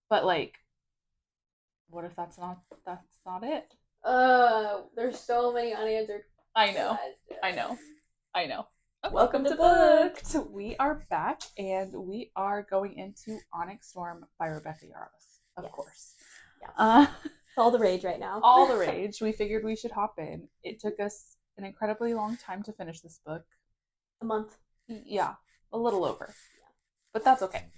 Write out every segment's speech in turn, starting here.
But like, what if that's not it? There's so many unanswered I know. questions. I know. I know. Welcome to Booked. We are back and we are going into Onyx Storm by Rebecca Yarros, of Yes. course. Yeah. It's all the rage right now. All the rage. We figured we should hop in. It took us an incredibly long time to finish this book. A month. Yeah, a little over. Yeah. But that's okay.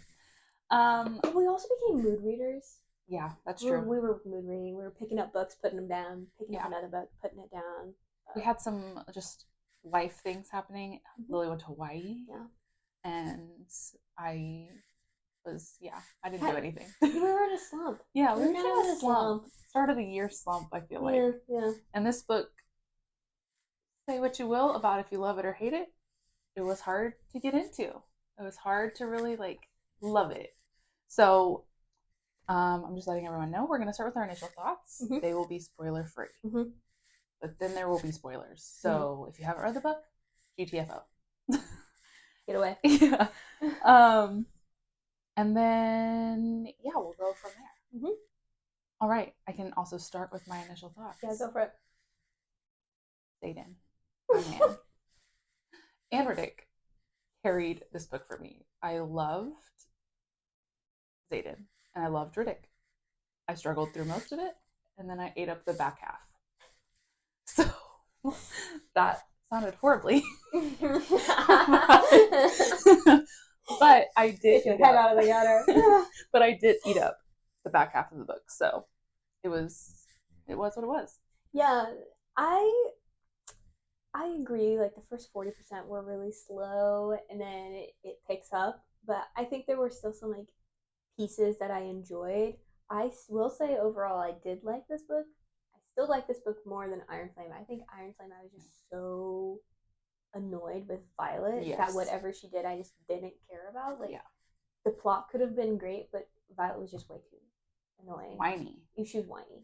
We also became mood readers. Yeah, that's true. We were mood reading. We were picking up books, putting them down, picking up another book, putting it down. We had some just life things happening. Lily went to Hawaii. Yeah. And I didn't do anything. We were in a slump. Yeah, we were kind of in a slump. Start of the year slump, I feel like. Yeah. And this book, say what you will about if you love it or hate it, it was hard to get into. It was hard to really love it. So I'm just letting everyone know we're going to start with our initial thoughts. Mm-hmm. They will be spoiler free. Mm-hmm. But then there will be spoilers. So if you haven't read the book, GTFO. Get away. Yeah. And then, we'll go from there. Mm-hmm. All right. I can also start with my initial thoughts. Yeah, go for it. Zayden, my man. And Riddick carried this book for me. I loved Zayden, and I loved Riddick. I struggled through most of it, and then I ate up the back half. So that sounded horribly. But I did. Get your head out of the gutter. But I did eat up the back half of the book, so it was what it was. Yeah, I agree. Like the first 40% were really slow, and then it picks up. But I think there were still some pieces that I enjoyed. I will say overall, I did like this book. I still like this book more than Iron Flame. I think Iron Flame, I was just so annoyed with Violet that whatever she did, I just didn't care about. The plot could have been great, but Violet was just way too annoying. Whiny. She was whiny.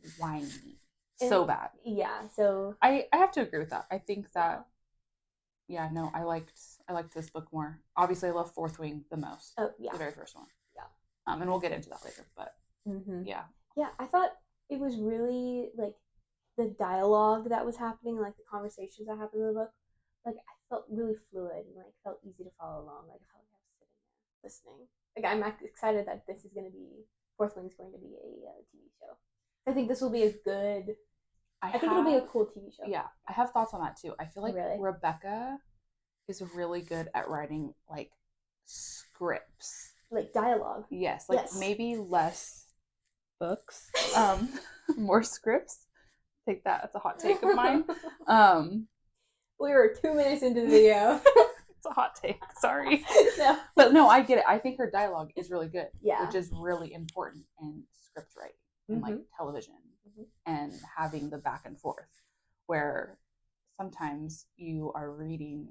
So bad. Yeah, so I have to agree with that. I think that I liked this book more. Obviously, I love Fourthwing the most. Oh yeah, the very first one. Yeah. And we'll get into that later. But yeah. I thought it was really the dialogue that was happening, the conversations that happened in the book. I felt really fluid and felt easy to follow along. I felt like I was sitting there listening. I'm excited that this is going to be Fourthwing's going to be a TV show. I think this will be a good. I think it'll be a cool TV show. Yeah, I have thoughts on that too. I feel like Rebecca is really good at writing scripts, dialogue. Yes, maybe less books, more scripts. Take that. That's a hot take of mine. We were 2 minutes into the video. It's a hot take. Sorry. No. But no, I get it. I think her dialogue is really good. Yeah. Which is really important in script writing and television and having the back and forth where sometimes you are reading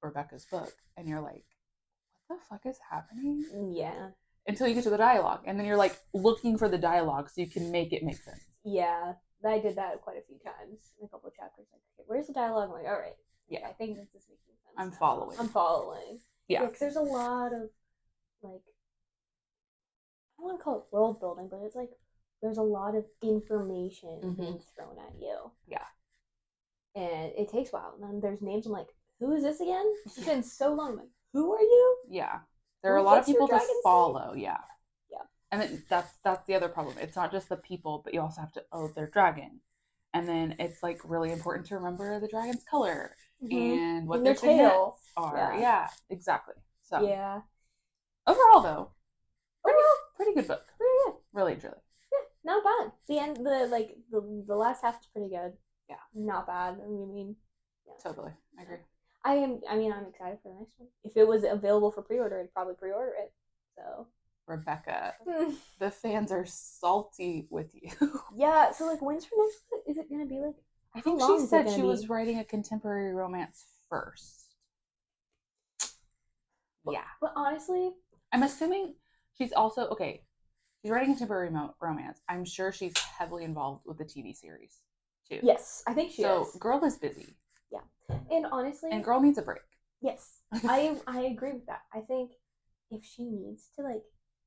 Rebecca's book and you're like, what the fuck is happening? Yeah. Until you get to the dialogue. And then you're looking for the dialogue so you can make it make sense. Yeah. I did that quite a few times in a couple of chapters. Okay, where's the dialogue? I'm like, all right. Yeah, I think this is making sense. I'm following. Yeah. Because there's a lot of, I don't want to call it world building, but it's there's a lot of information being thrown at you. Yeah. And it takes a while. And then there's names. I'm like, who is this again? It's been so long. I'm like, who are you? Yeah. There are a lot of people to follow. Yeah. And then that's the other problem. It's not just the people, but you also have to their dragon. And then it's really important to remember the dragon's color and what their tails are. Yeah, exactly. So overall though, pretty good book. Pretty good. Really, truly. Yeah, not bad. The end the last half is pretty good. Yeah. Not bad. I mean totally. I agree. I'm excited for the next one. If it was available for pre-order, I'd probably pre-order it. So Rebecca, the fans are salty with you. Yeah, so when's her next book? Is it gonna be I think she said she was writing a contemporary romance first. Yeah. But honestly, I'm assuming she's also she's writing a contemporary romance. I'm sure she's heavily involved with the TV series too. Yes, I think she is. So girl is busy. Yeah. And honestly, and girl needs a break. Yes. I agree with that. I think if she needs to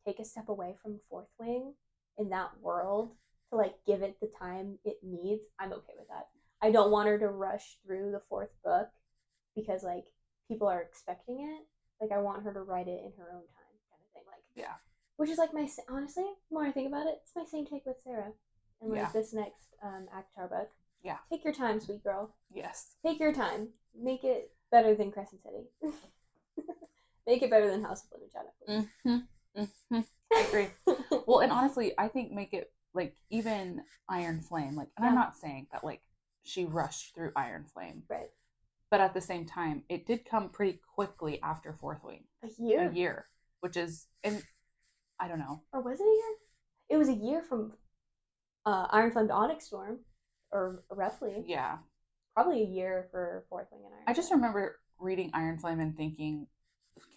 take a step away from fourthwing in that world to like give it the time it needs, I'm okay with that. I don't want her to rush through the fourth book because like people are expecting it. Like I want her to write it in her own time, kind of thing. Like Yeah. which is like my honestly, the more I think about it, it's my same take with Sarah and like this next Avatar book. Yeah. Take your time, sweet girl. Yes. Take your time. Make it better than Crescent City. Make it better than House of Flaminjana, please. I agree. Well, and honestly, I think make it like even Iron Flame. Like, and I'm not saying that like she rushed through Iron Flame, right? But at the same time, it did come pretty quickly after Fourthwing. A year, which is, and I don't know. Or was it a year? It was a year from Iron Flame to Onyx Storm, or roughly. Yeah. Probably a year for Fourthwing and Iron Flame. I just remember reading Iron Flame and thinking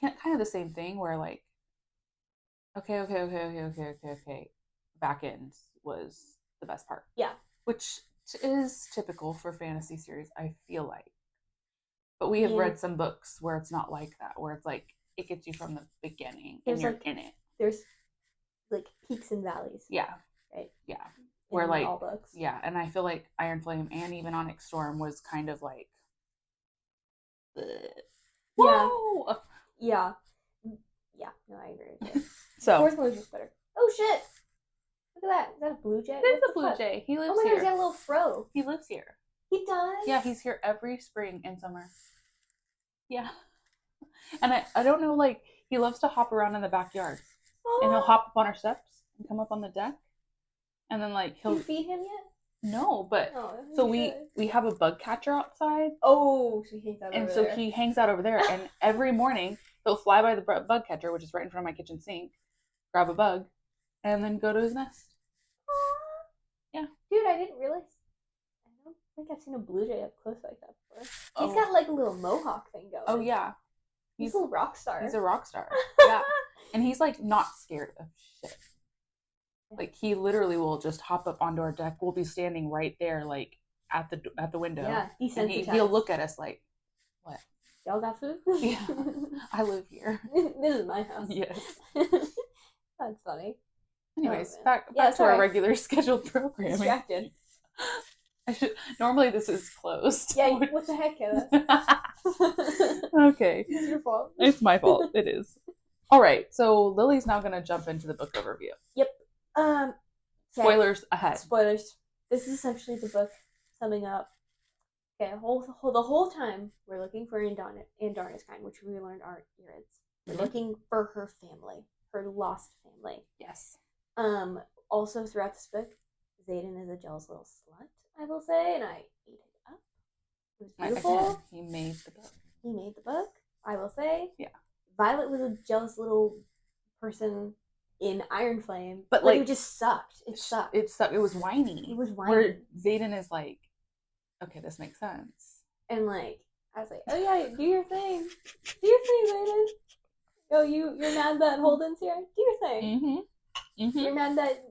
kind of the same thing where like, okay. Back end was the best part. Yeah. Which is typical for fantasy series, I feel like. But we have read some books where it's not like that, where it's like it gets you from the beginning and you're in it. There's like peaks and valleys. Yeah. Right. Yeah. Where like all books. Yeah, and I feel like Iron Flame and even Onyx Storm was kind of like whoa! Yeah. No, I agree with you. So the fourth one was just better. Oh shit! Look at that. Is that a blue jay? It is a blue jay. He lives here. Oh my god, he's got a little fro. He lives here. He does? Yeah, he's here every spring and summer. Yeah. And I don't know, like, he loves to hop around in the backyard. And he'll hop up on our steps and come up on the deck. And then, like, he'll... Do you feed him yet? No, but... so we have a bug catcher outside. Oh, so he hangs out over there. And so he hangs out over there. And every morning, he'll fly by the bug catcher, which is right in front of my kitchen sink, grab a bug, and then go to his nest. Aww. Yeah. Dude, I didn't realize... I don't think I've seen a blue jay up close like that before. He's got, like, a little mohawk thing going. Oh, yeah. He's a little rock star. He's a rock star. Yeah. And he's, like, not scared of shit. Like, he literally will just hop up onto our deck. We'll be standing right there, like, at the window. Yeah, and he'll look at us like, what? Y'all got food? Yeah. I live here. This is my house. Yes. That's funny. Anyways, back to our regular scheduled programming. Distracted. Normally this is closed. Yeah, what the heck, Kayla? Okay. It's your fault. It's my fault. It is. All right, so Lily's now going to jump into the book overview. Yep. Spoilers ahead. Spoilers. This is essentially the book summing up. Okay, the whole time we're looking for Andarna's kind, which we learned aren't Irids. We're looking for her family, her lost family. Yes. Also throughout this book, Xaden is a jealous little slut, I will say, and I ate it up. It was beautiful. He made the book. He made the book, I will say. Yeah. Violet was a jealous little person in Iron Flame, but like it just sucked. It sucked. It sucked. It was whiny. It was whiny. Where Xaden is like, okay, this makes sense. And like, I was like, oh yeah, do your thing. Do your thing, Xaden. Oh, you're mad that Holden's here? Do your thing. Mm-hmm. Mm-hmm. You're mad that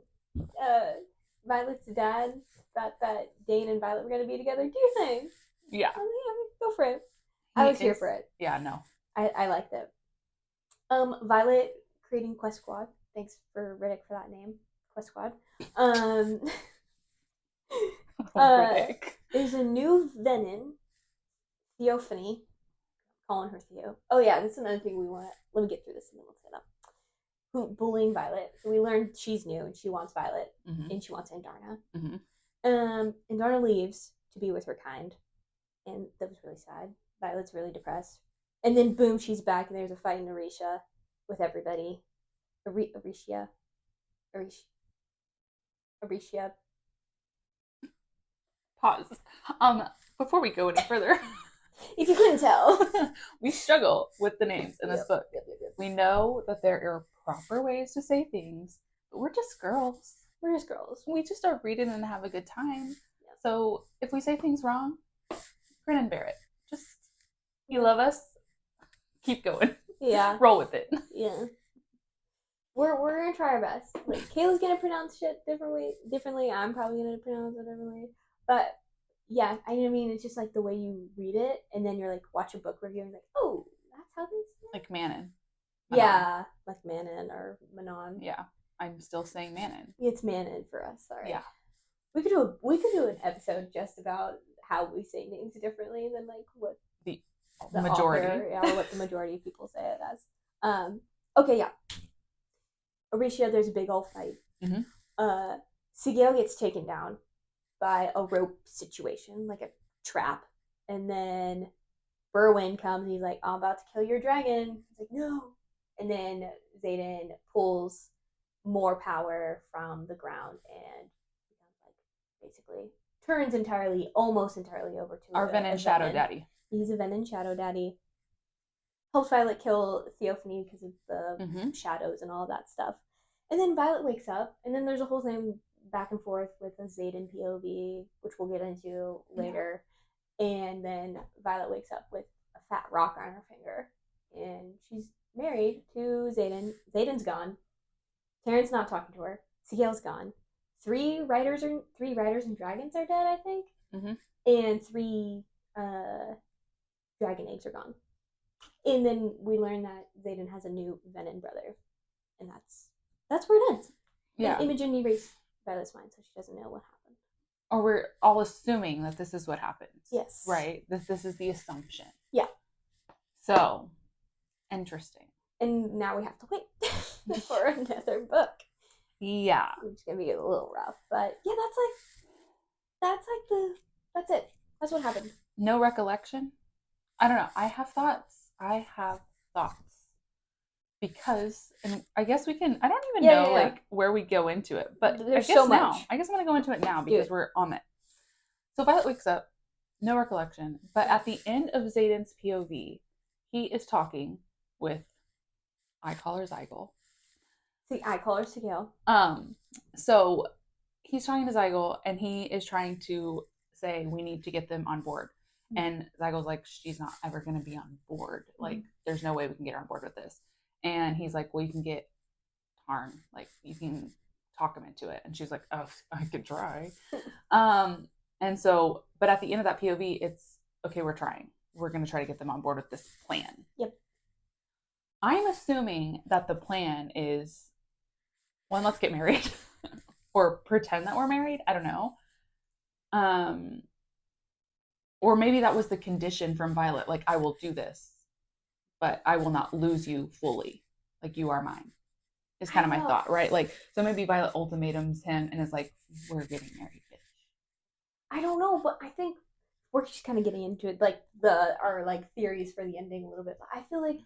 Violet's dad thought that Dane and Violet were going to be together? Do your thing. Yeah. Go for it. I was here for it. Yeah, no. I liked it. Violet creating Quest Squad. Thanks for Riddick for that name. Quest Squad. Riddick. There's a new Venom, Theophany. Calling her Theo. Oh yeah, this is another thing we want. Let me get through this and then we'll set up. Who bullying Violet? So we learned she's new and she wants Violet and she wants Andarna. Andarna leaves to be with her kind, and that was really sad. Violet's really depressed, and then boom, she's back and there's a fight in Arisha with everybody. Arisha. Pause. Before we go any further. If you couldn't tell. We struggle with the names in this book. Yep. We know that there are proper ways to say things, but we're just girls. We're just girls. We just are reading and have a good time. Yep. So if we say things wrong, grin and bear it. Just, you love us, keep going. Yeah. Roll with it. Yeah. We're gonna try our best. Like, Kayla's gonna pronounce shit differently. I'm probably gonna pronounce it differently. But yeah, I mean, it's just like the way you read it, and then you're like, watch a book review, and like, oh, that's how this is. Like Manon. Manon. Yeah, like Manon or Manon. Yeah, I'm still saying Manon. It's Manon for us. Sorry. Yeah, We could do an episode just about how we say names differently than like what the the majority. author, yeah, or what the majority of people say it as. Okay, yeah. Aricia, there's a big old fight. Mm-hmm. Sigale gets taken down by a rope situation, like a trap, and then Berwin comes and he's like, "I'm about to kill your dragon." He's like, "No," and then Xaden pulls more power from the ground and becomes like basically turns almost entirely over to Our Venom a Shadow Venom. Daddy. He's a Venom Shadow Daddy. Helps Violet kill Theophany because of the Mm-hmm. shadows and all that stuff. And then Violet wakes up, and then there's a whole thing back and forth with a Xaden POV, which we'll get into later. Yeah. And then Violet wakes up with a fat rock on her finger, and she's married to Xaden. Xaden's gone. Terran's not talking to her. Sigale's gone. Three riders and dragons are dead, I think. Mm-hmm. And three dragon eggs are gone. And then we learn that Xaden has a new Venom brother, and that's where it ends. Yeah. And Imogen erased Violet's mind, so she doesn't know what happened. Or we're all assuming that this is what happens. Yes. Right. This is the assumption. Yeah. So interesting. And now we have to wait for another book. Yeah. Which is gonna be a little rough, but yeah, that's it. That's what happened. No recollection. I don't know. I have thoughts. Because, and I guess we can, I don't even know like where we go into it, but there's I guess so now, much. I guess I'm going to go into it now because we're on it. So Violet wakes up, no recollection, but at the end of Xaden's POV, he is talking with, I call her Zygel. See, I call her Sigale. So he's talking to Zygel and he is trying to say, we need to get them on board. And Zygel's like, she's not ever going to be on board. Like, there's no way we can get her on board with this. And he's like, well, you can get Tarn. Like, you can talk him into it. And she's like, oh, I could try. And so, but at the end of that POV, it's, okay, we're trying. We're going to try to get them on board with this plan. Yep. I'm assuming that the plan is, one, let's get married. Or pretend that we're married. I don't know. Or maybe that was the condition from Violet. Like, I will do this, but I will not lose you fully. Like, you are mine. Is kind of my thought, right? Like, so maybe Violet ultimatums him and is like, we're getting married, bitch. I don't know, but I think we're just kind of getting into it, like our like theories for the ending a little bit. But I feel like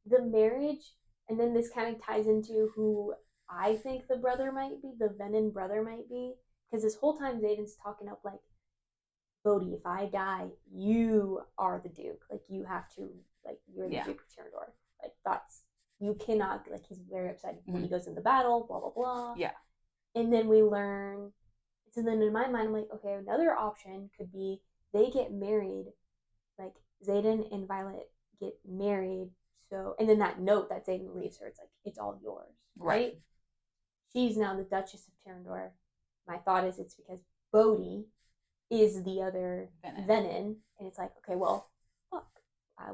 the marriage, and then this kind of ties into who I think the brother might be, the Venom brother might be, because this whole time Xaden's talking up like, Bodhi, if I die, you are the Duke. Like, you have to, like, you're the Duke of Tyrandor. Like, that's, you cannot, like, he's very upset when he goes into battle, blah, blah, blah. Yeah. And then we learn, so then in my mind, I'm like, okay, another option could be they get married, like, Xaden and Violet get married, so, and then that note that Xaden leaves her, it's like, it's all yours, right? She's now the Duchess of Tyrandor. My thought is it's because Bodhi is the other Venom, and it's like, okay, well, fuck,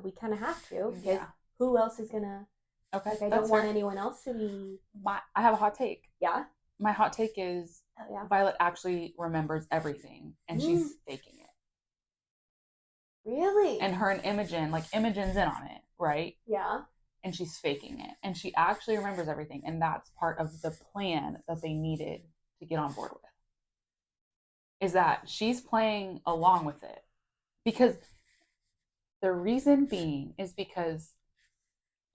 we kind of have to, because who else is gonna? Okay, like, I don't want anyone else to be. I have a hot take. Yeah. My hot take is Violet actually remembers everything, and she's faking it. Really? And her and Imogen, like Imogen's in on it, right? Yeah. And she's faking it, and she actually remembers everything, and that's part of the plan that they needed to get on board with. Is that she's playing along with it, because the reason being is because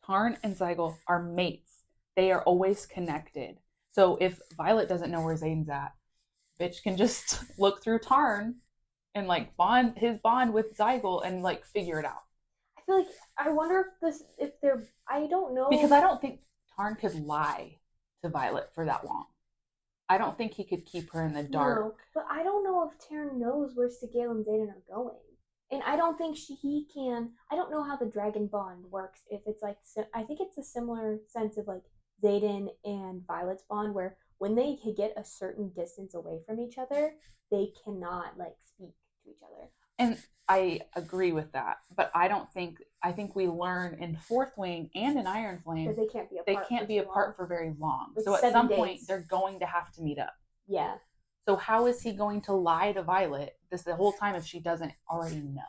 Tarn and Zygel are mates. They are always connected. So if Violet doesn't know where Xaden's at, bitch can just look through Tarn and like bond with Zygel and like figure it out. I feel like, I wonder if they're, I don't know. Because I don't think Tarn could lie to Violet for that long. I don't think he could keep her in the dark. No, but I don't know if Taryn knows where Sigale and Xaden are going. And I don't think he can. I don't know how the dragon bond works. If it's like, I think it's a similar sense of like Xaden and Violet's bond, where when they get a certain distance away from each other, they cannot like speak to each other. And I agree with that, but I think we learn in Fourthwing and in Iron That Flame they can't be they apart for can't be too long. apart for very long. Like So at some point 7 days. they're going to have to meet up. Yeah. So how is he going to lie to Violet this the whole time if she doesn't already know?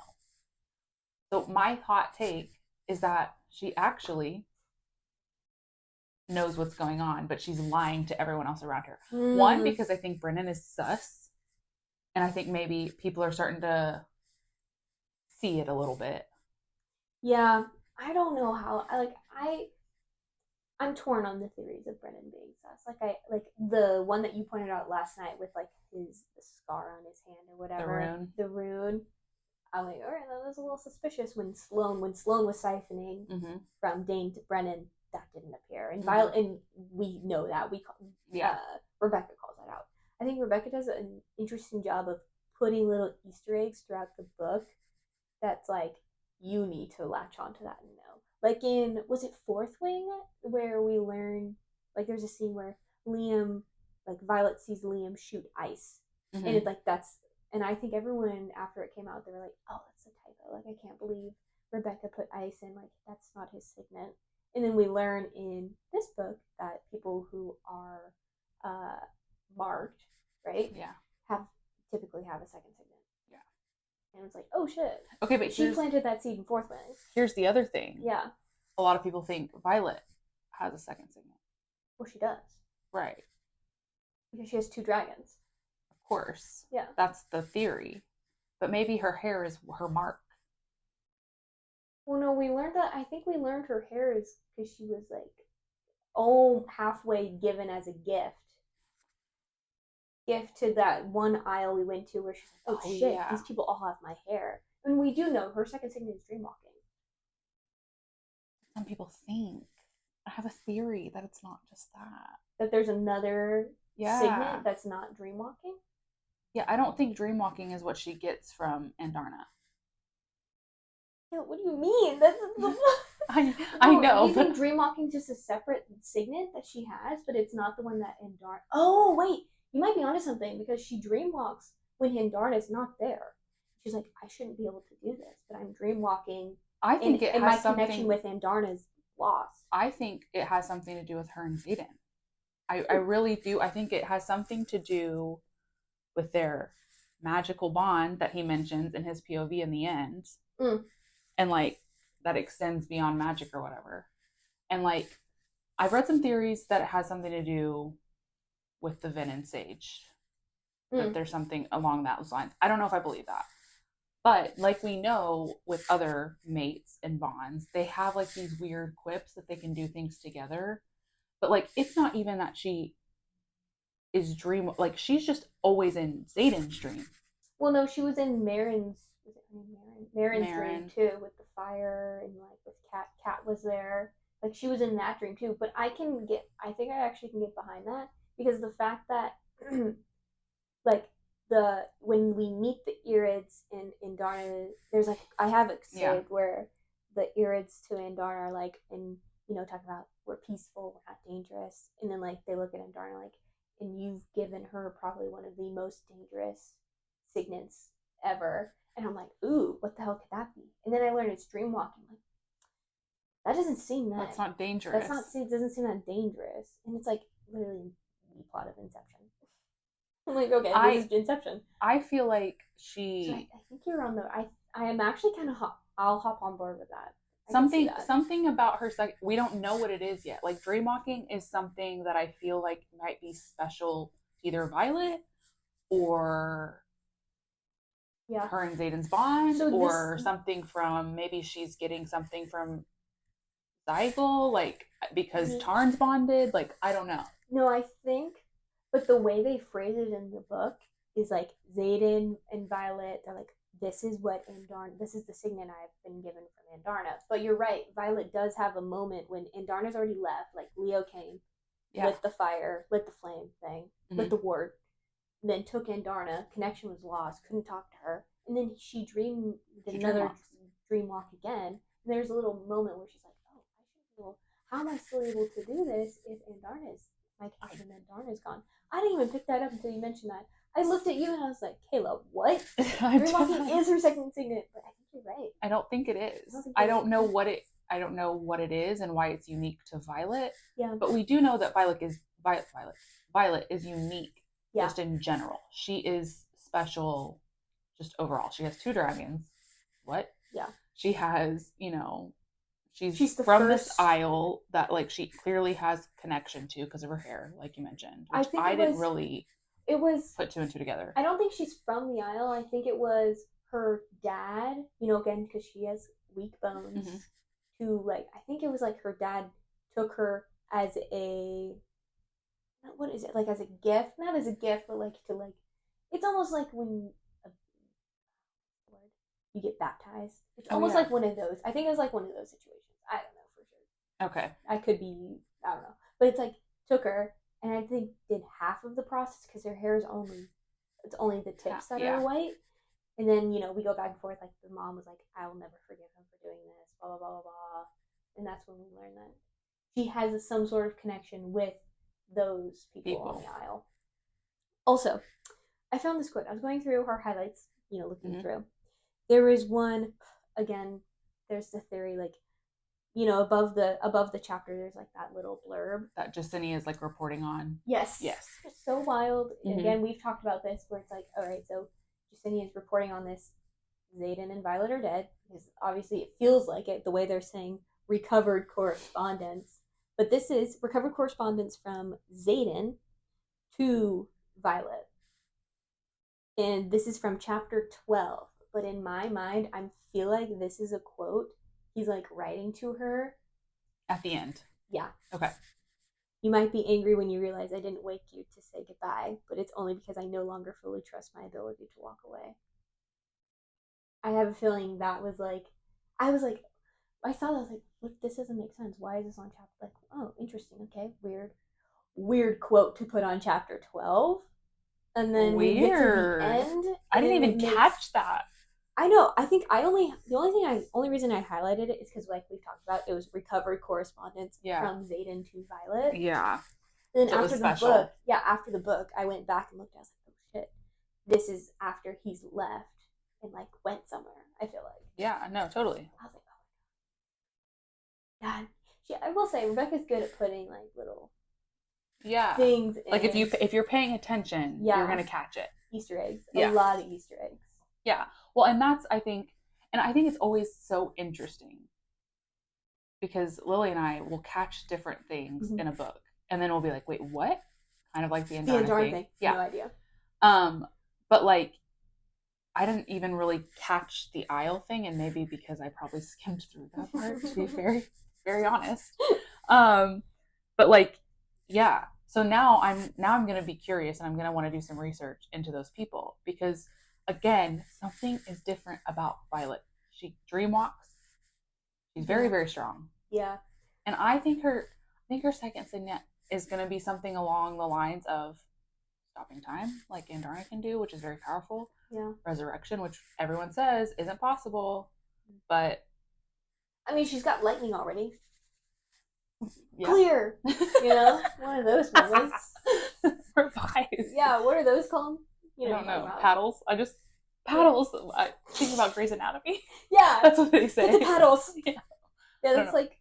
So my hot take is that she actually knows what's going on, but she's lying to everyone else around her. One, because I think Brennan is sus, and I think maybe people are starting to see it a little bit. Yeah. I don't know how. I'm torn on the theories of Brennan being sus. Like the one that you pointed out last night with like the scar on his hand or The whatever. rune. The rune. I'm like, all right, that was a little suspicious when Sloan was siphoning from Dane to Brennan, that didn't appear. And Violet, and we know that Yeah. Rebecca calls that out. I think Rebecca does an interesting job of putting little Easter eggs throughout the book. That's like you need to latch onto that and know. Like in was it Fourthwing where we learn like there's a scene where Liam like Violet sees Liam shoot ice, and it's like that's and I think everyone after it came out they were like, oh, that's a typo. Like I can't believe Rebecca put ice in. Like that's not his signet. And then we learn in this book that people who are uh, marked, right, Yeah. have typically have a second signet. Yeah. And it's like, oh shit. Okay, but she planted that seed in Fourthwing. Here's the other thing. Yeah. A lot of people think Violet has a second signet. Well, she does. Right. Because she has 2 dragons. Of course. Yeah. That's the theory. But maybe her hair is her mark. Well, no, we learned that. I think we learned her hair is because she was like, halfway given as a gift to that one aisle we went to where she's like, oh shit, yeah, these people all have my hair. And we do know her second signet is dreamwalking. Some people think. I have a theory that it's not just that. That there's another signet that's not dreamwalking? Yeah, I don't think dreamwalking is what she gets from Andarna. Yeah, what do you mean? That's I know. You think dreamwalking's just a separate signet that she has, but it's not the one that Andarna. Oh wait, you might be onto something because she dreamwalks when Andarna's not there. She's like, I shouldn't be able to do this, but I'm dreamwalking. I think it has my something. Connection with Andarna's lost. I think it has something to do with her and Xaden. I really do. I think it has something to do with their magical bond that he mentions in his POV in the end. And like that extends beyond magic or whatever. And like I've read some theories that it has something to do with the Vin and Sage. That there's something along those lines. I don't know if I believe that. But like we know with other mates and bonds, they have like these weird quips that they can do things together. But like it's not even that she is like she's just always in Xaden's dream. Well, no, she was in Marin's. Was it Marin's dream too, with the fire and like with Cat. Cat was there. Like she was in that dream too. But I think I actually can get behind that because the fact that like when we meet the Irids in Andarna, there's like I have it saved where the Irids to Andarna are like and talk about we're peaceful, we're not dangerous, and then like they look at Andarna like, and you've given her probably one of the most dangerous signets ever, and I'm like, ooh, what the hell could that be? And then I learned it's dreamwalking. Like that doesn't seem that. That's not dangerous. Doesn't seem that dangerous, and it's like literally the plot of Inception. I'm like, okay, this is Inception. I feel like she. So I think you're on the. I am actually kind of I'll hop on board with that. Something about her we don't know what it is yet. Like dreamwalking is something that I feel like might be special to either Violet or her and Xaden's bond, or something from maybe she's getting something from Zygel, like because Tarn's bonded. Like I don't know. No, I think, but the way they phrase it in the book is like Xaden and Violet. They're like, this is what Andarna. This is the signet I've been given from Andarna. But you're right. Violet does have a moment when Andarna's already left. Like Leo came, lit the fire, lit the flame thing, lit the ward, then took Andarna. Connection was lost. Couldn't talk to her, and then she dreamed another dream walk again. And there's a little moment where she's like, oh, I should be able. How am I still able to do this if Andarna's my connection with Andarna's gone? I didn't even pick that up until you mentioned that. I looked at you and I was like, Kayla, what? I Green don't, Monkey is her second signet, but I think you're right. I don't think it I is. don't think I you're don't know right. what it. I don't know what it is and why it's unique to Violet. Yeah. But we do know that Violet is unique Yeah. just in general. She is special just overall. She has two dragons. What? Yeah. She has, she's the from first. this isle that like she clearly has connection to because of her hair, like you mentioned, which I didn't really It was put two and two together. I don't think she's from the Isle. I think it was her dad. You know, again because she has weak bones. Mm-hmm. To like, I think it was like her dad took her as a, what is it, like as a gift, not as a gift, but like to like, it's almost like when a, you get baptized. It's almost like one of those. I think it was like one of those situations. I don't know for sure. Okay. I could be, I don't know, but it's like took her and I think did half of the process because her hair is only the tips that are white. And then, we go back and forth. Like the mom was like, I will never forgive him for doing this, blah, blah, blah, blah, blah. And that's when we learn that she has some sort of connection with those people on the Isle. Also, I found this quote. I was going through her highlights, looking through. There is one, again, there's the theory, like, above the chapter, there's like that little blurb that Jasenia is like reporting on. Yes. It's so wild. Mm-hmm. Again, we've talked about this where it's like, all right, so Jasenia is reporting on this. Xaden and Violet are dead because obviously it feels like it the way they're saying recovered correspondence. But this is recovered correspondence from Xaden to Violet. And this is from chapter 12. But in my mind, I feel like this is a quote he's like writing to her at the end. Yeah. Okay. You might be angry when you realize I didn't wake you to say goodbye, but it's only because I no longer fully trust my ability to walk away. I have a feeling that was like, I saw that, I was like, look, this doesn't make sense. Why is this on chapter? Like, oh, interesting. Okay, weird quote to put on chapter 12. And then we get to the end. I didn't even catch that. I know. I think the only reason I highlighted it is because, like we've talked about, it was recovered correspondence from Xaden to Violet. Yeah. Then so after the book, I went back and looked. I was like, oh shit, this is after he's left and like went somewhere. I feel like. Yeah. No. Totally. I was like, oh my god. I will say Rebecca's good at putting like little. Things like if you're paying attention, you're gonna catch it. Easter eggs. A lot of Easter eggs. Yeah. Well, and that's I think it's always so interesting because Lily and I will catch different things in a book, and then we'll be like, "Wait, what?" Kind of like the Andarna thing. Yeah. No idea. But like, I didn't even really catch the Isle thing, and maybe because I probably skimmed through that part. To be very, very honest. But like, yeah. So now I'm going to be curious, and I'm going to want to do some research into those people because. Again, something is different about Violet. She dream walks. She's very, very strong. Yeah. And I think her second signet is going to be something along the lines of stopping time, like Andarna can do, which is very powerful. Yeah. Resurrection, which everyone says isn't possible, but I mean, she's got lightning already. Yeah. Clear. One of those moments. Revive. Yeah. What are those called? I don't know. Paddles. Paddles. I think about Grey's Anatomy. Yeah. That's what they say. The paddles. Yeah. Yeah, that's like.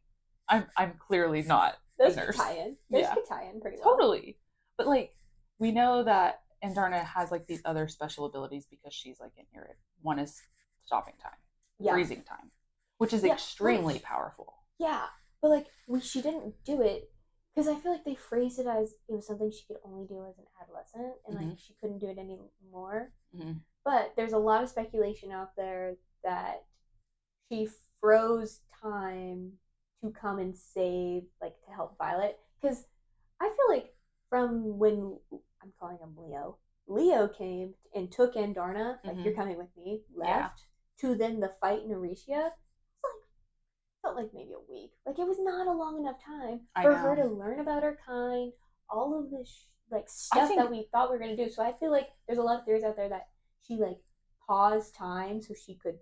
I'm clearly not those a nurse. Could tie in. Those could tie in pretty well. Totally. But like, we know that Andarna has like these other special abilities because she's like in here. One is stopping time, freezing time, which is extremely powerful. Yeah, but like she didn't do it. Because I feel like they phrased it as it was something she could only do as an adolescent, and like she couldn't do it anymore. Mm-hmm. But there's a lot of speculation out there that she froze time to come and save, like to help Violet. Because I feel like from when I'm calling him Leo came and took Andarna, like you're coming with me, left to then the fight in Aricia. Felt like maybe a week. Like it was not a long enough time for her to learn about her kind, all of this like stuff that we thought we were gonna do. So I feel like there's a lot of theories out there that she like paused time so she could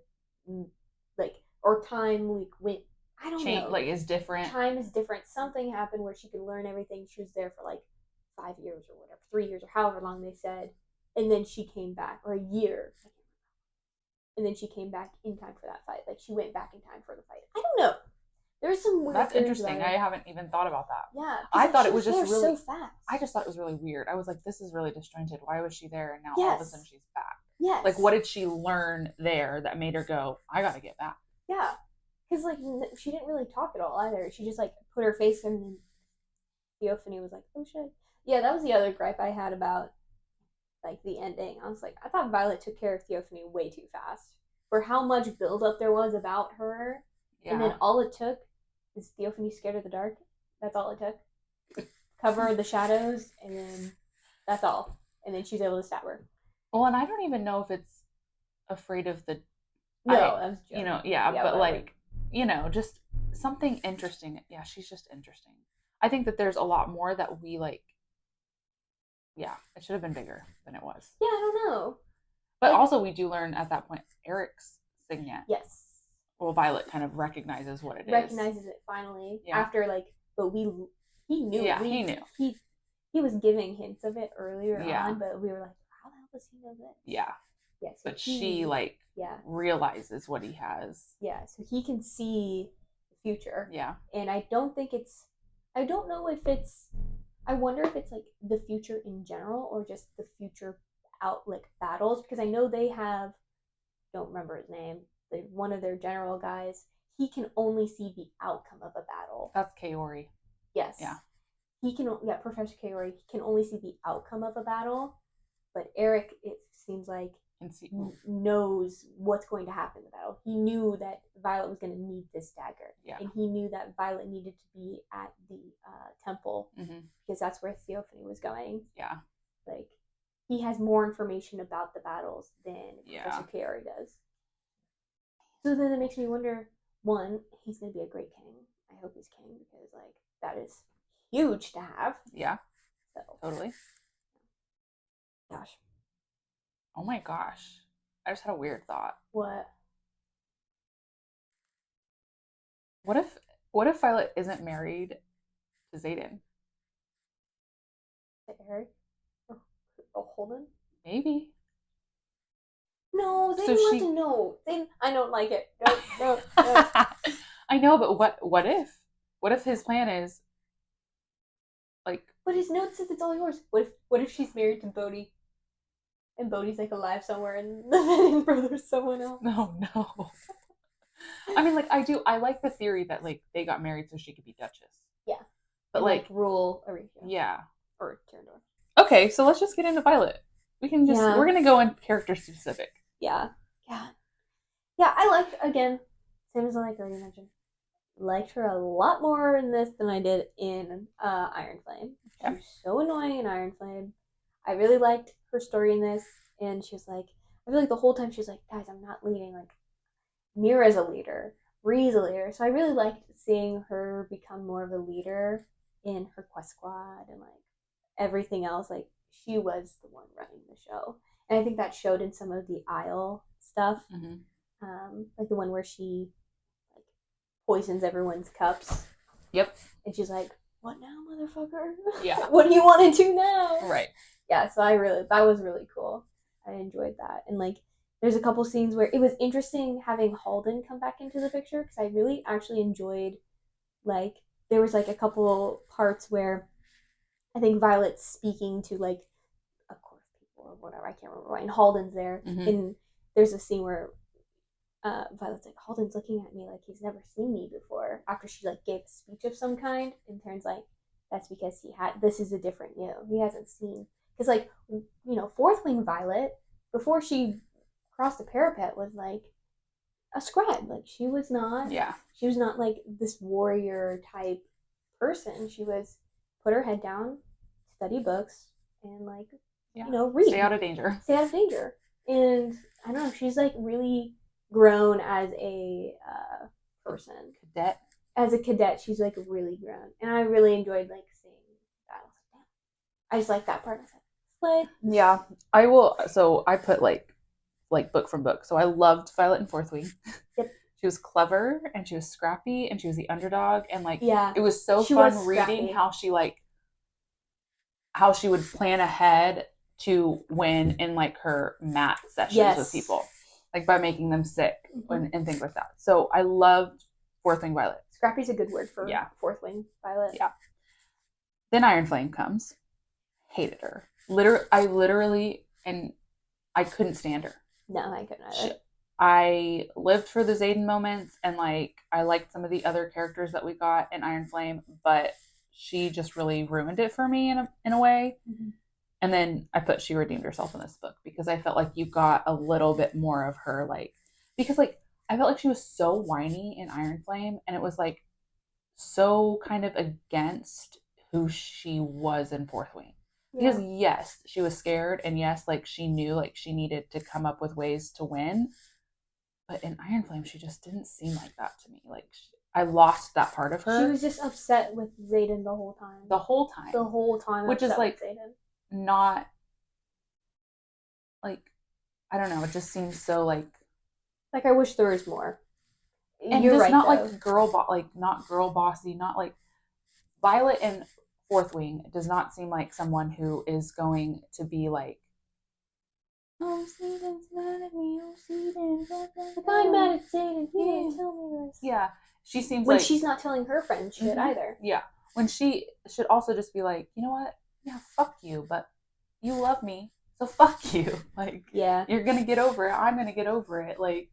like or time like went. I don't know. Like is different. Time is different. Something happened where she could learn everything. She was there for like 5 years or whatever, 3 years or however long they said. and then she came back, or a year, and then she came back in time for that fight. Like she went back in time for the fight. I don't know. There's some weird That's theories interesting. about I it. haven't even thought about that. Yeah, I like, thought she it was was just there really. so fast. I just thought it was really weird. I was like, this is really disjointed. Why was she there and now all of a sudden Yes. she's back? Yes. Like, what did she learn there that made her go, I gotta get back? Yeah, because like she didn't really talk at all either. She just like put her face in, and Theophany was like, "Oh shit." Yeah, that was the other gripe I had about like the ending. I was like, I thought Violet took care of Theophany way too fast for how much buildup there was about her, and then Yeah. all it took is Theophany scared of the dark. That's all it took. Cover the shadows, and then that's all. And then she's able to stab her. Well, and I don't even know if it's afraid of the. No, that was a joke. Yeah, but whatever. like, just something interesting. Yeah, she's just interesting. I think that there's a lot more that we like. Yeah, it should have been bigger than it was. Yeah, I don't know. But also, we do learn at that point Eric's signet. Yes. Well, Violet kind of recognizes what it recognizes it finally after like, but he knew. Yeah, he knew. He was giving hints of it earlier Yeah. on, but we were like, how the hell does he know this? Yeah. Yes. But she like realizes what he has. Yeah, so he can see the future. Yeah. And I don't know if it's, I wonder if it's like the future in general or just the future out like battles, because I know they have, don't remember his name, one of their general guys, he can only see the outcome of a battle. That's Kaori. Yes. Yeah. He can, Professor Kaori can only see the outcome of a battle, but Eric, it seems like, knows what's going to happen in the battle. He knew that Violet was going to need this dagger. Yeah. And he knew that Violet needed to be at the temple because that's where Theophany was going. Yeah. Like, he has more information about the battles than Professor Kaori does. So then it makes me wonder, one, he's going to be a great king. I hope he's king because, like, that is huge to have. Yeah. So. Totally. Gosh. Oh my gosh. I just had a weird thought. What? What if Violet isn't married to Xaden? To Eric? Oh, Holden? Maybe. No, Xaden wants to know. Xaden, I don't like it. No. I know, but what if? What if his plan is like? But his note says it's all yours. What if she's married to Bodhi, and Bodhi's like alive somewhere, and the Brennan brother's someone else? No. I mean, like I like the theory that like they got married so she could be Duchess. Yeah. But and, like rule Aretha. Yeah. Or Terrandor. Okay, so let's just get into Violet. We're gonna go in character specific. Yeah. I liked, again, same as like I already mentioned, liked her a lot more in this than I did in Iron Flame. She was so annoying in Iron Flame. I really liked her story in this, and she was like, I feel like the whole time she was like, guys, I'm not leading. Like, Mira's a leader, Bree's a leader. So I really liked seeing her become more of a leader in her quest squad and like everything else. Like, she was the one running the show, and I think that showed in some of the Isle stuff, like the one where she like poisons everyone's cups. Yep. And she's like, "What now, motherfucker? Yeah. What do you want to do now?" Right. Yeah. So that was really cool. I enjoyed that, and like, there's a couple scenes where it was interesting having Halden come back into the picture because I really actually enjoyed, like, there was like a couple parts where I think Violet's speaking to like a court of people or whatever, I can't remember, right? And Halden's there, and there's a scene where Violet's like, Halden's looking at me like he's never seen me before after she like gave a speech of some kind, and Taryn's like, that's because this is a different you. He hasn't seen, because like, fourthwing Violet, before she crossed the parapet, was like a scribe. Like, she was not like this warrior type person. She was put her head down, study books, and like, read. Stay out of danger. And I don't know, she's like really grown as a person. Cadet. As a cadet, she's like really grown, and I really enjoyed like seeing that. I just like that part of it. Like, yeah, I will. So I put like book from book. So I loved Violet and Fourthwing. Yep. She was clever and she was scrappy and she was the underdog, and like, it was so she fun was reading how she would plan ahead to win in like her mat sessions with Yes. people, like by making them sick Mm-hmm. and things like that. So I loved fourthwing Violet. Scrappy's a good word for Yeah. fourthwing Violet. Yeah. Then Iron Flame comes. Hated her. I literally, and I couldn't stand her. No, I couldn't either. I lived for the Zayden moments, and like I liked some of the other characters that we got in Iron Flame, but she just really ruined it for me in a way. Mm-hmm. And then I put she redeemed herself in this book because I felt like you got a little bit more of her, like, because like I felt like she was so whiny in Iron Flame, and it was like so kind of against who she was in Fourthwing. Yeah. Because yes, she was scared, and yes, like she knew like she needed to come up with ways to win. But in Iron Flame, she just didn't seem like that to me. Like I lost that part of her. She was just upset with Zayden the whole time. The whole time. The whole time. Which is like Zayden. Not like, I don't know. It just seems so like I wish there was more. And You're just right, not though. like not girl bossy, not like Violet in Fourthwing does not seem like someone who is going to be like, oh, Zayden's mad at me. Oh, Zayden. I'm mad at Zayden. He didn't tell me this. Yeah. She seems when like she's not telling her friends shit either. Yeah. When she should also just be like, you know what? Yeah, fuck you, but you love me, so fuck you. Like, yeah, you're gonna get over it. I'm gonna get over it. Like,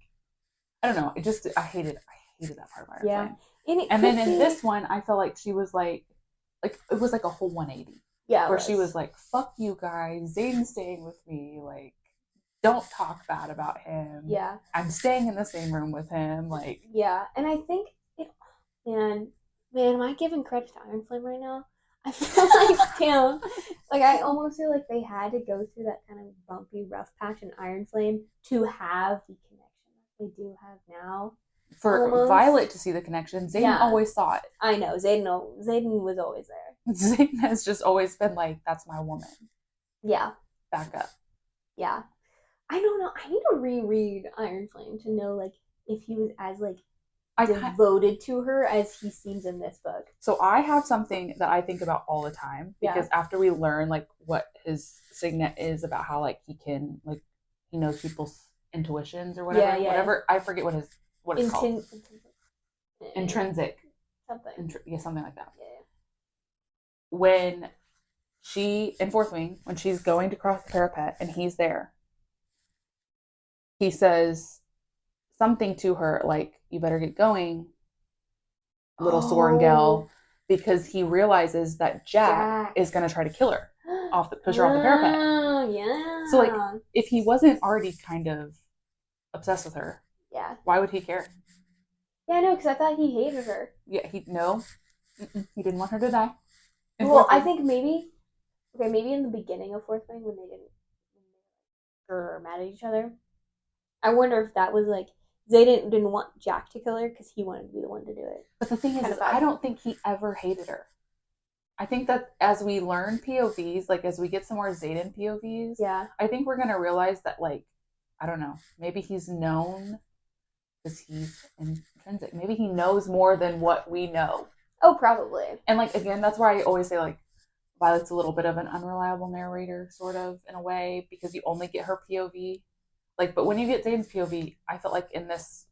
I don't know. I hated that part of Iron Flame. And then in this one, I felt like she was like it was like a whole 180. Yeah, where she was like, "Fuck you guys, Zayden's staying with me. Like, don't talk bad about him. Yeah, I'm staying in the same room with him." Like, yeah, and I think it, man, am I giving credit to Iron Flame right now? I feel like, damn, like I almost feel like they had to go through that kind of bumpy, rough patch in Iron Flame to have the connection that they do have now. For almost. Violet to see the connection, Zayden always saw it. I know, Zayden was always there. Zayden has just always been like, that's my woman. Yeah. Back up. Yeah. I don't know. I need to reread Iron Flame to know like if he was as like devoted to her as he seems in this book. So I have something that I think about all the time because after we learn like what his signet is about how like he can like he knows people's intuitions or whatever, whatever. I forget what it's called. Intrinsic. Something. Something like that. Yeah. When she in Fourthwing, when she's going to cross the parapet and he's there, he says something to her like, "You better get going, little Sorengel," because he realizes that Jack is going to try to kill her push her off the parapet. Oh, yeah. So like, if he wasn't already kind of obsessed with her, why would he care? Yeah, no, because I thought he hated her. Yeah, he didn't want her to die. Well, I think maybe in the beginning of Fourthwing when they were mad at each other, I wonder if that was like Zayden didn't want Jack to kill her because he wanted to be the one to do it. But the thing is I don't think he ever hated her. I think that as we learn POVs, like as we get some more Zayden POVs, I think we're gonna realize that like, I don't know, maybe he's known because he's intrinsic. Maybe he knows more than what we know. Oh, probably. And like again, that's why I always say like Violet's a little bit of an unreliable narrator, sort of in a way, because you only get her POV. Like, but when you get Zayden's POV, I felt like in this,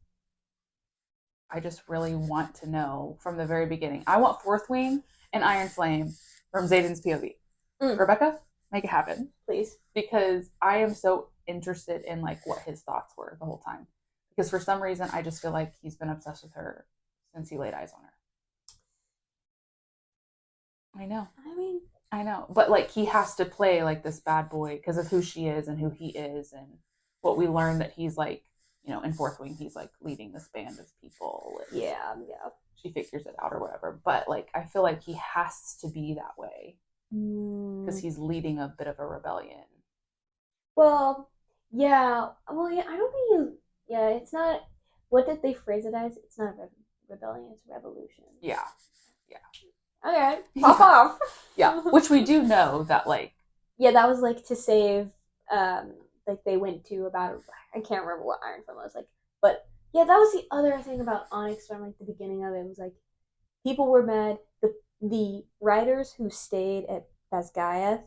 I just really want to know from the very beginning. I want Fourthwing and Iron Flame from Zayden's POV. Rebecca, make it happen, please, because I am so interested in like what his thoughts were the whole time. Because for some reason, I just feel like he's been obsessed with her since he laid eyes on her. I know, but like he has to play like this bad boy because of who she is and who he is, and what we learn that he's like, you know, in Fourthwing, he's like leading this band of people. And she figures it out or whatever. But like, I feel like he has to be that way because he's leading a bit of a rebellion. Well, yeah. Well, yeah. I don't think he. Yeah, it's not. What did they phrase it as? It's not a rebellion. It's a revolution. Yeah. Okay, pop off. Yeah, which we do know that like. Yeah, that was like to save. Like they went to about. I can't remember what Iron Flame was like, but yeah, that was the other thing about Onyx Storm. Like the beginning of it was like, people were mad. The writers who stayed at Basgaia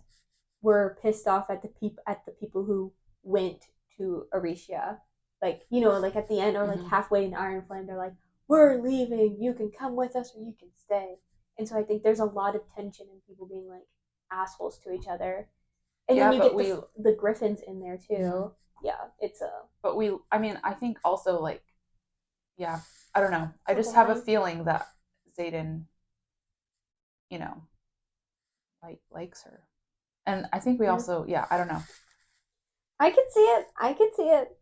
were pissed off at the people who went to Aricia. Like, like at the end or like Mm-hmm. halfway in Iron Flame, they're like, "We're leaving. You can come with us or you can stay." And so I think there's a lot of tension and people being like assholes to each other. And then Yeah, you but get we. the Griffins in there Mhm. too. Yeah, it's a But we. I mean, I think also like, yeah, I don't know. I the just whole have a thing. feeling that Zayden, you know, likes her, and I think we Yeah. also, yeah, I don't know. I could see it. I could see it.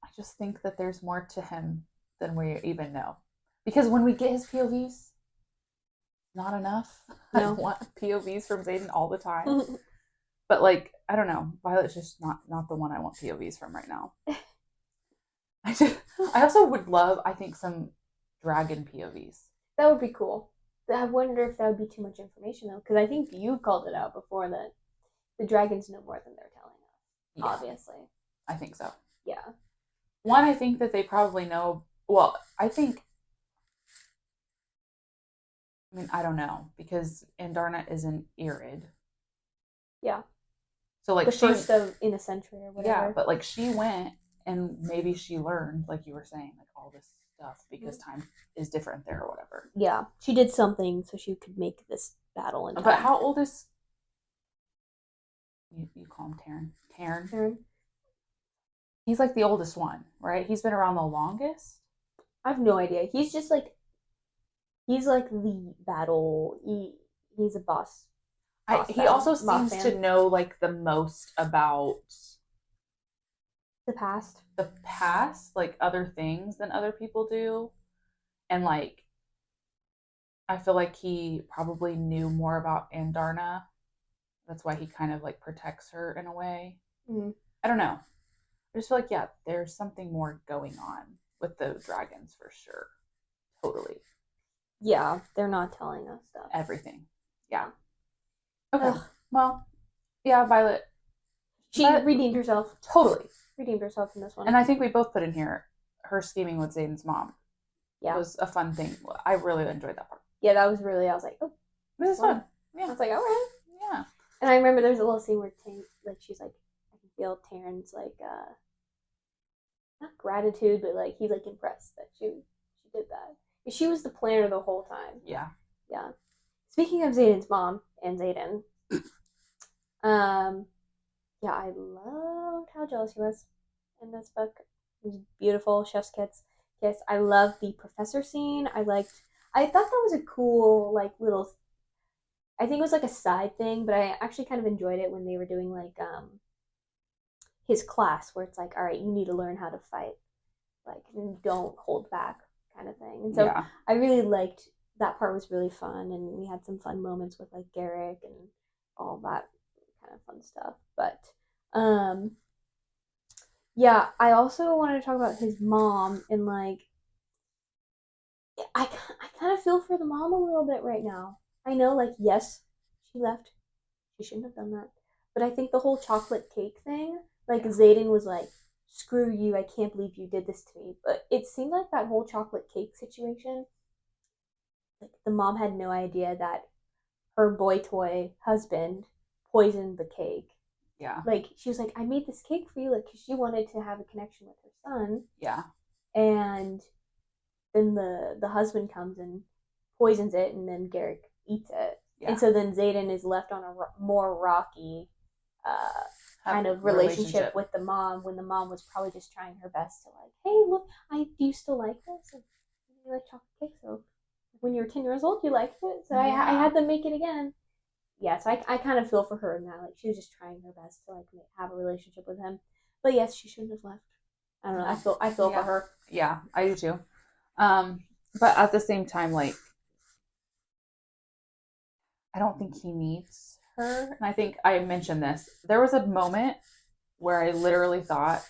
I just think that there's more to him than we even know, because when we get his POVs, not enough. I No. want POVs from Zayden all the time, but like, I don't know. Violet's just not the one I want POVs from right now. I just, I also would love, I think, some dragon POVs. That would be cool. I wonder if that would be too much information though, because I think you called it out before that the dragons know more than they're telling us. Yeah, Obviously. I think so. Yeah. One, I think that they probably know. Well, I think. I mean, I don't know because Andarna is an Irid, Yeah. so like The she, first of in a century or yeah, whatever. but like she went and maybe she learned, like you were saying, like all this stuff because Mm-hmm. time is different there or whatever. Yeah. She did something so she could make this battle in But time. how old is you call him Taryn? Taryn. Aaron? He's like the oldest one, right? He's been around the longest. I have no idea. He's like the battle. He's a boss He also boss seems to man. know like the most about The past. the past, like other things than other people do. And like I feel like he probably knew more about Andarna. That's why he kind of like protects her in a way. Mm. I don't know. I just feel like yeah, there's something more going on with the dragons for sure. Totally. Yeah, they're not telling us stuff. Everything. Yeah. Okay. Ugh. Well, yeah, Violet. She But redeemed herself. totally. Redeemed herself in this one. And I think we both put in here her scheming with Zayden's mom Yeah. was a fun thing. I really enjoyed that part. Yeah, that was really. I was like, oh, This is fun. Yeah. I was like, all right. Yeah. And I remember there's a little scene where like she's like, I can feel Taryn's like, not gratitude, but like he's like impressed that she did that. She was the planner the whole time. Yeah. Yeah. Speaking of Zayden's mom and Zayden, um, yeah, I loved how jealous he was in this book. It was beautiful, chef's kiss. I love the professor scene. I thought that was a cool like little. I think it was like a side thing, but I actually kind of enjoyed it when they were doing like his class where it's like, all right, you need to learn how to fight, like don't hold back, kind of thing. And so Yeah. I really liked that part. Was really fun, and we had some fun moments with like Garrick and all that kind of fun stuff. But um, yeah, I also wanted to talk about his mom and like I kind of feel for the mom a little bit right now. I know, like, yes, she left. She shouldn't have done that. But I think the whole chocolate cake thing, like, Zayden was like, screw you, I can't believe you did this to me. But it seemed like that whole chocolate cake situation, like, the mom had no idea that her boy toy husband poisoned the cake. Yeah. Like, she was like, I made this cake for you, like, because she wanted to have a connection with her son. Yeah. And then the husband comes and poisons it, and then Garrick eats it. Yeah. And so then Zayden is left on a more rocky kind of relationship with the mom, when the mom was probably just trying her best to like, hey, look, do you still like this? And you like chocolate cake, so when you were 10 years old, you liked it, so yeah. I had them make it again. Yeah, so I kind of feel for her in that, like she was just trying her best to like have a relationship with him. But yes, she shouldn't have left. I don't know. I feel for her. Yeah, I do too. But at the same time, like, I don't think he needs her. And I think I mentioned this. There was a moment where I literally thought,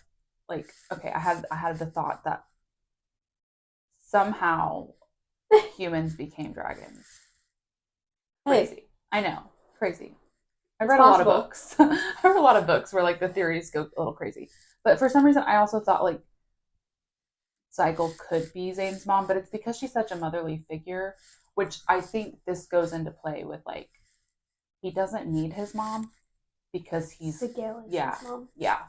like, okay, I had the thought that somehow humans became dragons. Crazy. Hey. I know. Crazy. I read a lot of books. I read a lot of books where like the theories go a little crazy. But for some reason I also thought like Zygle could be Zane's mom, but it's because she's such a motherly figure, which I think this goes into play with like he doesn't need his mom. because he's Sigil is yeah his mom. yeah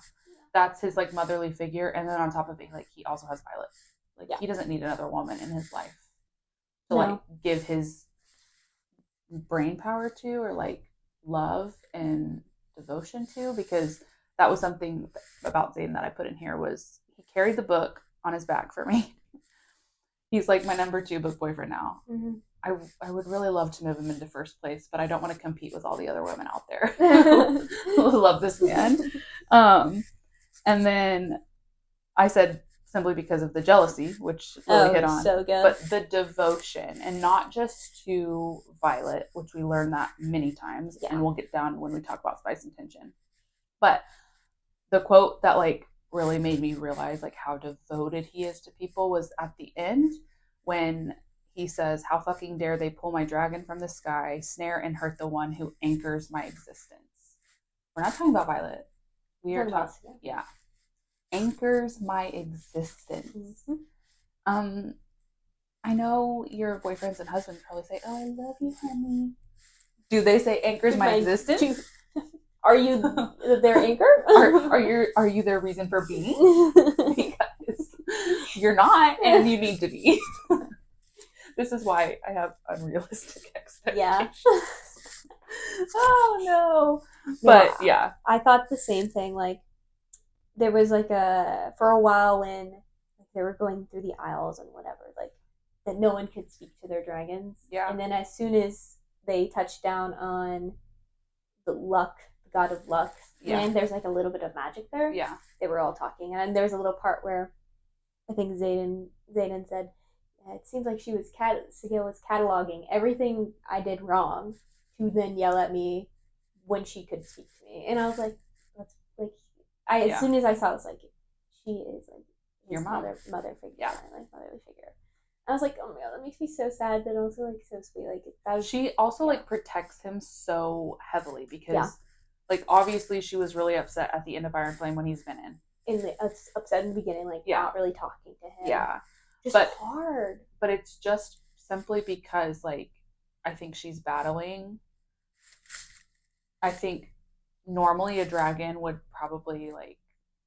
that's his like motherly figure, and then on top of it, like he also has Violet. Like he doesn't need another woman in his life to like give his brain power to, or like love and devotion to, because that was something about Zayden that I put in here, was he carried the book on his back for me. He's like my number 2 book boyfriend now. Mm-hmm. I would really love to move him into first place, but I don't want to compete with all the other women out there who love this man. And then I said simply because of the jealousy, which really hit on, so good. but the devotion, and not just to Violet, which we learned that many times, and we'll get down when we talk about Spice and Tension. But the quote that like really made me realize like how devoted he is to people was at the end, when he says, "How fucking dare they pull my dragon from the sky, snare and hurt the one who anchors my existence." We're not talking about Violet. We are talking, anchors my existence. Mm-hmm. I know your boyfriends and husbands probably say, "Oh, I love you, honey." Do they say anchors my existence? Are you their anchor? Are you their reason for being? Because you're not, and you need to be. This is why I have unrealistic expectations. Yeah. Oh no. But yeah. I thought the same thing. Like there was like for a while when like, they were going through the aisles and whatever, like that no one could speak to their dragons. Yeah. And then as soon as they touched down on the god of luck, and there's like a little bit of magic there. Yeah. They were all talking, and there was a little part where I think Zayden said, "It seems like Sigil was cataloging everything I did wrong to then yell at me when she could speak to me." And I was like, "That's like," as soon as I saw it, I was like, "She is like your mother figure, like motherly figure." I was like, "Oh my god, that makes me so sad, but also like so sweet." Like that was, she also like protects him so heavily because, like, obviously she was really upset at the end of Iron Flame when he's been upset in the beginning, like not really talking to him. Yeah, just hard. But it's just simply because like I think she's battling. I think normally a dragon would probably like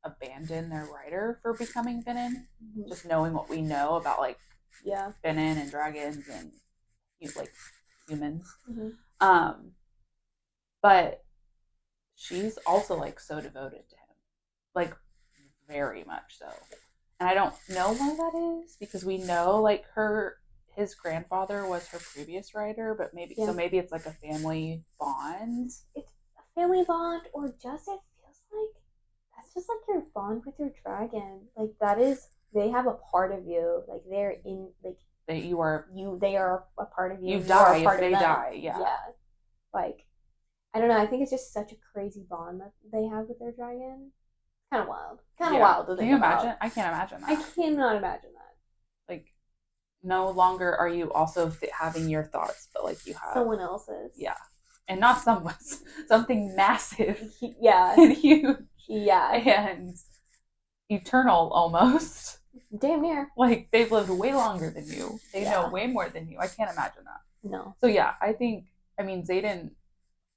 abandon their rider for becoming Brennan, just knowing what we know about like Brennan and dragons and like humans. But she's also like so devoted to him, like very much so. And I don't know why that is, because we know like his grandfather was her previous rider, but maybe maybe it's like a family bond. It's a family bond, or just it feels like that's just like your bond with your dragon. Like that is, they have a part of you. Like they're in like that they are a part of you. You die if they die. Yeah. Like I don't know. I think it's just such a crazy bond that they have with their dragon. Kind of wild. Kind of wild to think about. Can you imagine? I can't imagine that. I cannot imagine that. Like, no longer are you also having your thoughts, but like you have someone else's. Yeah, and not someone's. Something massive. Yeah. And huge. Yeah. And eternal almost. Damn near. Like they've lived way longer than you. They know way more than you. I can't imagine that. No. So yeah, I mean Zayden,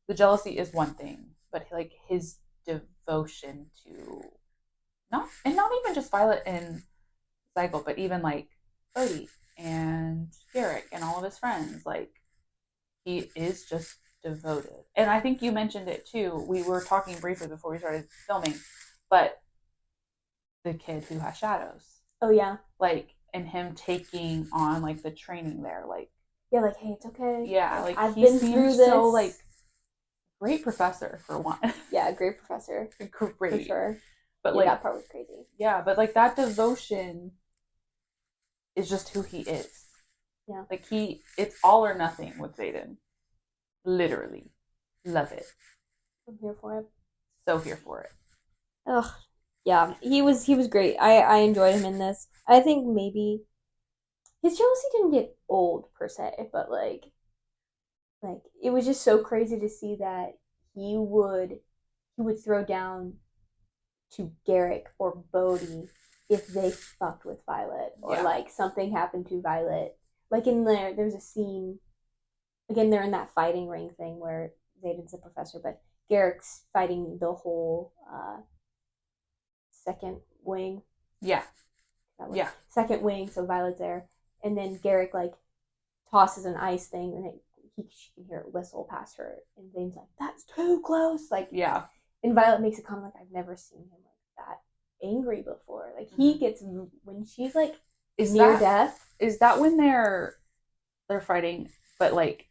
the jealousy is one thing, but like his devotion to not even just Violet and Cycle, but even like Odie and Garrick and all of his friends, like he is just devoted. And I think you mentioned it too. We were talking briefly before we started filming, but the kid who has shadows. Oh yeah. Like, and him taking on like the training there, like like, hey, it's okay. Yeah, like I've been through this. So like great professor for one. Yeah, great professor. Great. For sure. But like that part was crazy. Yeah, but like that devotion is just who he is. Yeah. Like it's all or nothing with Zayden. Literally. Love it. I'm here for it. So here for it. Ugh. Yeah, he was great. I enjoyed him in this. I think maybe his jealousy didn't get old per se, but like it was just so crazy to see that he would throw down to Garrick or Bodhi if they fucked with Violet, or like something happened to Violet. Like in there's a scene again, they're in that fighting ring thing where Zayden's a professor, but Garrick's fighting the whole second wing. Yeah. That was Yeah. second wing, so Violet's there. And then Garrick like tosses an ice thing and she can hear it whistle past her. And Zane's like, that's too close. Like, Yeah. and Violet makes a comment like, I've never seen him like that angry before. Like he gets when she's like near death. Is that when they're fighting, but like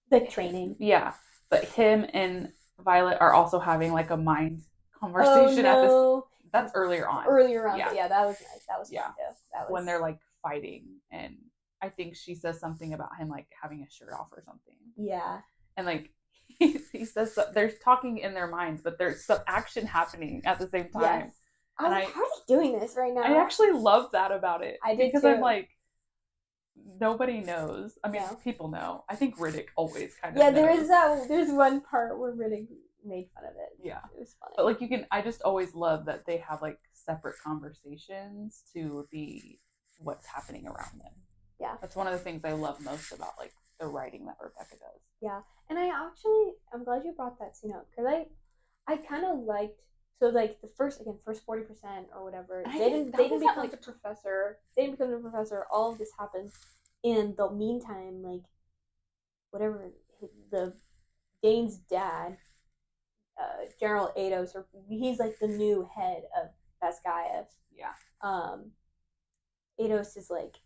the training? Yeah, but him and Violet are also having like a mind conversation at this. That's earlier on. Yeah, yeah, that was nice. That was fun too. That was when they're like fighting, and I think she says something about him like having a shirt off or something. Yeah, and like he says they're talking in their minds, but there's some action happening at the same time. Yes. I was like, how are they doing this right now? I actually love that about it. I did because too. I'm like, nobody knows. I mean, people know. I think Riddick always kind of knows. There's one part where Riddick made fun of it. Yeah. It was funny. But like I just always love that they have like separate conversations to be what's happening around them. Yeah. That's one of the things I love most about like the writing that Rebecca does. Yeah. And I'm glad you brought that scene up because I kind of liked, so like the first 40% or whatever, they didn't become like a professor. They didn't become a professor. All of this happens in the meantime, like whatever the Dane's dad, General Ados, or he's like the new head of Basgaev. Yeah. Ados is like,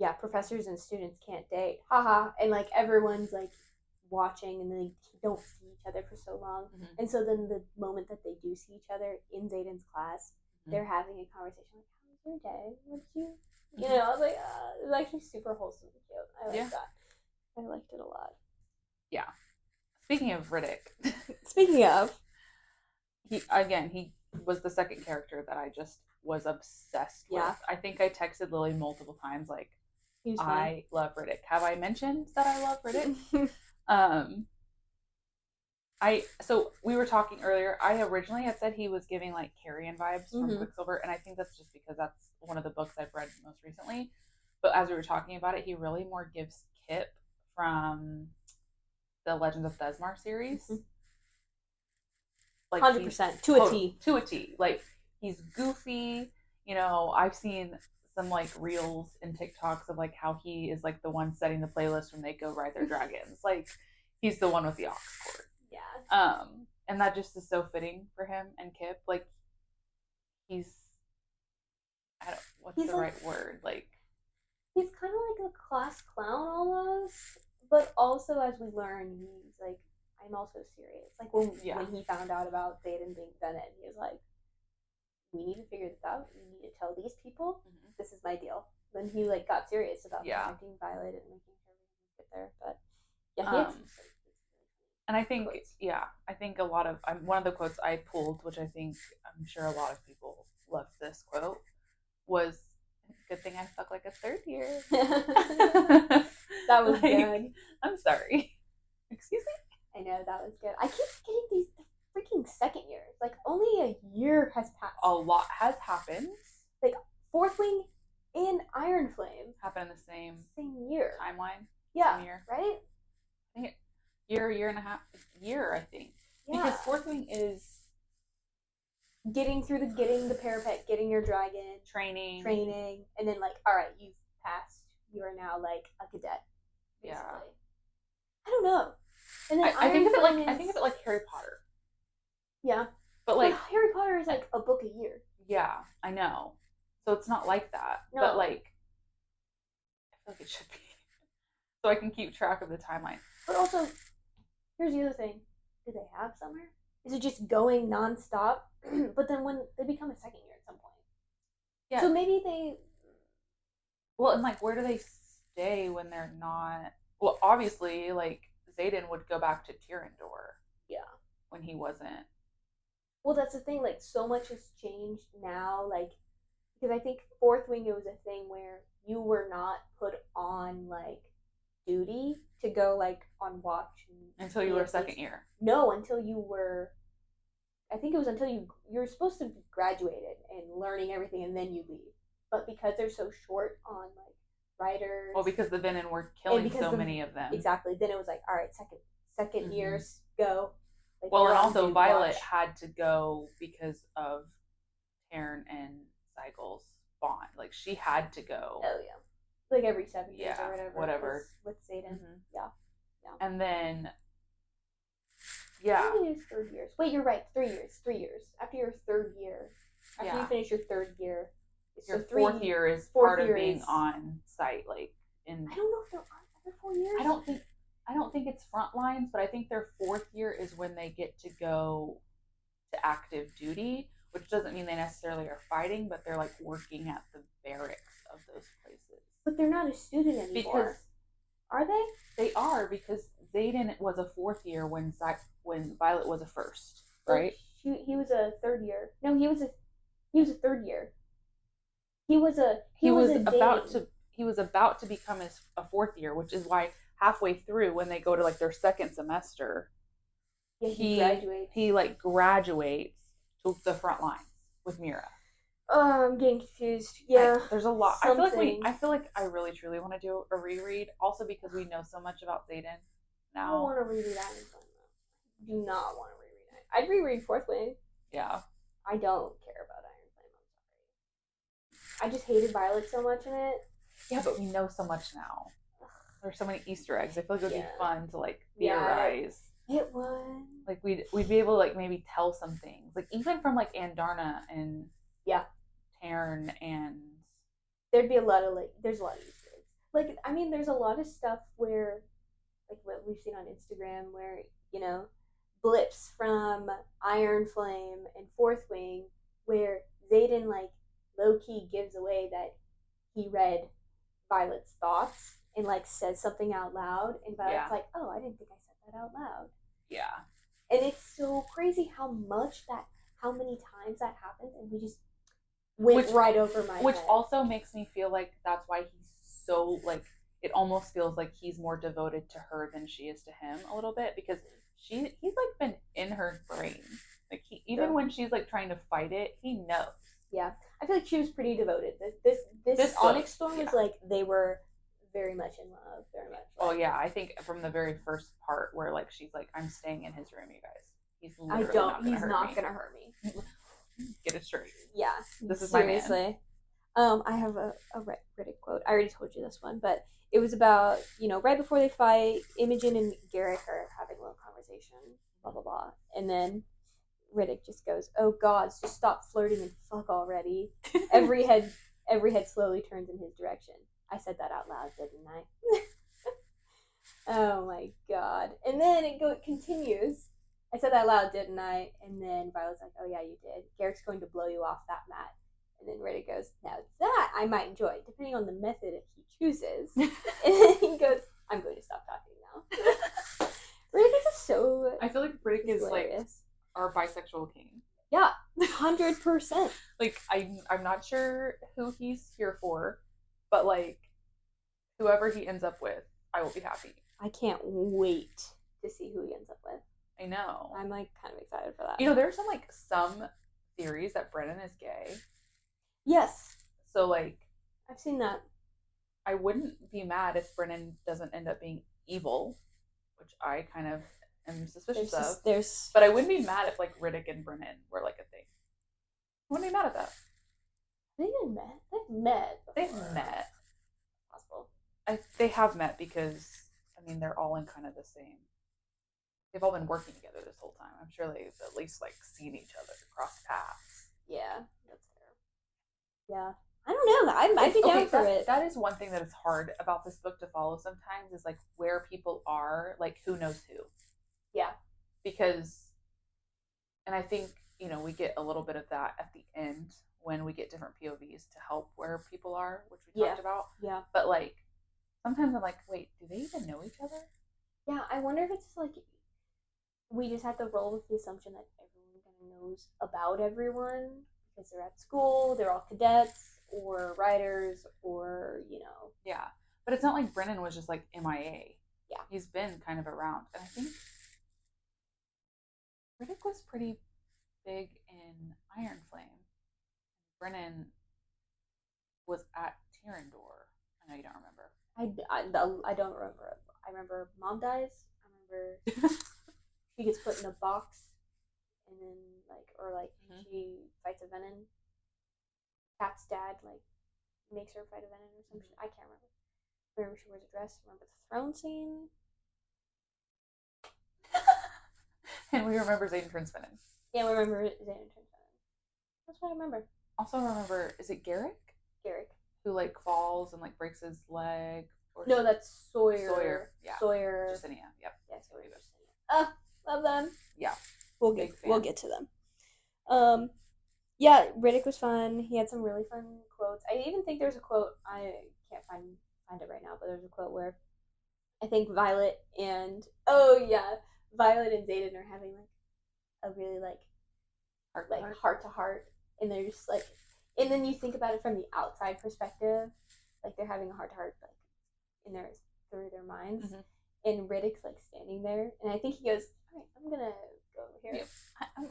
yeah, professors and students can't date, haha, and like everyone's like watching, and they don't see each other for so long, and so then the moment that they do see each other in Zayden's class, they're having a conversation like, "How was your day? What did you?" You know, I was like, it was actually super wholesome and cute. I liked that. I liked it a lot. Yeah. Speaking of Riddick. Speaking of. He was the second character that I just was obsessed with. I think I texted Lily multiple times like, I love Riddick. Have I mentioned that I love Riddick? So we were talking earlier. I originally had said he was giving like Carrion vibes from Quicksilver, and I think that's just because that's one of the books I've read most recently. But as we were talking about it, he really more gives Kip from the Legends of Thesmar series. Like 100% to a T. To a T. Like he's goofy. You know, I've seen some like reels and TikToks of like how he is like the one setting the playlist when they go ride their dragons. Like he's the one with the aux cord. Yeah. And that just is so fitting for him and Kip. Like what's the right word? Like he's kind of like a class clown almost, but also as we learn, he's like, I'm also serious. Like when he found out about Zayden being Bennett, he was like, we need to figure this out. We need to tell these people this is my deal. Then he like got serious about protecting Violet and making sure we get there. But yeah, and I think I think a lot of one of the quotes I pulled, which I think I'm sure a lot of people loved this quote, was, "Good thing I fuck like a third year." That was good. I'm sorry. Excuse me? I know, that was good. I keep getting these freaking second years. Like only a year has passed. A lot has happened. Like Fourthwing and Iron Flame happen in the same year timeline. Yeah, same year. Right. I think year and a half. I think. Yeah. Because Fourthwing is getting the parapet, getting your dragon, training, and then like, all right, you've passed. You are now like a cadet. Basically. Yeah. I don't know. And then I think of it like Harry Potter. Yeah. But like Harry Potter is like a book a year. Yeah, I know. So it's not like that. No. But like I feel like it should be. So I can keep track of the timeline. But also, here's the other thing. Do they have summer? Is it just going nonstop? But then when they become a second year at some point. Yeah. So maybe they. Well, and like, where do they stay when they're not? Well, obviously, like Zayden would go back to Tyrrendor. Yeah. When he wasn't. Well, that's the thing. Like, so much has changed now. Like, because I think Fourthwing, it was a thing where you were not put on like duty to go like on watch until you were second year. No, until you were. I think it was until you're supposed to be graduated and learning everything, and then you leave. But because they're so short on like writers. Well, because the Venom were killing so many of them. Exactly. Then it was like, all right, second years go. Like Well, you're and on also dude Violet watch. had to go because of Taryn and Cycle's bond. Like she had to go. Oh yeah, like every 7 years Yeah, or whatever. whatever. With Satan. Hmm. Yeah, yeah. And then, I yeah, think it is 3 years. Wait, you're right. 3 years. 3 years after your third year. After you yeah. finish your third year, Your so fourth three. year is Fourth part of year being is. on site. Like in, I don't know if there are other 4 years. I don't think it's front lines, but I think their fourth year is when they get to go to active duty, which doesn't mean they necessarily are fighting, but they're like working at the barracks of those places. But they're not a student anymore. Because are they? they are, because Zayden was a fourth year when Violet was a first, right? He was a third year. No, he was a third year. He was a he was about to become a fourth year, which is why halfway through when they go to like their second semester, yeah, he graduates. He like graduates to the front lines with Mira. Oh, I'm getting confused. Yeah, there's a lot. Something. I feel like I really truly want to do a reread, also because we know so much about Zayden now. I don't want to reread Iron Flame though. Do not want to reread it. I'd reread Fourthwing. Yeah. I don't care about Iron Flame. I'm sorry. I just hated Violet so much in it. Yeah, but we know so much now. There's so many Easter eggs. I feel like it would be fun to like theorize. Yeah, it would. Like we'd be able to like maybe tell some things, like even from like Andarna and Taryn, and there'd be a lot of there's a lot of Easter eggs. Like I mean, there's a lot of stuff where like what we've seen on Instagram where blips from Iron Flame and Fourthwing where Zayden like low key gives away that he read Violet's thoughts and like says something out loud, and Violet's like, "Oh, I didn't think I said that out loud." Yeah. And it's so crazy how many times that happens, and we just went right over my head. Which also makes me feel like that's why he's so like, it almost feels like he's more devoted to her than she is to him a little bit, because he's like been in her brain. Like even when she's like trying to fight it, he knows. Yeah, I feel like she was pretty devoted. This Onyx Storm was like they were very much in love, very much. Oh yeah, I think from the very first part where like she's like, "I'm staying in his room, you guys. He's literally not gonna hurt me. Get it straight. Yeah, this is seriously. My man. I have a Reddit quote. I already told you this one, but it was about right before they fight, Imogen and Garrick are having a little conversation, blah blah blah, and then Riddick just goes, "Oh gods, just stop flirting and fuck already." every head slowly turns in his direction. I said that out loud, didn't I? Oh my god! And then it continues. I said that loud, didn't I? And then Violet's like, "Oh yeah, you did. Garrick's going to blow you off that mat." And then Riddick goes, "Now that I might enjoy, depending on the method he chooses." And then he goes, "I'm going to stop talking now." Riddick is so. I feel like Riddick is hilarious. Like our bisexual king. Yeah, 100%. Like I'm not sure who he's here for, but like whoever he ends up with, I will be happy. I can't wait to see who he ends up with. I know. I'm like kind of excited for that. There's some theories that Brennan is gay. Yes. So like I've seen that. I wouldn't be mad if Brennan doesn't end up being evil, which I kind of am suspicious of. But I wouldn't be mad if like Riddick and Brennan were like a thing. I wouldn't be mad at that. They've met. They've met. They've met. Possible. They have met because they're all in kind of the same. They've all been working together this whole time. I'm sure they've at least like seen each other, crossed paths. Yeah, that's fair. Yeah, I don't know. I'd be down for it. That is one thing that is hard about this book to follow sometimes, is like where people are, like who knows who. Yeah. Because, and I think, we get a little bit of that at the end when we get different POVs to help where people are, which we talked about. Yeah. But like, sometimes I'm like, wait, do they even know each other? Yeah, I wonder if it's just like, we just have to roll with the assumption that everyone kind of knows about everyone because they're at school, they're all cadets or writers or, Yeah. But it's not like Brennan was just like MIA. Yeah. He's been kind of around. And I think Riddick was pretty big in Iron Flame. Brennan was at Tyrandor. I know you don't remember. I don't remember. I remember Mom dies. I remember she gets put in a box, and then like Mhm. she fights a venom. Kat's dad like makes her fight a venom or some shit. I can't remember. Remember she wears a dress. Remember the throne scene? And we remember Zayden turns Brennan. Yeah, we remember Xander turns venom. That's what I remember. Also remember, is it Garrick Garrick. who like falls and like breaks his leg? Or No, that's Sawyer. Sawyer. Yeah. Sawyer. Justinia. Yep. Yeah, Sawyer. Justinia. Love them. Yeah. We'll get to them. Yeah, Riddick was fun. He had some really fun quotes. I even think there's a quote, I can't find it right now, but there's a quote where I think Violet and Violet and Zayden are having like a really like heart to heart, and they're just like, and then you think about it from the outside perspective, like they're having a heart to heart like in their through their minds, and Riddick's like standing there, and I think he goes, "All right, I'm gonna go over here. I'm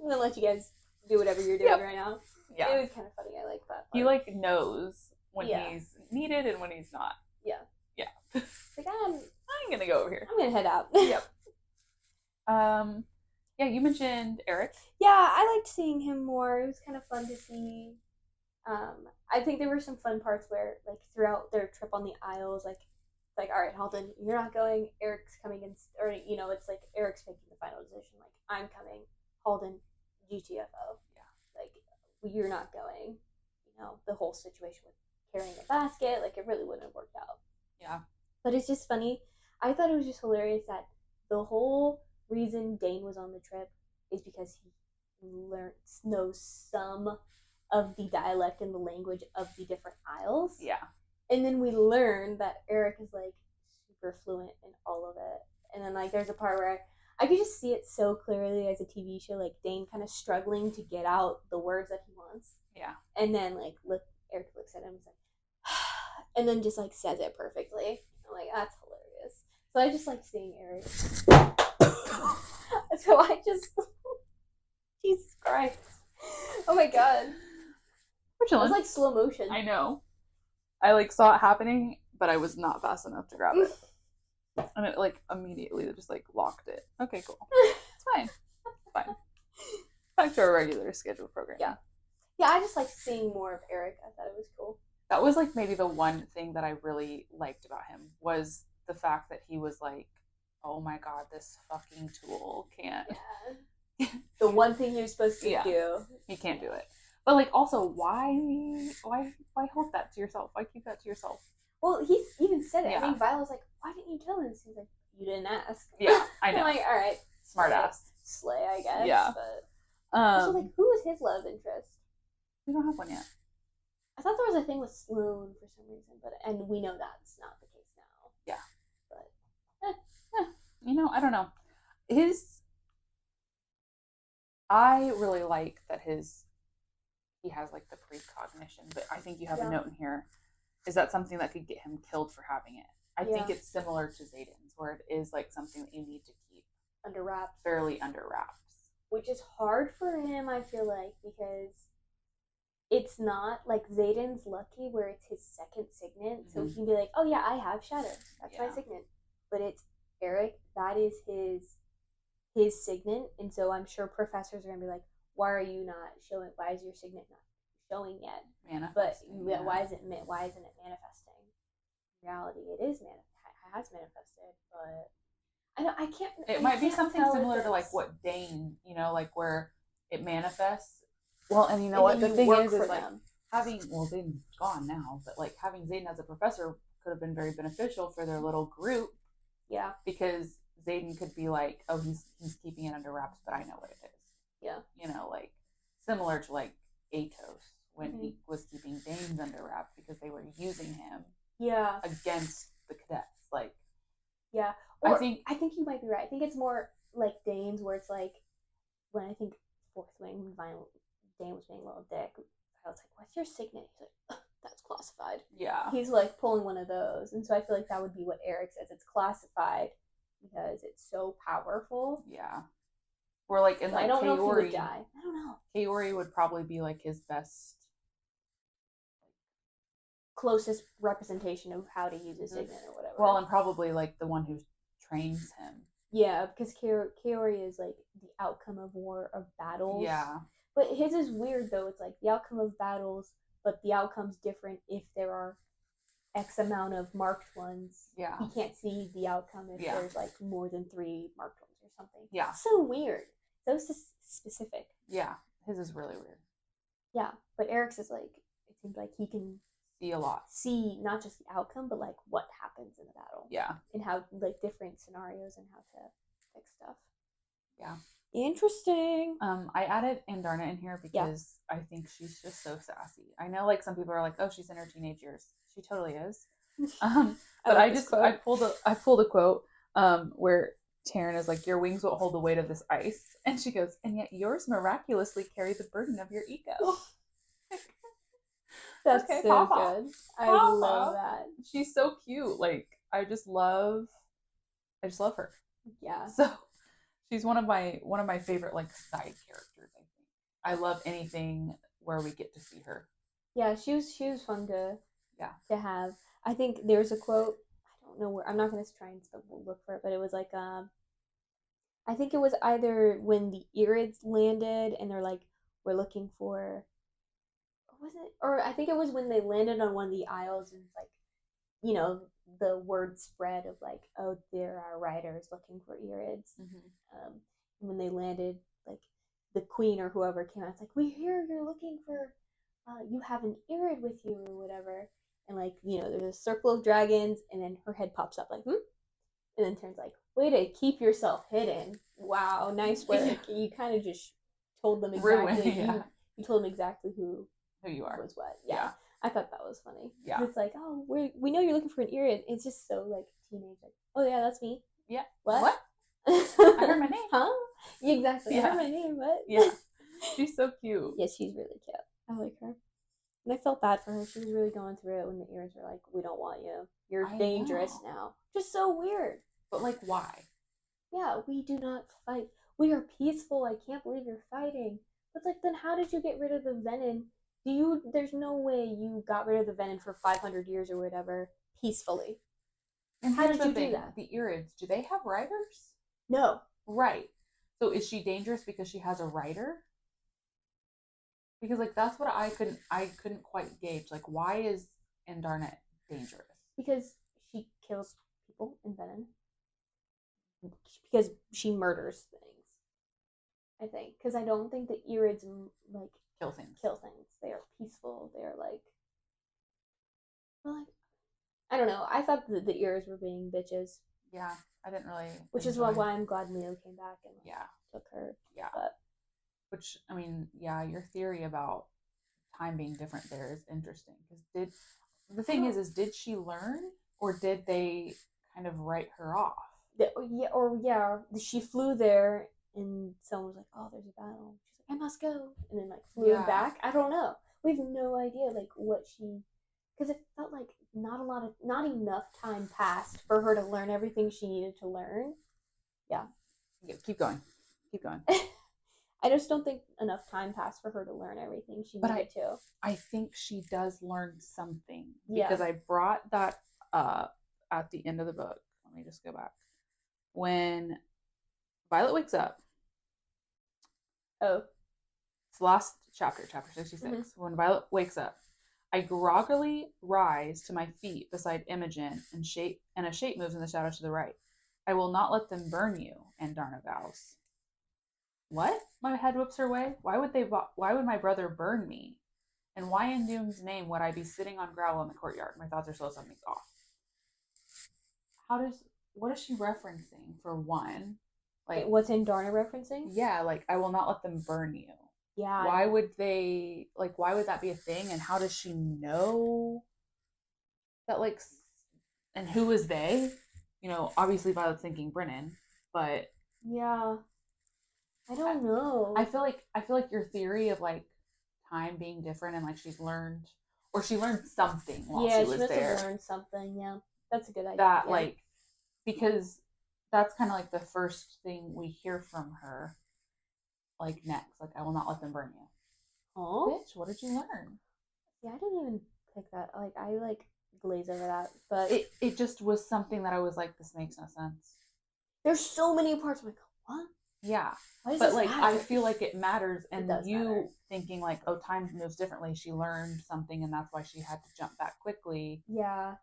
gonna let you guys do whatever you're doing right now." Yeah, it was kind of funny. I like that part. He like knows when he's needed and when he's not. Yeah. Like I'm gonna go over here. I'm gonna head out. Yep. Yeah, you mentioned Eric. Yeah, I liked seeing him more. It was kind of fun to see. I think there were some fun parts where, like, throughout their trip on the Isles, like, all right, Halton, you're not going. Eric's coming, or it's like Eric's making the final decision. Like, I'm coming. Halton, GTFO. Yeah. Like, you're not going. The whole situation with carrying a basket, like, it really wouldn't have worked out. Yeah. But it's just funny. I thought it was just hilarious that the whole reason Dane was on the trip is because he knows some of the dialect and the language of the different isles. Yeah. And then we learn that Eric is like super fluent in all of it. And then like there's a part where I could just see it so clearly as a TV show, like Dane kind of struggling to get out the words that he wants. Yeah. And then like Eric looks at him and is like, and then just like says it perfectly. I'm like, that's hilarious. So I just like seeing Eric. So I just Jesus Christ. Oh my god. We're chilling. It was like slow motion. I know. I like saw it happening, but I was not fast enough to grab it. And it like immediately just like locked it. Okay, cool. It's fine. It's fine. Back to our regular scheduled program. Yeah. Yeah, I just like seeing more of Eric. I thought it was cool. That was like maybe the one thing that I really liked about him was the fact that he was like, oh my god, this fucking tool can't. Yeah. The one thing he was supposed to do. He can't do it. But like also why hold that to yourself? Why keep that to yourself? Well, he even said it. Yeah. I think Violet was like, why didn't you tell him? He's like, you didn't ask. Yeah, I know. I'm like, all right. Smart ass. Slay, I guess. Yeah. But so like who was his love interest? We don't have one yet. I thought there was a thing with Sloane for some reason, and we know that's not the case now. Yeah. But I don't know. I really like that he has like the precognition, but I think you have a note in here. Is that something that could get him killed for having it? I think it's similar to Zayden's, where it is like something that you need to keep under wraps. Fairly under wraps. Which is hard for him, I feel like, because it's not like Zayden's lucky where it's his second signet, so he can be like, oh yeah, I have shadow. That's my signet. But it's Eric, that is his signet, and so I'm sure professors are gonna be like, why are you not showing? Why is your signet not showing yet? But why isn't it manifesting? In reality, it has manifested, but I can't. It might be something similar to like what Dane, like where it manifests. Well, and what the thing is like having Zane's gone now, but like having Zayden as a professor could have been very beneficial for their little group. Yeah. Because Zayden could be like, oh, he's keeping it under wraps, but I know what it is. Yeah. Like similar to like Atos when he was keeping Dane's under wraps because they were using him. Yeah. Against the cadets, like. Yeah. Or I think you might be right. I think it's more like Dane's where it's like when I think fourthwing Dane was being a little dick. I was like, what's your signet? He's like, that's classified. Yeah. He's like pulling one of those. And so I feel like that would be what Eric says. It's classified because it's so powerful. Yeah. Or like in like I don't know if he would die. I don't know. Kaori would probably be like his best closest representation of how to use a signet or whatever. Well, and probably like the one who trains him. Yeah, because Kaori is like the outcome of war of battles. Yeah. But his is weird though. It's like the outcome of battles, but the outcome's different if there are X amount of marked ones. Yeah. He can't see the outcome if Yeah. there's like more than 3 marked ones or something. Yeah. So weird. So specific. Yeah. His is really weird. Yeah, but Eric's is like it seems like he can See a lot. see not just the outcome, but like what happens in the battle. Yeah. And how like different scenarios and how to fix stuff. Yeah. Interesting. I added Andarna in here because I think she's just so sassy. I know like some people are like, oh, she's in her teenage years. She totally is. But I pulled a quote where Taryn is like, your wings won't hold the weight of this ice. And she goes, and yet yours miraculously carry the burden of your ego. That's okay, so Papa. Good. I Papa. Love that. She's so cute. Like I just love her. Yeah. So she's one of my favorite like side characters, I think. I love anything where we get to see her. Yeah, she was fun to have. I think there's a quote, I don't know where, I'm not gonna try and look for it, but it was like I think it was either when the Irids landed and they're like, we're looking for, was it? Or I think it was when they landed on one of the isles and it's like, you know, the word spread of like, oh, there are riders looking for Irids. Mm-hmm. When they landed, like the queen or whoever came out, it's like, we hear you're looking for, you have an Irid with you or whatever. And like, you know, there's a circle of dragons and then her head pops up like, and then turns like, way to keep yourself hidden. Wow, nice work. You kind of just told them exactly. You told them exactly who you are. Was what. Yeah. I thought that was funny. Yeah. It's like, oh, we know you're looking for an Irid. It's just so like teenage. Like, oh yeah, that's me. Yeah. What? I heard my name. Huh? Exactly. Yeah. I heard my name. What? Yeah. She's so cute. Yeah, she's really cute. I like her. And I felt bad for her. She was really going through it when the Irids were like, we don't want you. You're dangerous now. Just so weird. But like, why? Yeah, we do not fight. We are peaceful. I can't believe you're fighting. But it's like, then how did you get rid of the venom? There's no way you got rid of the venom for 500 years or whatever peacefully. And how did you do that? The Irids, do they have riders? No. Right. So is she dangerous because she has a rider? Because like that's what I couldn't quite gauge. Like, why is Andarna dangerous? Because she kills people in venom. Because she murders things. I think. Because I don't think the Irids like kill things. They are peaceful. They are like, well, like, I don't know. I thought the Irids were being bitches. Yeah, I didn't really. Which is why I'm glad Leo came back and took her. Yeah. But which I mean, yeah, your theory about time being different there is interesting. Because did she learn or did they kind of write her off? She flew there and someone was like, "Oh, there's a battle." She's like, "I must go," and then like flew back. I don't know. We have no idea like what she, because it felt like not enough time passed for her to learn everything she needed to learn. Yeah. Keep going. I just don't think enough time passed for her to learn everything she needed to. I think she does learn something because I brought that up at the end of the book. Let me just go back. When Violet wakes up. Oh. It's the last chapter 66. Mm-hmm. When Violet wakes up, I groggily rise to my feet beside Imogen and a shape moves in the shadows to the right. I will not let them burn you, Andarna vows. What? My head whips her way. Why would my brother burn me? And why in Doom's name would I be sitting on gravel in the courtyard? My thoughts are slow, something's off. What is she referencing for one? Like, what's Andarna referencing? Yeah, like, I will not let them burn you. Yeah. Why would that be a thing? And how does she know that, like, and who is they? You know, obviously Violet's thinking Brennan, but. Yeah. I don't know. I feel like your theory of, like, time being different and, like, she learned something while she was there. Yeah, she must have learned something, yeah. That's a good idea. That, like, because that's kind of like the first thing we hear from her, like, next. Like, I will not let them burn you. Oh? Bitch, what did you learn? Yeah, I didn't even pick that. Like, I, like, glaze over that. But it just was something that I was like, this makes no sense. There's so many parts. I'm like, what? Yeah. Why does But this like I matter? feel like it matters, It and does matter. you thinking like, oh, time moves differently. She learned something and that's why she had to jump back quickly. Yeah.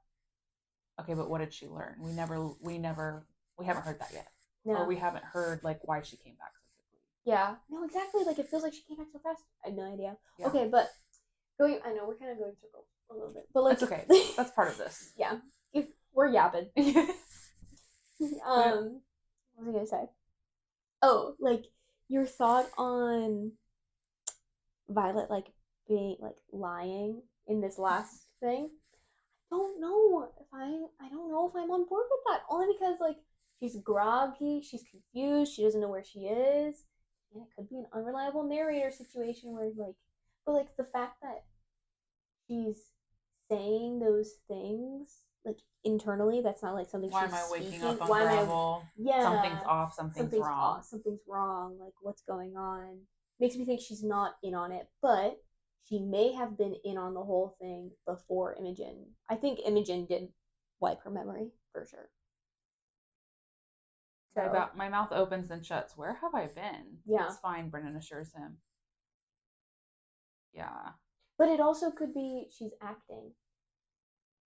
Okay, but what did she learn? We haven't heard that yet. Or No. we haven't heard like why she came back so quickly. Yeah. No, exactly. Like it feels like she came back so fast. I had no idea. Yeah. Okay, but going. I know we're kind of going circles a little bit, but like that's okay. That's part of this. Yeah, we're yapping. What was I gonna say? Oh, like your thought on Violet like being like lying in this last thing. I don't know if I'm on board with that. Only because like she's groggy, she's confused, she doesn't know where she is. And it could be an unreliable narrator situation where like but like the fact that she's saying those things like internally, that's not like something why she's am I waking speaking. up Why am I unravel? yeah. Something's off, something's wrong. Off, something's wrong, like what's going on? Makes me think she's not in on it, but she may have been in on the whole thing before Imogen. I think Imogen did wipe her memory for sure. So My mouth opens and shuts. Where have I been? yeah. It's fine, Brennan assures him. Yeah. But it also could be she's acting.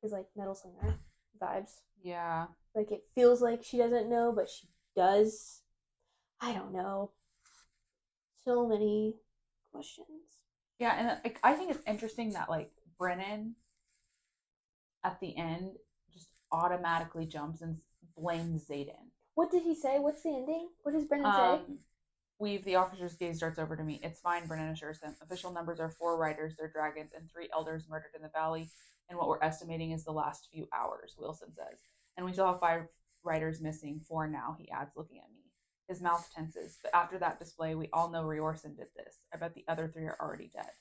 Because like Metal Slinger vibes. Yeah. Like it feels like she doesn't know, but she does. I don't know. So many questions. Yeah, and like I think it's interesting that like Brennan at the end just automatically jumps and blames Zayden. What did he say? What's the ending? What does Brennan say? Weave, the officer's gaze darts over to me. It's fine, Brennan assures him. Official numbers are 4 riders, their dragons, and 3 elders murdered in the valley, and what we're estimating is the last few hours, Wilson says. And we still have 5 riders missing, 4 now, he adds, looking at me. His mouth tenses, but after that display, we all know Riorson did this. I bet the other 3 are already dead.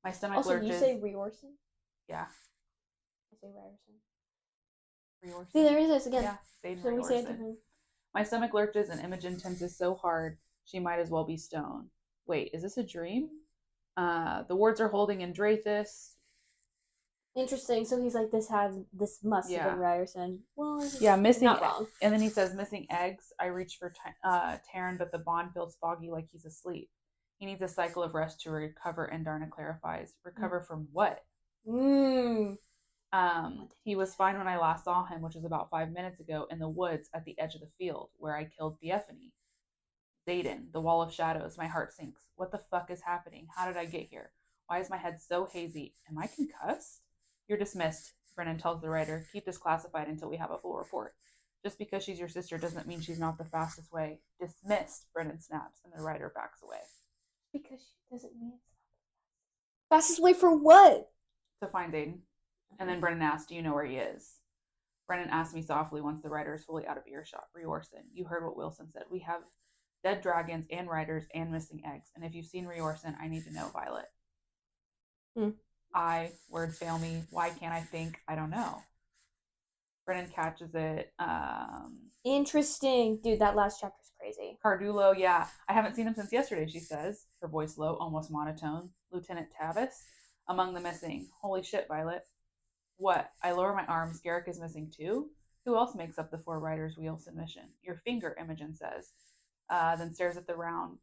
My stomach also, lurches. You say Riorson? Yeah. I say Ryerson. Riorson. See, there he is again. Yeah, Zayden So Riorson. we say it different. My stomach lurches and Imogen tenses so hard she might as well be stone. Wait, is this a dream? The words are holding in Drathis. Interesting. So he's like, this must have been Ryerson. Well, yeah, missing. Not wrong. And then he says, missing eggs. I reach for Taryn, but the bond feels foggy like he's asleep. He needs a cycle of rest to recover, and Darna clarifies. Recover from what? He was fine when I last saw him, which was about 5 minutes ago, in the woods at the edge of the field, where I killed Theophany. Zayden, the wall of shadows, my heart sinks. What the fuck is happening? How did I get here? Why is my head so hazy? Am I concussed? You're dismissed, Brennan tells the writer. Keep this classified until we have a full report. Just because she's your sister doesn't mean she's not the fastest way. Dismissed, Brennan snaps, and the writer backs away. Because she doesn't mean it's not the fastest way for what? To find Zayden. And then Brennan asks, do you know where he is? Brennan asked me softly once the writer is fully out of earshot. Riorson, you heard what Wilson said. We have dead dragons and riders and missing eggs. And if you've seen Riorson, I need to know, Violet. Words fail me. Why can't I think? I don't know. Brennan catches it. Interesting. Dude, that last chapter's crazy. Cardulo, yeah. I haven't seen him since yesterday, she says, her voice low, almost monotone. Lieutenant Tavis, among the missing. Holy shit, Violet. What? I lower my arms. Garrick is missing too? Who else makes up the 4 riders' Wilson mission? Your finger, Imogen says. Then stares at the ground.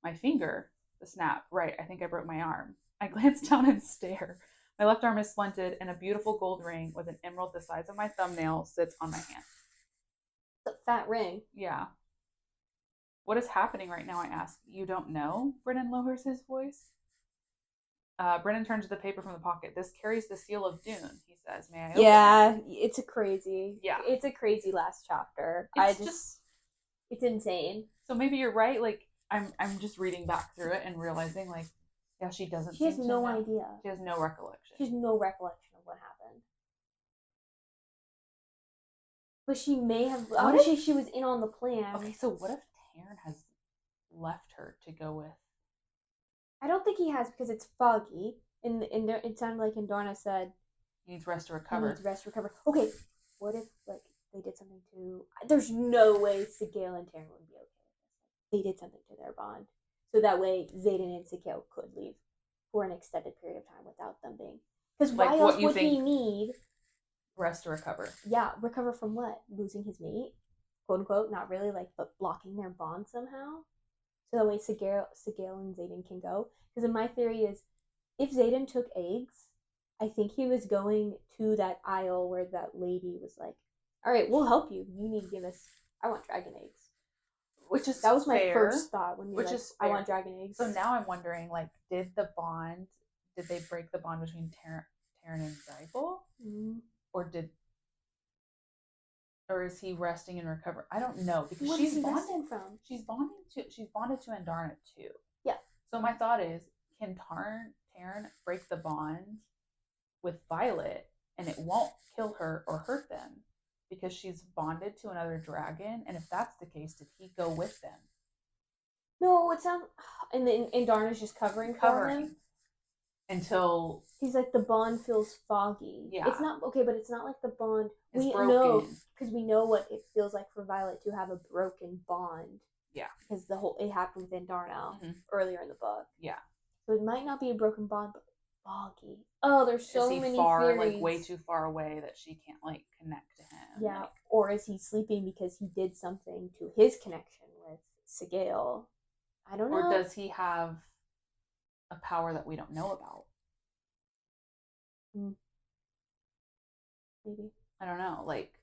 My finger? The snap. Right, I think I broke my arm. I glance down and stare. My left arm is splinted, and a beautiful gold ring with an emerald the size of my thumbnail sits on my hand. It's a fat ring. Yeah. What is happening right now, I ask. You don't know? Brennan lowers his voice. Brennan turns to the paper from the pocket. This carries the seal of Dune, he says. May I open it? It's a crazy. Yeah. It's a crazy last chapter. It's insane. So maybe you're right. Like I'm just reading back through it and realizing like, yeah, she doesn't. She has no idea. She has no recollection. She has no recollection of what happened. But she may have. Obviously, she was in on the plan. Okay, so what if Taryn has left her to go with? I don't think he has because it's foggy. And it sounded like Indorna said he needs rest to recover. Okay, what if like they did something to? There's no way Sigale and Taryn would be okay with this. They did something to their bond, so that way Zayden and Sigale could leave for an extended period of time without them being. Because why else would he need Rest to recover. Yeah, recover from what? Losing his mate, quote unquote. Not really, like, but blocking their bond somehow. So that way, Sigale and Zayden can go. Because in my theory is, if Zayden took eggs, I think he was going to that aisle where that lady was like, "All right, we'll help you. You need to give us. I want dragon eggs." Which is That was my fair, first thought when you're which like, is "I fair. want dragon eggs." So now I'm wondering, like, did they break the bond between Taryn and Zybel? Mm. Or is he resting and recover? I don't know, because What is he resting from? She's bonded to Andarna too. Yeah. So my thought is, can Taryn break the bond with Violet and it won't kill her or hurt them because she's bonded to another dragon? And if that's the case, did he go with them? No, it sounds. And then Darna's just covering him until he's like, the bond feels foggy. Yeah. It's not okay, but it's not like the bond. It's we broken. know because we know what it feels like for Violet to have a broken bond. Yeah. Because it happened with Andarna earlier in the book. Yeah. So it might not be a broken bond, but foggy. Oh, there's so many theories. Like way too far away that she can't like connect to him. Yeah. Like, or is he sleeping because he did something to his connection with Sigale? I don't know. Or does he have a power that we don't know about? Maybe. I don't know. Like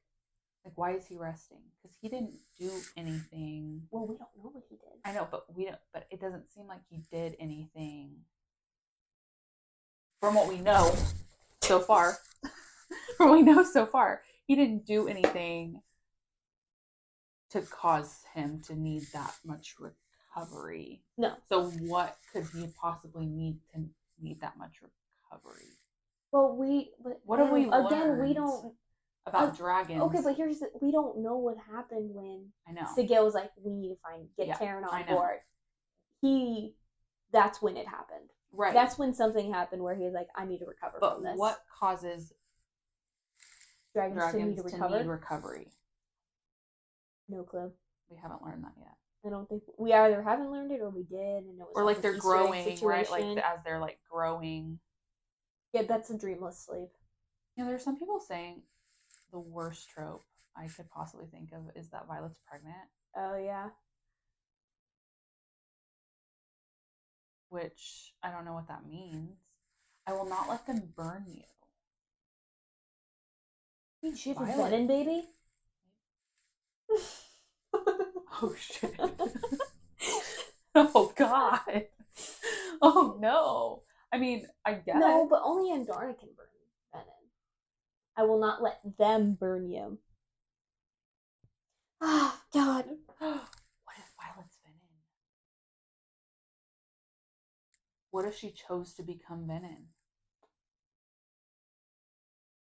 why is he resting? Because he didn't do anything. Well, we don't know what he did. I know, but we don't. But it doesn't seem like he did anything. From what we know so far, he didn't do anything to cause him to need that much recovery. No. So what could he possibly need to need that much recovery? Well, what have we learned? Again, we don't about dragons. Okay, but we don't know what happened when I know Sigale was like, we need to get Taryn on board. That's when it happened. Right. That's when something happened where he was like, I need to recover from this. But what causes dragons to need recovery? No clue. We haven't learned that yet. I don't think we either haven't learned it or we did, and it was or like they're growing, right? Like as they're like growing. Yeah, that's a dreamless sleep. You know, there's some people saying the worst trope I could possibly think of is that Violet's pregnant. Oh yeah. Which I don't know what that means. I will not let them burn you. I mean, she's a Brennan baby. Oh shit. Oh god. Oh no. I mean, I guess. No, but only Andarna can burn Brennan. I will not let them burn you. Ah, God. What if Violet's Venom? What if she chose to become Venom?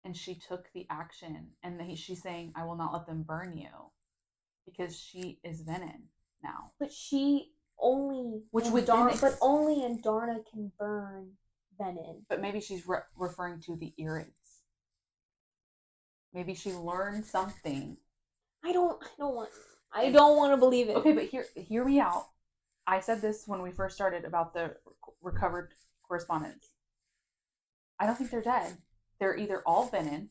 And she took the action, and she's saying, I will not let them burn you. Because she is Venom now. But she only... But only Andarna can burn Venom. But maybe she's referring to the Irids. Maybe she learned something. I don't want to believe it. Okay, but hear me out. I said this when we first started about the recovered correspondence. I don't think they're dead. They're either all Venom,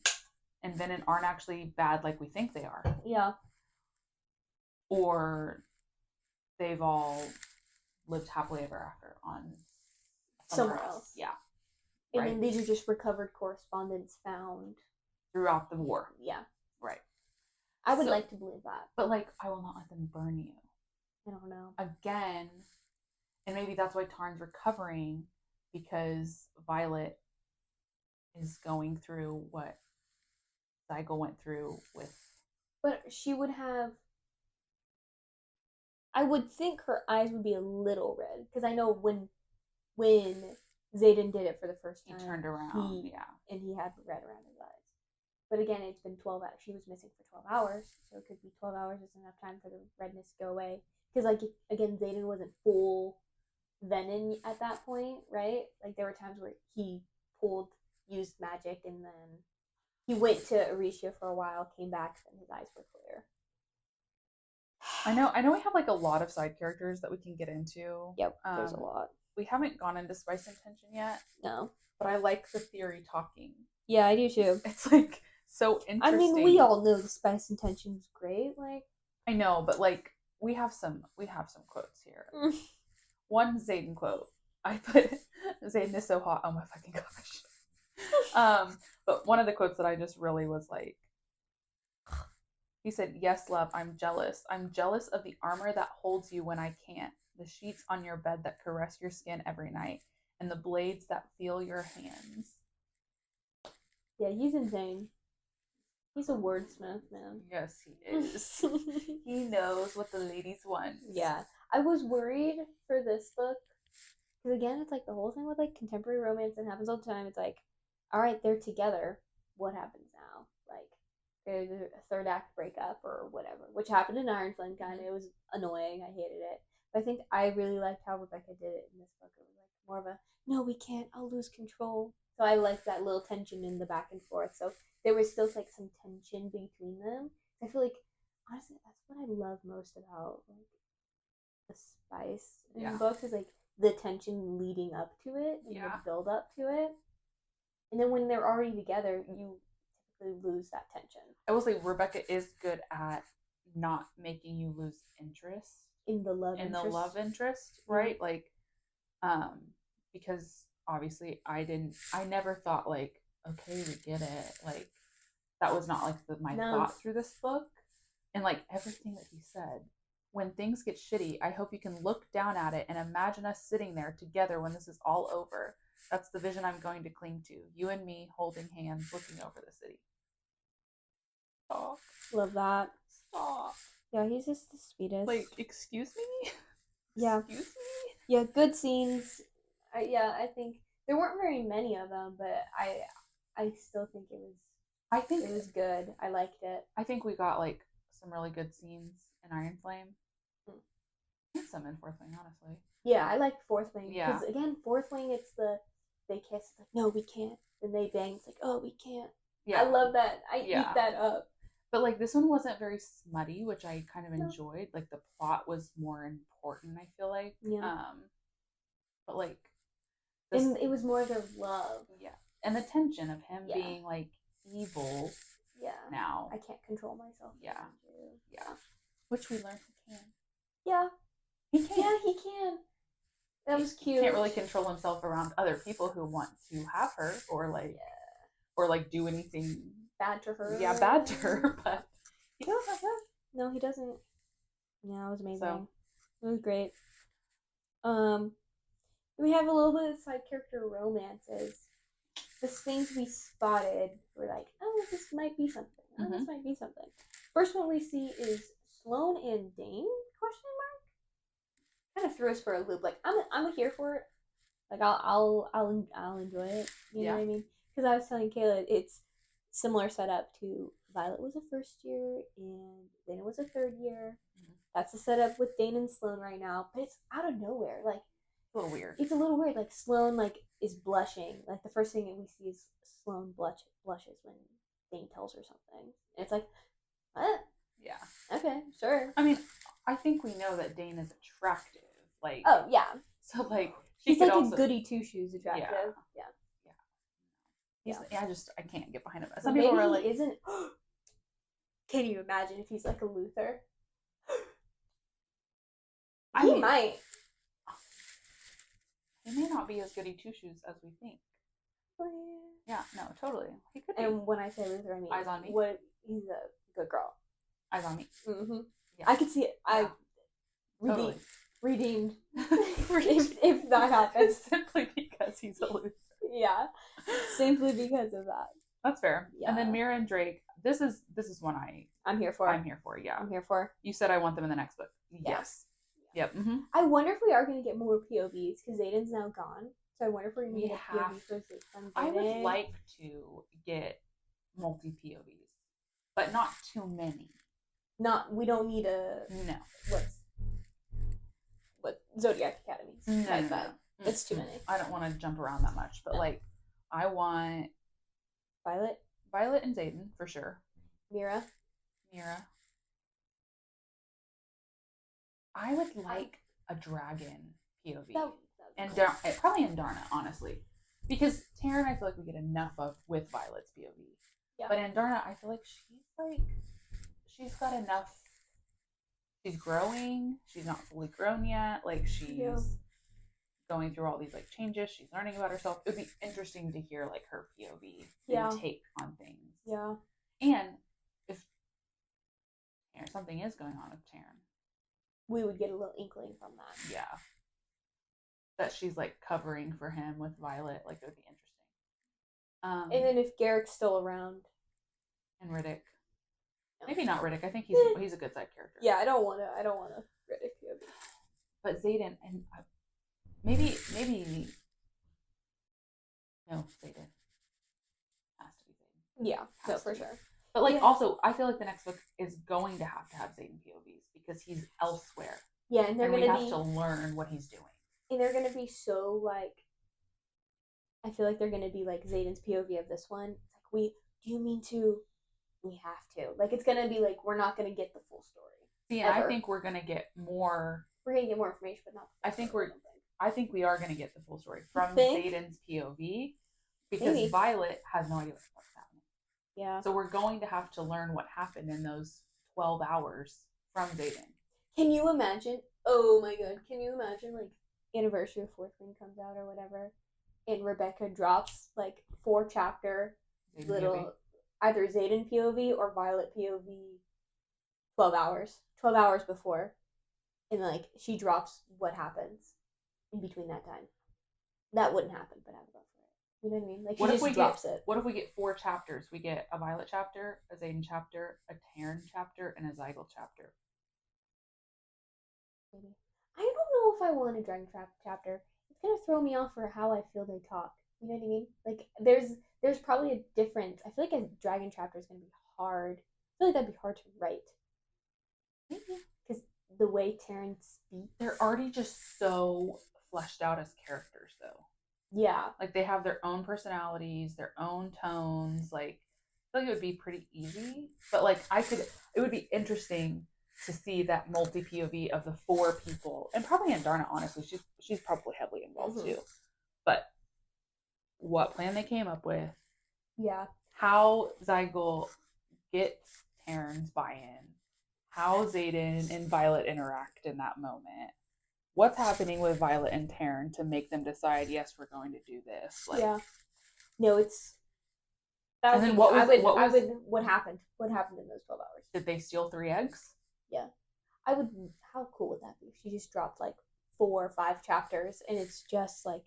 and Venom aren't actually bad like we think they are. Yeah. Or they've all lived happily ever after on somewhere else. Yeah. And then these are just recovered correspondence found throughout the war. Yeah. Right. I would like to believe that. But like, I will not let them burn you. I don't know. Again, and maybe that's why Tarn's recovering, because Violet is going through what Zygel went through with. But she would have... I would think her eyes would be a little red, because I know when Zayden did it for the first time, he turned around, and he had red around his eyes. But again, it's been 12 hours. She was missing for 12 hours, so it could be 12 hours is enough time for the redness to go away. Because, like, again, Zayden wasn't full Venom at that point, right? Like, there were times where he used magic, and then he went to Aricia for a while, came back, and his eyes were clear. I know we have like a lot of side characters that we can get into. Yep, there's a lot. We haven't gone into Spice and Tension yet. No. But I like the theory talking. Yeah, I do too. It's like so I mean, we interesting. all know the spice and tension is great. Like, I know, but like we have some quotes here. One Zayden quote. I put Zayden is so hot. Oh my fucking gosh. But one of the quotes that I just really was like, he said, "Yes, love, I'm jealous. I'm jealous of the armor that holds you when I can't, the sheets on your bed that caress your skin every night, and the blades that feel your hands." yeah, he's insane. He's a wordsmith, man. Yes, he is. He knows what the ladies want. Yeah, I was worried for this book because again, it's like the whole thing with like contemporary romance that happens all the time. It's like, all right, they're together. What happens now? Like, there's a third act breakup or whatever, which happened in Iron Flame. Kind of, it was annoying. I hated it. But I think I really liked how Rebecca did it in this book. It was like more of a no, we can't. I'll lose control. So I liked that little tension in the back and forth. So there was still like some tension between them. I feel like honestly, that's what I love most about like the spice in Yeah. books is like the tension leading up to it and Yeah. the build up to it. And then when they're already together, you typically lose that tension I will say Rebecca is good at not making you lose interest in the love in the interest. love interest, right? Like, um, because obviously I never thought like, okay, we get it. Like, that was not like my No. thought through this book. And like everything that he said, when things get shitty, I hope you can look down at it and imagine us sitting there together when this is all over. That's the vision I'm going to cling to. You and me holding hands, looking over the city. Stop. Love that. Stop. Yeah, he's just the sweetest. Like, excuse me? Yeah. Excuse me? Yeah, good scenes. I think there weren't very many of them, but I still think it was good. I liked it. I think we got like some really good scenes in Iron Flame. Hmm. And some in Fourthwing, honestly. Yeah, I like fourthwing Yeah. because again, fourthwing it's they kiss it's like no we can't, then they bang it's like oh we can't. Yeah. I love that. I eat that up. But like this one wasn't very smutty, which I kind of No. enjoyed. Like the plot was more important, I feel like. Yeah. But like and it was more their love. Yeah. And the tension of him Yeah. being like evil. Yeah. Now. I can't control myself. Yeah. Yeah. Which we learned he can. Yeah. He can. Yeah, he can. That was cute. He can't really control himself around other people who want to have her or like do anything bad to her. Yeah, bad to her, but he doesn't have that. No, he doesn't. Yeah, it was amazing. So. It was great. We have a little bit of side character romances. The things we spotted were like, oh, this might be something. Oh, this might be something. First one we see is Sloane and Dane? Question mark. Kind of threw us for a loop. Like I'm here for it. Like I'll enjoy it. You know what I mean? Because I was telling Kayla it's similar setup to Violet was a first year and Dana was a third year. That's the setup with Dane and Sloane right now, but it's out of nowhere. Like a little weird. It's a little weird. Like Sloane like is blushing. Like the first thing that we see is Sloane blushes when Dane tells her something. And it's like, what? Yeah. Okay, sure. I mean, I think we know that Dane is attractive. Like. Oh yeah. So like he's like also, a goody two shoes attractive. Yeah. I can't get behind him. Some people are like, isn't. Can you imagine if he's like a Luther? He might. He may not be as goody two shoes as we think. Yeah, no, totally. He could be. And when I say Luther, I mean Eyes on me. He's a good girl. Eyes on me. Mm-hmm. Yeah. I could see it. I totally. Redeemed. if that happens, simply because he's a Luther. Yeah, simply because of that. That's fair. Yeah. And then Mira and Drake. This is one I'm here for. I'm here for. Yeah, I'm here for. You said I want them in the next book. Yes. Yep. Mm-hmm. I wonder if we are going to get more POVs because Zayden's now gone. So I wonder if we're going to get a POV for Zayden. I would like to get multi POVs, but not too many. We don't need a what Zodiac Academies. No. It's too many. I don't want to jump around that much, but like I want Violet and Zayden for sure. Mira. I would like a dragon POV. And cool. Probably in Darna, honestly. Because Taryn, I feel like we get enough of with Violet's POV. Yeah. But Andarna, I feel like she's got enough. She's growing. She's not fully grown yet. Like Yeah. she's going through all these like changes. She's learning about herself. It would be interesting to hear like her POV and Yeah. take on things. Yeah. And if something is going on with Taryn, we would get a little inkling from that. yeah, that she's like covering for him with Violet, like it would be interesting. And then if Garrick's still around, And Riddick, no. maybe not Riddick. I think he's a good side character. Yeah, I don't want to Riddick POV. But Xaden and maybe no, Xaden has to be Xaden. Yeah, no, for sure. But like yeah. Also, I feel like the next book is going to have Xaden POVs because he's elsewhere. Yeah, and we have to learn what he's doing. And they're gonna be so like, I feel like they're gonna be like Xaden's POV of this one. It's like do you mean to? We have to. Like it's gonna be like we're not gonna get the full story. See, and I think we're gonna get more. We're gonna get more information, but not. I think we are gonna get the full story from Xaden's POV because Violet has no idea what's happening. Yeah. So we're going to have to learn what happened in those 12 hours from Xaden. Can you imagine? Oh my god! Can you imagine like anniversary of fourthwing comes out or whatever, and Rebecca drops like 4-chapter Xaden little POV. Either Xaden POV or Violet POV 12 hours before, and like she drops what happens in between that time. That wouldn't happen, but I would go for it. You know what I mean? Like she just drops it. What if we get 4 chapters? We get a Violet chapter, a Xaden chapter, a Taryn chapter, and a Zygel chapter. Maybe. I don't know if I want a Dragon Trap chapter. It's gonna throw me off for how I feel they talk. You know what I mean? Like there's probably a difference. I feel like a Dragon chapter is gonna be hard. I feel like that'd be hard to write. Maybe because the way Taryn speaks, they're already just so fleshed out as characters, though. Yeah, like they have their own personalities, their own tones. Like I feel like it would be pretty easy, but like it would be interesting to see that multi POV of the 4 people, and probably Andarna. Honestly, she's probably heavily involved too. But what plan they came up with? Yeah. How Zygel gets Taryn's buy-in? How Xaden and Violet interact in that moment? What's happening with Violet and Taryn to make them decide? Yes, we're going to do this. Like, yeah. No, it's. And then what happened? What happened in those 12 hours? Did they steal 3 eggs? Yeah. I would. How cool would that be? If she just dropped like 4 or 5 chapters, and it's just like.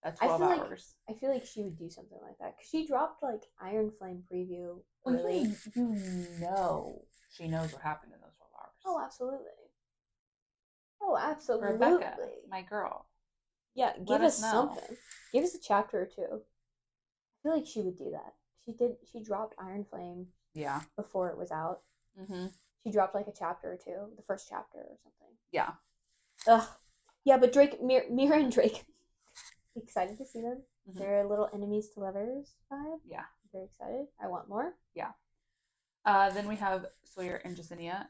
That's 12 hours. I feel like she would do something like that because she dropped like Iron Flame preview early. You know, she knows what happened in those 12 hours. Oh, absolutely. Oh, absolutely. Rebecca, my girl. Yeah, give us something. Give us a chapter or 2. I feel like she would do that. She dropped Iron Flame. Yeah. Before it was out. Mm-hmm. She dropped like a chapter or 2, the first chapter or something. Yeah. Ugh. Yeah, but Mira and Drake. Excited to see them. Mm-hmm. They're a little enemies to lovers vibe. Yeah. I'm very excited. I want more. Yeah. Then we have Sawyer and Jacinia.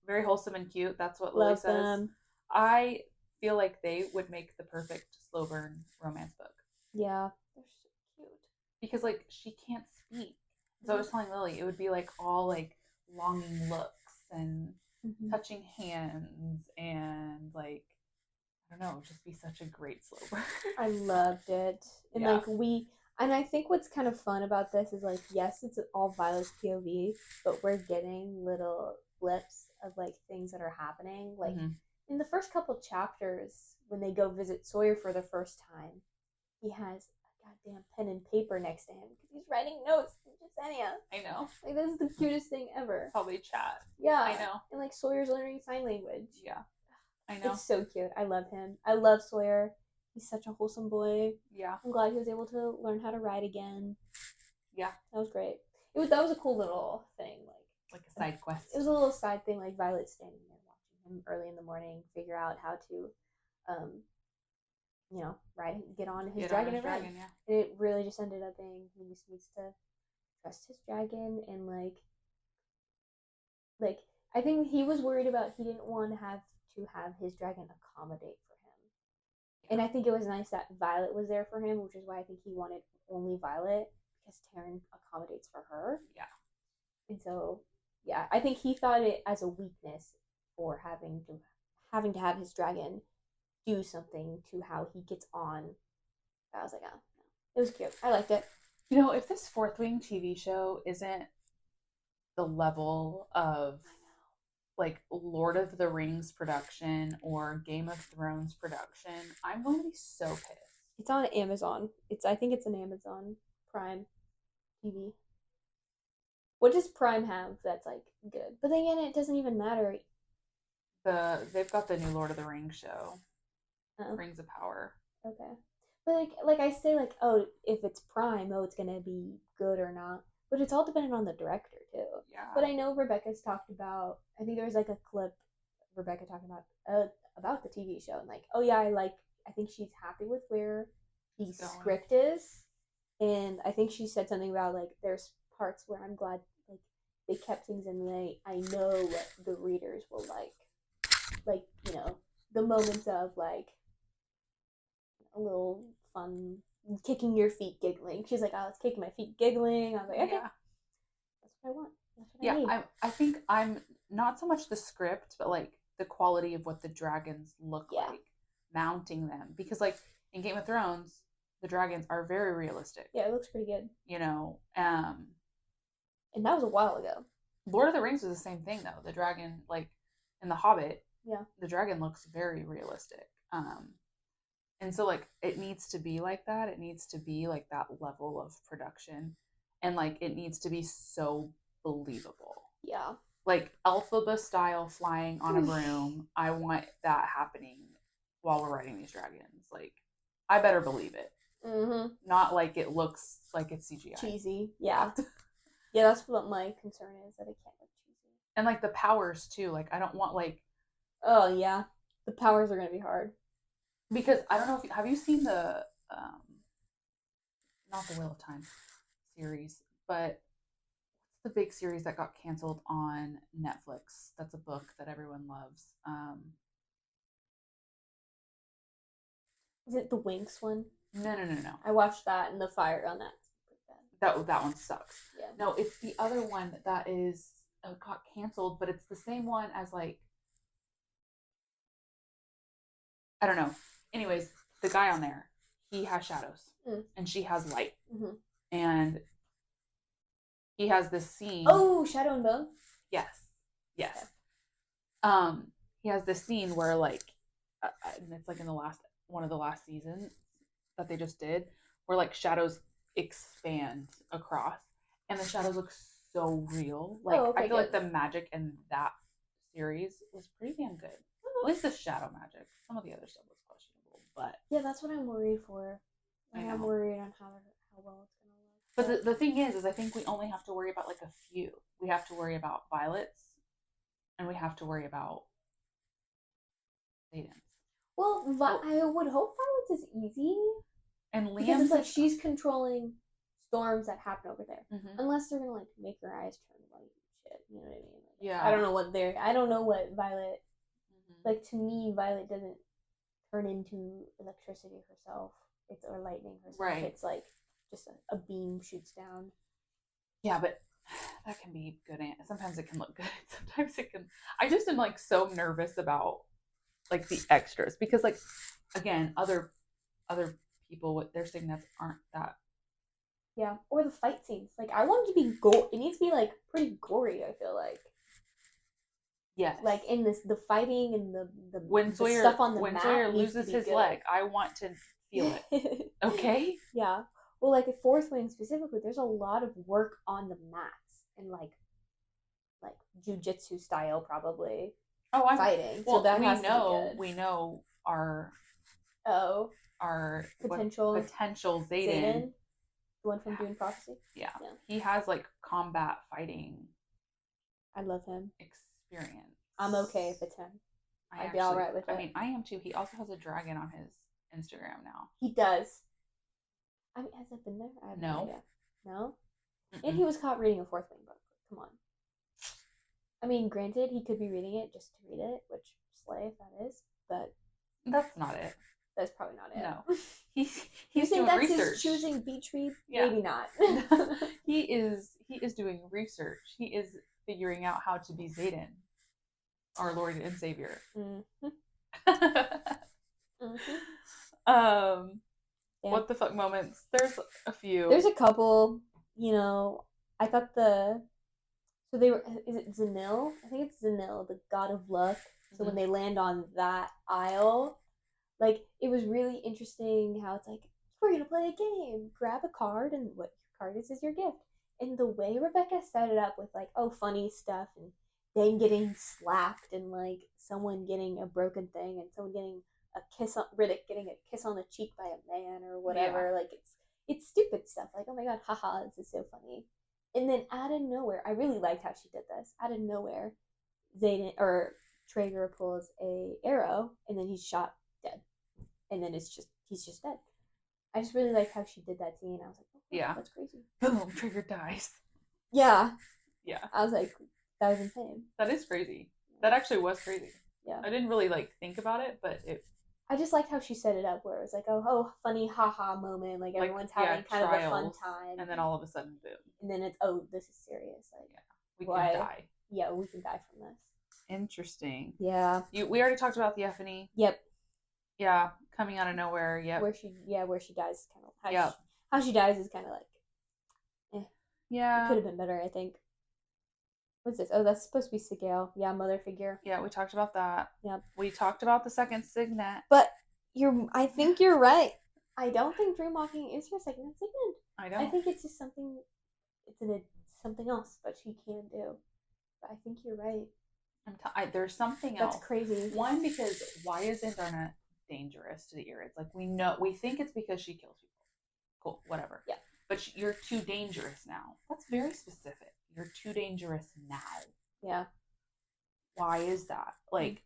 Very wholesome and cute. That's what Lily says. Them. I feel like they would make the perfect slow burn romance book. Yeah. They're so cute. Because like she can't speak. So I was telling Lily it would be like all like longing looks and touching hands and like I don't know, just be such a great slow burn. I loved it. And like and I think what's kind of fun about this is like, yes, it's all Violet's POV, but we're getting little flips of like things that are happening. Like in the first couple chapters, when they go visit Sawyer for the first time, he has a goddamn pen and paper next to him because he's writing notes to Jacinia. I know. Like this is the cutest thing ever. Probably chat. Yeah. I know. And like Sawyer's learning sign language. Yeah. I know. It's so cute. I love him. I love Sawyer. He's such a wholesome boy. Yeah. I'm glad he was able to learn how to ride again. Yeah. That was great. That was a cool little thing. Like a side quest. It was a little side thing, like Violet standing there watching him early in the morning, figure out how to, ride, get on his dragon and ride. Yeah. And it really just ended up being he just needs to trust his dragon and like I think he was worried about he didn't want to have his dragon accommodate for him. Yeah. And I think it was nice that Violet was there for him, which is why I think he wanted only Violet, because Taryn accommodates for her. Yeah. And so, yeah, I think he thought it as a weakness for having to have his dragon do something to how he gets on. I was like, oh, no. It was cute. I liked it. You know, if this Fourthwing TV show isn't the level of like Lord of the Rings production or Game of Thrones production, I'm going to be so pissed. It's on Amazon. I think it's an Amazon Prime TV. What does Prime have that's like good? But then again, it doesn't even matter. They've got the new Lord of the Rings show, Oh, Rings of Power. okay. But like I say, like, oh, if it's Prime, oh, it's gonna be good or not. But it's all dependent on the director too. Yeah. But I know Rebecca's talked about. I think there was like a clip Rebecca talking about the TV show and like, oh yeah, I think she's happy with where the script is, and I think she said something about like there's parts where I'm glad like they kept things in. I know what the readers will like the moments of like a little fun kicking your feet giggling. She's like, I was kicking my feet giggling. I was like, okay, yeah. that's what I want. That's what Yeah, I need. I think I'm not so much the script, but like the quality of what the dragons look like, mounting them. Because like in Game of Thrones, the dragons are very realistic. Yeah, it looks pretty good. You know, and that was a while ago. Lord of the Rings was the same thing though. The dragon, like in The Hobbit, yeah, the dragon looks very realistic. And so like it needs to be like that. It needs to be like that level of production, and like it needs to be so believable. Yeah. Like Elphaba style flying on a broom. I want that happening while we're riding these dragons. Like I better believe it. Mm-hmm. Not like it looks like it's CGI. Cheesy. Yeah. Yeah, that's what my concern is, that it can't look cheesy. And like the powers too. Like I don't want like. Oh yeah, the powers are gonna be hard. Because I don't know if have you seen the not the Wheel of Time series, but what's the big series that got canceled on Netflix? That's a book that everyone loves. Is it the Winx one? No. I watched that, and the fire on that. That one sucks. Yeah. No, it's the other one that is got canceled, but it's the same one as like I don't know. Anyways, the guy on there, he has shadows, and she has light, and he has this scene. Oh, Shadow and Bone. Yes. He has this scene where like, and it's like in one of the last seasons that they just did, where like shadows expand across, and the shadows look so real. Like I feel like the magic in that series was pretty damn good. At least the shadow magic. Some of the other stuff was questionable, but yeah, that's what I'm worried for. I'm worried on how well it's gonna look. But the thing is I think we only have to worry about like a few. We have to worry about Violet's, and we have to worry about Zayden's. Well, I would hope Violet's is easy. And Liam's because it's like she's controlling storms that happen over there. Mm-hmm. Unless they're gonna like make her eyes turn white and shit. You know what I mean? Like, yeah. I don't know what Violet. Like to me, Violet doesn't turn into electricity herself. Or lightning herself. Right. It's like just a beam shoots down. Yeah, but that can be good. Sometimes it can look good. Sometimes it can. I just am like so nervous about like the extras because like again other people what they're saying that aren't that. Yeah, or the fight scenes. Like I want it to be gore. It needs to be like pretty gory. I feel like. Yes. Like in the fighting and the when Sawyer, stuff on the when mat Sawyer loses his leg, I want to feel it. Okay. Yeah. Well, like at Fourthwing specifically, there's a lot of work on the mats and like jujitsu style probably. Oh, I'm fighting. Well, so that we know our potential Zayden, the one from Dune Prophecy. Yeah, he has like combat fighting. I love him. Experience. I'm okay if it's him. I'd be all right with it. I mean, I am too. He also has a dragon on his Instagram now. He does. I mean, has it been there? I have no idea. No? And he was caught reading a Fourthwing book. Come on. I mean, granted, he could be reading it just to read it, which slay if that is, but that's not it. That's probably not No. it. He's You think doing that's research. his choosing B tree? Yeah. Maybe not. He is doing research. He is figuring out how to be Zayden, our Lord and Savior. Mm-hmm. Mm-hmm. Yeah. What the fuck moments? There's a few. There's a couple. I thought so they were. Is it Zanil? I think it's Zanil, the god of luck. So when they land on that isle, like it was really interesting how it's like we're gonna play a game. Grab a card, and what card is your gift. And the way Rebecca set it up with like funny stuff and then getting slapped and like someone getting a broken thing and someone getting a kiss on Riddick getting a kiss on the cheek by a man or whatever. Yeah. Like it's stupid stuff. Like oh my god, haha, this is so funny. And then out of nowhere, I really liked how she did this. Out of nowhere, Zayden or Traeger pulls a arrow and then he's shot dead. And then he's just dead. I just really liked how she did that scene. I was like, oh, Yeah. that's crazy. Boom, Trigger dies. Yeah. Yeah. I was like, that was insane. That is crazy. That actually was crazy. Yeah. I didn't really like think about it, but it. I just liked how she set it up, where it was like, oh, funny, haha moment, like everyone's having kind trials, of a fun time, and then all of a sudden, boom. And then it's this is serious. Like, yeah, we can die. Yeah, we can die from this. Interesting. Yeah. We already talked about the Effany. Yep. Yeah, coming out of nowhere. Yep. Where she dies, kind of. How she dies is kind of like, Yeah. It could have been better, I think. What's this? Oh, that's supposed to be Sigale. Yeah, mother figure. Yeah, we talked about that. Yep. We talked about the second signet. But I think you're right. I don't think dreamwalking is her second signet. I don't. I think it's just something. It's something else that she can do. But I think you're right. There's something else. That's crazy. One, because why is Andarna dangerous to the Irids? Like we think it's because she kills people. Cool, whatever. Yeah. But you're too dangerous now. That's very specific. You're too dangerous now. Yeah. Why is that? Like,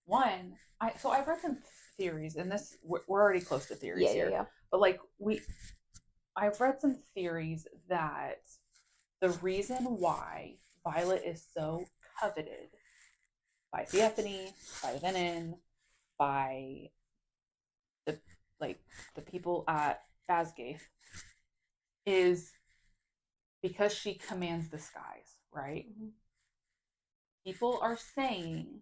one, I've read some theories, and this we're already close to theories here. Yeah. But like I've read some theories that the reason why Violet is so coveted by Theophany, by Brennan, by the people at Asgaith is because she commands the skies, right? Mm-hmm. People are saying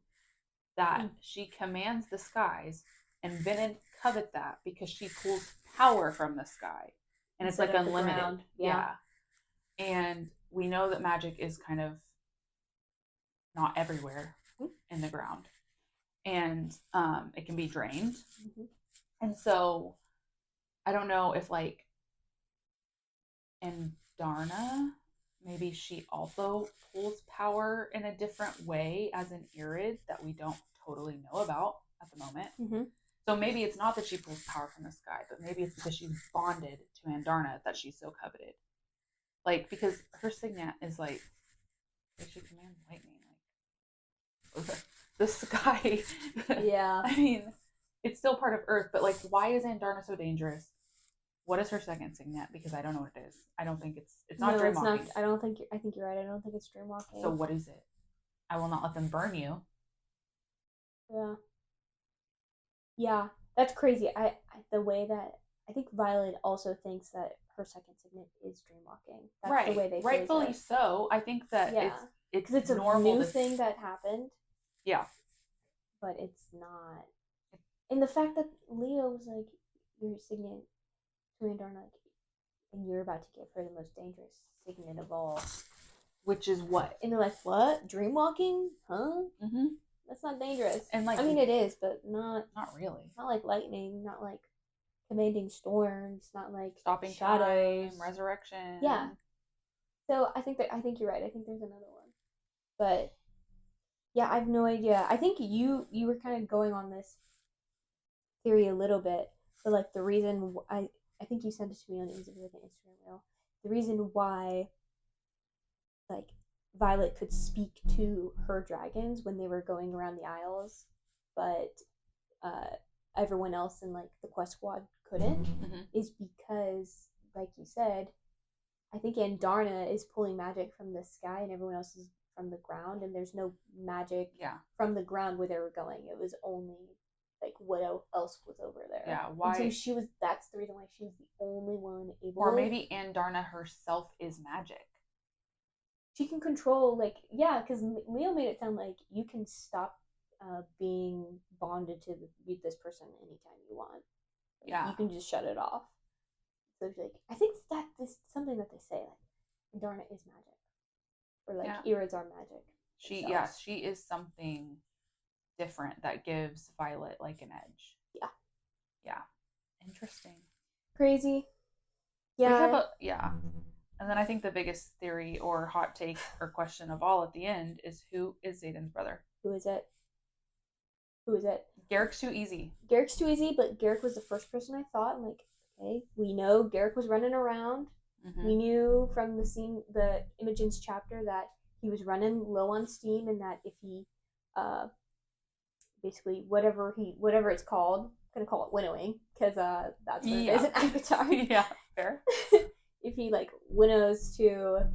that she commands the skies, and Brennan covet that because she pulls power from the sky, and it's like unlimited. Yeah. And we know that magic is kind of not everywhere in the ground, and it can be drained. Mm-hmm. And so I don't know if like in Darna, maybe she also pulls power in a different way as an Irid that we don't totally know about at the moment. Mm-hmm. So maybe it's not that she pulls power from the sky, but maybe it's because she's bonded to Andarna that she's so coveted. Like, because her signet is like she commands lightning. Like, the sky. Yeah. I mean, it's still part of Earth, but like, why is Andarna so dangerous? What is her second signet? Because I don't know what it is. I don't think it's not dreamwalking. It's not. I think you're right. I don't think it's dreamwalking. So what is it? I will not let them burn you. Yeah. Yeah, that's crazy. The way that I think Violet also thinks that her second signet is dreamwalking. That's right. The way they rightfully it. So. I think that it's a normal new thing that happened. Yeah. But it's not. And the fact that Leo was like your signet to Andarna, and you're about to give her the most dangerous signet of all. Which is what? And they're like, what? Dreamwalking? Huh? Mm-hmm. That's not dangerous. And like, I mean, it is, but not really. Not like lightning. Not like commanding storms. Not like stopping shadows. Time, resurrection. Yeah. So I think you're right. I think there's another one, but yeah, I have no idea. I think you were kind of going on this theory a little bit, but like the reason I think you sent it to me on like an Instagram reel. The reason why like Violet could speak to her dragons when they were going around the Isles, but everyone else in like the quest squad couldn't, is because, like you said, I think Andarna is pulling magic from the sky and everyone else is from the ground, and there's no magic from the ground where they were going. It was only like what else was over there. Yeah, And so why? that's the reason why she was the only one able. Or maybe Andarna herself is magic. She can control, like, yeah, because Leo made it sound like you can stop being bonded to this person anytime you want. Like, Yeah. you can just shut it off. So it's like, I think that is something that they say, like, Darna is magic, or like Irids are magic. She is something different that gives Violet like an edge. Yeah. Yeah. Interesting. Crazy. Yeah. And then I think the biggest theory or hot take or question of all at the end is, who is Xaden's brother? Who is it? Who is it? Garrick's too easy. Garrick's too easy, but Garrick was the first person I thought. I'm like, okay, we know Garrick was running around. Mm-hmm. We knew from the Imogen's chapter, that he was running low on steam, and that if he, basically whatever it's called, I'm gonna call it winnowing, because that's what it is in Avatar. Yeah, fair. If he like winnows to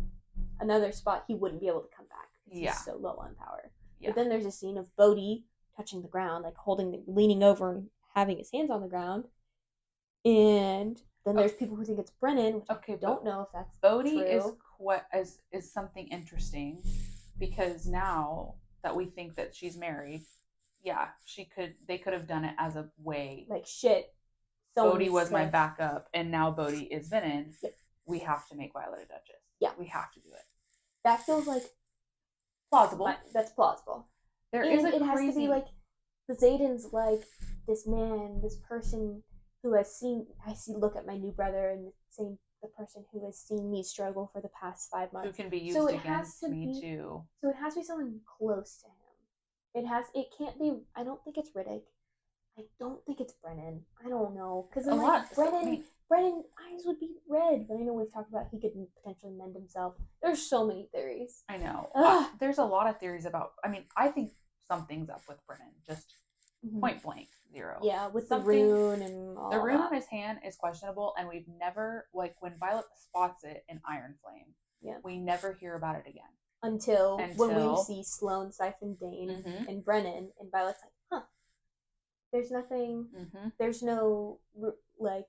another spot, he wouldn't be able to come back because he's so low on power. Yeah. But then there's a scene of Bodhi touching the ground, like leaning over and having his hands on the ground. And then there's people who think it's Brennan, which I don't know if that's Bodhi true. is something interesting, because now that we think that she's married, yeah, they could have done it as a way, like, shit, Bodhi was my backup, and now Bodhi is Brennan. Yep. We have to make Violet a duchess. Yeah, we have to do it. That feels like plausible. That's plausible. It has to be like the Xaden's like this man, this person who has seen. Look at my new brother, and the person who has seen me struggle for the past 5 months. Who can be used against me too. So it has to be someone close to him. It can't be. I don't think it's Riddick. I don't think it's Brennan. I don't know, because Brennan eyes would be red, but I know we've talked about he could potentially mend himself. There's so many theories. I know. There's a lot of theories about. I mean, I think something's up with Brennan. Just point blank, zero. Yeah, with the rune and all the rune on his hand is questionable, and we've never, like, when Violet spots it in Iron Flame, we never hear about it again until when we see Sloane, Siphon, Dane, and Brennan, and Violet's like, huh. There's nothing. There's no like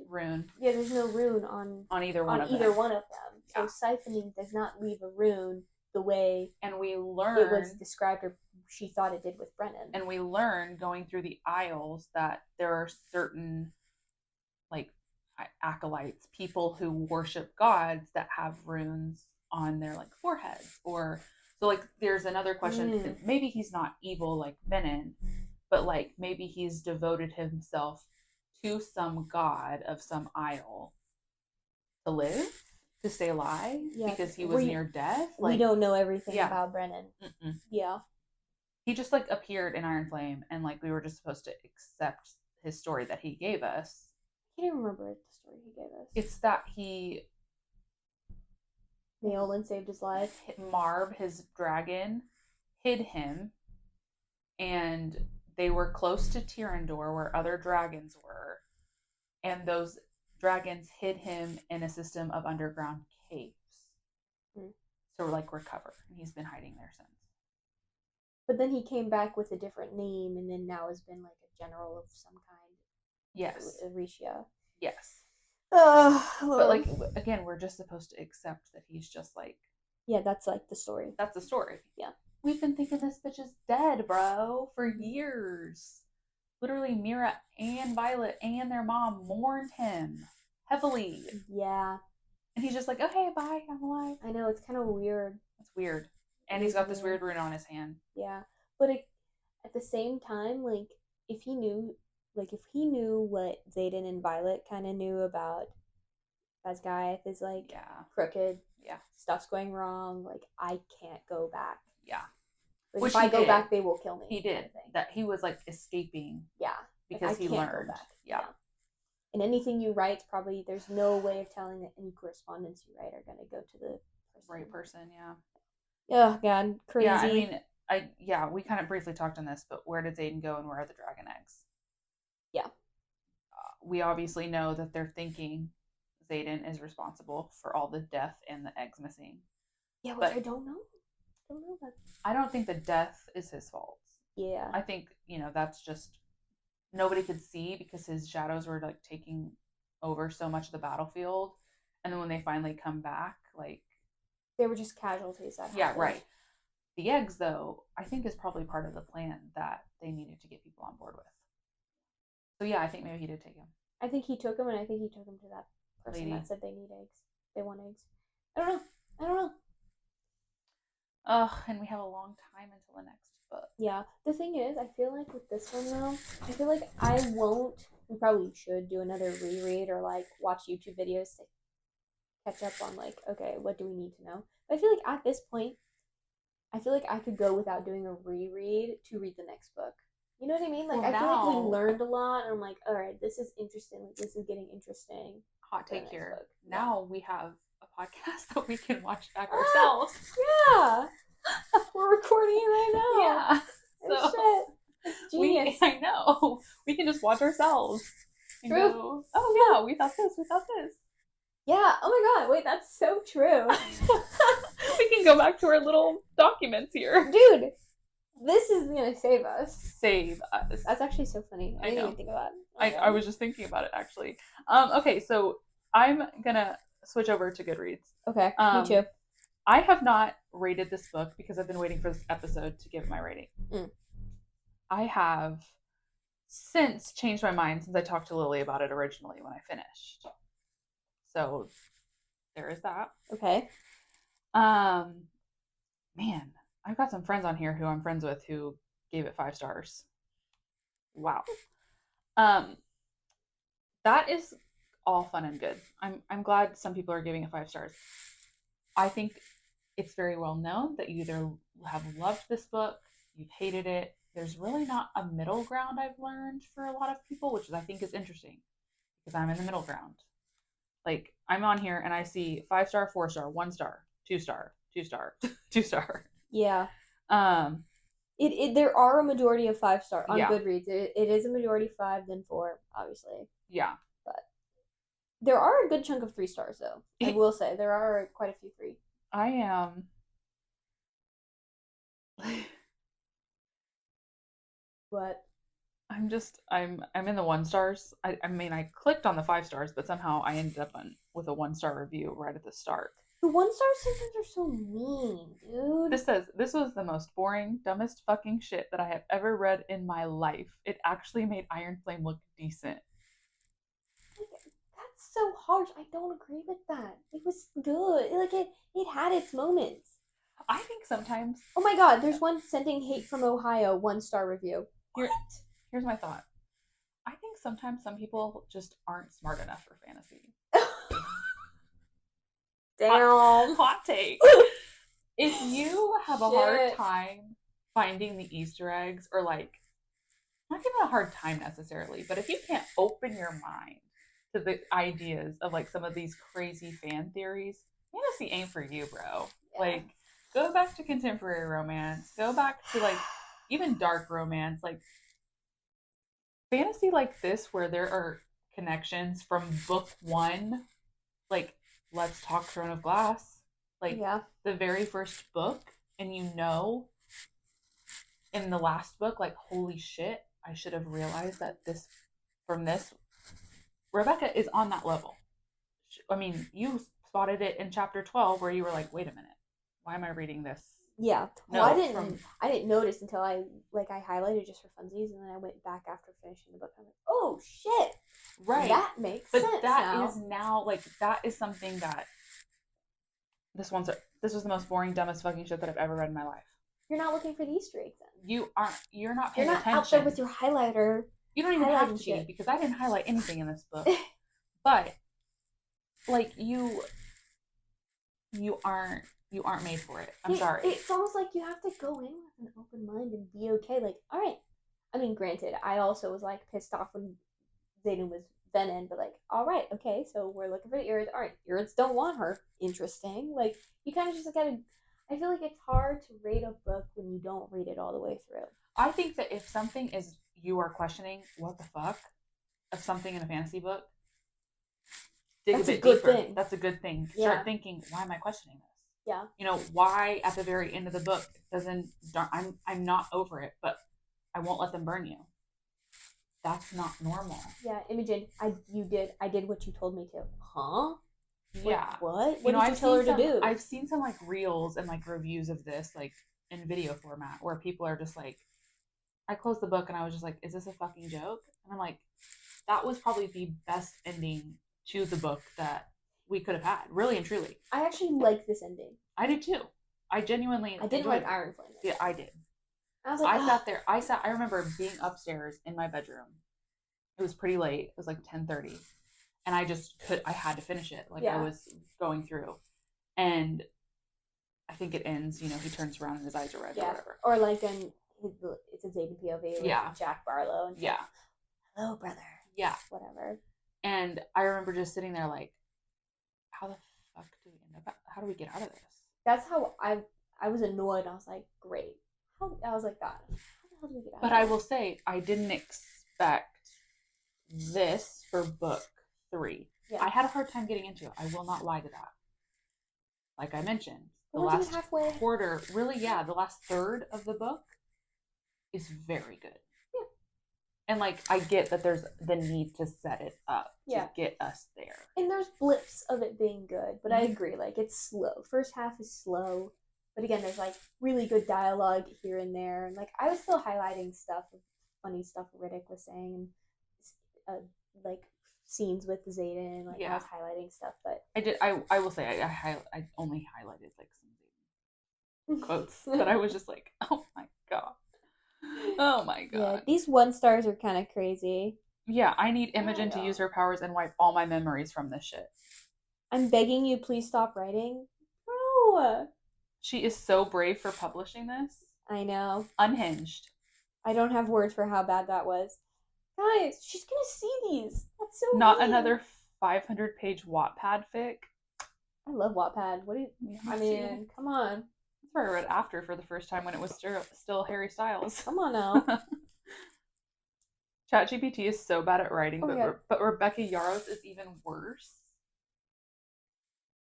rune. Yeah, there's no rune on either one of them. So siphoning does not leave a rune the way we learn it was described, or she thought it did with Brennan. And we learn going through the aisles that there are certain, like, acolytes, people who worship gods, that have runes on their, like, foreheads, or so, like, there's another question. Maybe he's not evil like Brennan, but, like, maybe he's devoted himself to some god of some isle to live, to stay alive, because he was near death. Like, we don't know everything about Brennan. Yeah. He just, like, appeared in Iron Flame, and, like, we were just supposed to accept his story that he gave us. I can't even remember the story he gave us. It's that he... Naolan saved his life. Marb, his dragon, hid him, and they were close to Tyrandor, where other dragons were, and those dragons hid him in a system of underground caves. So, like, recover, and he's been hiding there since. But then he came back with a different name, and then now has been like a general of some kind. Yes. Aricia. Yes. But, like, again, we're just supposed to accept that he's just, like... Yeah, that's, like, the story. That's the story. Yeah. We've been thinking this bitch is dead, bro, for years. Literally, Mira and Violet and their mom mourned him heavily. Yeah. And he's just like, okay, bye, I'm alive. I know, it's kind of weird. It's weird. And he's got this weird rune on his hand. Yeah. But at the same time, like, if he knew what Xaden and Violet kind of knew about Asgaeth is, like, crooked. Yeah. Stuff's going wrong. Like, I can't go back. Yeah. Like, if I go back, they will kill me. He did. That he was, like, escaping. Yeah. Because he learned. Yeah. And anything you write, probably, there's no way of telling that any correspondence you write are going to go to the right person. Yeah. Oh, God. Crazy. Yeah, I mean, we kind of briefly talked on this, but where did Xaden go, and where are the dragon eggs? Yeah. We obviously know that they're thinking Xaden is responsible for all the death and the eggs missing. Yeah, which I don't know. I don't know that. I don't think the death is his fault. Yeah. I think, that's just nobody could see because his shadows were like taking over so much of the battlefield. And then when they finally come back, like, They were just casualties that yeah, happened. right. The eggs, though, I think is probably part of the plan that they needed to get people on board with. So yeah, I think maybe he did take him. I think he took them, and I think he took them to that person Lady. that said they need eggs. They want eggs. I don't know. I don't know. Ugh, and we have a long time until the next book. Yeah. The thing is, I feel like with this one though, I feel like I won't. We probably should do another reread or like watch YouTube videos to catch up on like, okay, what do we need to know? But I feel like at this point, I feel like I could go without doing a reread to read the next book. You know what I mean? Like, Well, I feel like we now, learned a lot, and I'm like, all right, this is interesting. Like, this is getting interesting. hot For the take next here. book. Now we have a podcast that we can watch back ourselves. Yeah. We're recording it right now. Yeah. Oh, shit. It's genius. I know. We can just watch ourselves. And True. go, oh yeah, we thought this, we thought this. Yeah. Oh my god. Wait, that's so true. We can go back to our little documents here. Dude, this is gonna save us. Save us. That's actually so funny. I didn't even think about it. I was just thinking about it actually. Okay, so I'm gonna switch over to Goodreads. Okay, me too. I have not rated this book because I've been waiting for this episode to give my rating. I have since changed my mind since I talked to Lily about it originally when I finished. So there is that. Okay. Man, I've got some friends on here who I'm friends with who gave it 5 stars. Wow. That is all fun and good. I'm glad some people are giving it 5 stars. I think it's very well known that you either have loved this book, you've hated it. There's really not a middle ground I've learned for a lot of people, which I think is interesting because I'm in the middle ground. Like, I'm on here and I see 5 star, 4 star, 1 star, 2 star, 2 star, 2 star. Yeah. There are a majority of 5 star on Yeah. Goodreads. It is a majority 5 then 4, obviously. Yeah. But there are a good chunk of 3 stars though. I will say there are quite a few 3. I am. What? I'm in the 1 stars. I mean, I clicked on the 5 stars, but somehow I ended up with a 1 star review right at the start. The 1 star sometimes are so mean, dude. This says, this was the most boring, dumbest fucking shit that I have ever read in my life. It actually made Iron Flame look decent. That's so harsh. I don't agree with that. It was good. It had its moments. I think sometimes. Oh my god, there's one sending hate from Ohio 1 star review. What? Here's my thought. I think sometimes some people just aren't smart enough for fantasy. Damn. Hot take. If you have a hard time finding the Easter eggs, or like, not even a hard time necessarily, but if you can't open your mind to the ideas of like some of these crazy fan theories, fantasy ain't for you, bro. Yeah. Like, go back to contemporary romance. Go back to like even dark romance. Like, fantasy like this where there are connections from book 1, like, let's talk Throne of Glass, like the very first book, and in the last book, like, holy shit, I should have realized that this Rebecca is on that level. I mean, you spotted it in chapter 12 where you were like, wait a minute, why am I reading this? Yeah. Well, I didn't notice until I highlighted just for funsies, and then I went back after finishing the book. I'm like, oh shit. Right. That makes sense. But that is now, like, that is something that this was the most boring, dumbest fucking shit that I've ever read in my life. You're not looking for the Easter eggs then. You're not paying attention. You're not out there with your highlighter. You don't even have to be, because I didn't highlight anything in this book. But like, you aren't made for it. I'm sorry. It's almost like you have to go in with an open mind and be okay. Like, all right. I mean, granted, I also was like pissed off when Zayden was Brennan, but like, all right, okay, so we're looking for the Irids. All right, Irids don't want her. Interesting. Like, you kind of just gotta. I feel like it's hard to rate a book when you don't read it all the way through. I think that if something is, you are questioning what the fuck of something in a fantasy book, dig a bit deeper. That's a good thing. Yeah. Start thinking, why am I questioning this? Yeah. You know, why at the very end of the book I'm not over it, but I won't let them burn you. That's not normal. Yeah, Imogen, I did what you told me to. Huh? Yeah. What? What did you tell her to do? I've seen some like reels and like reviews of this like in video format where people are just like, I closed the book and I was just like, is this a fucking joke? And I'm like, that was probably the best ending to the book that we could have had, really and truly. I actually like this ending. I did too. I genuinely. I didn't like Iron Flame. Yeah, I did. I was like, I sat there. I remember being upstairs in my bedroom. It was pretty late. It was like 10:30, and I had to finish it. Like, yeah. I was going through, and I think it ends. He turns around and his eyes are red, or whatever. Or like it's a Zayden POV with Jack Barlow. And yeah. Hello, brother. Yeah. Whatever. And I remember just sitting there like, how the fuck do we end up? How do we get out of this? That's how I was annoyed. I was like, great. I was like, God, how the hell do we get out of this? But I will say, I didn't expect this for book 3. Yeah. I had a hard time getting into it. I will not lie to that. Like I mentioned, the last quarter, really, the last third of the book is very good. Yeah. And like, I get that there's the need to set it up to get us there. And there's blips of it being good, but I agree. Like, it's slow. First half is slow. But again, there's like really good dialogue here and there. And like, I was still highlighting stuff, funny stuff Riddick was saying, and like scenes with Zayden. Like, I was highlighting stuff, but I did. I will say I only highlighted like some Zayden quotes, but I was just like, oh my god, oh my god. Yeah, these 1 stars are kind of crazy. Yeah, I need Imogen to use her powers and wipe all my memories from this shit. I'm begging you, please stop writing, bro. She is so brave for publishing this. I know. Unhinged. I don't have words for how bad that was. Guys, she's gonna see these. That's so Not mean. Another 500-page Wattpad fic. I love Wattpad. What do you... I mean, come on. That's where I read After for the first time when it was still Harry Styles. Come on now. ChatGPT is so bad at writing, but Rebecca Yarros is even worse.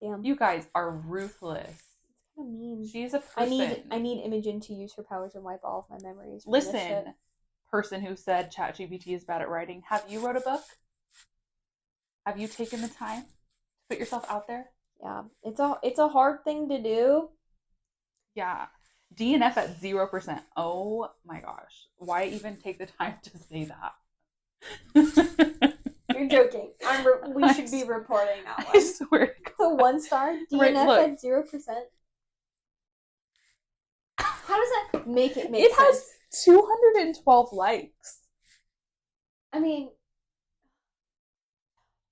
Damn. You guys are ruthless. Kind of mean. She's a person. I need Imogen to use her powers and wipe all of my memories. Listen, person who said ChatGPT is bad at writing. Have you wrote a book? Have you taken the time to put yourself out there? Yeah, it's a hard thing to do. Yeah, DNF at 0%. Oh my gosh, why even take the time to say that? You're joking. We should be reporting that one. I swear to God. So 1 star, DNF at 0%. How does that make it make sense? It has 212 likes. I mean,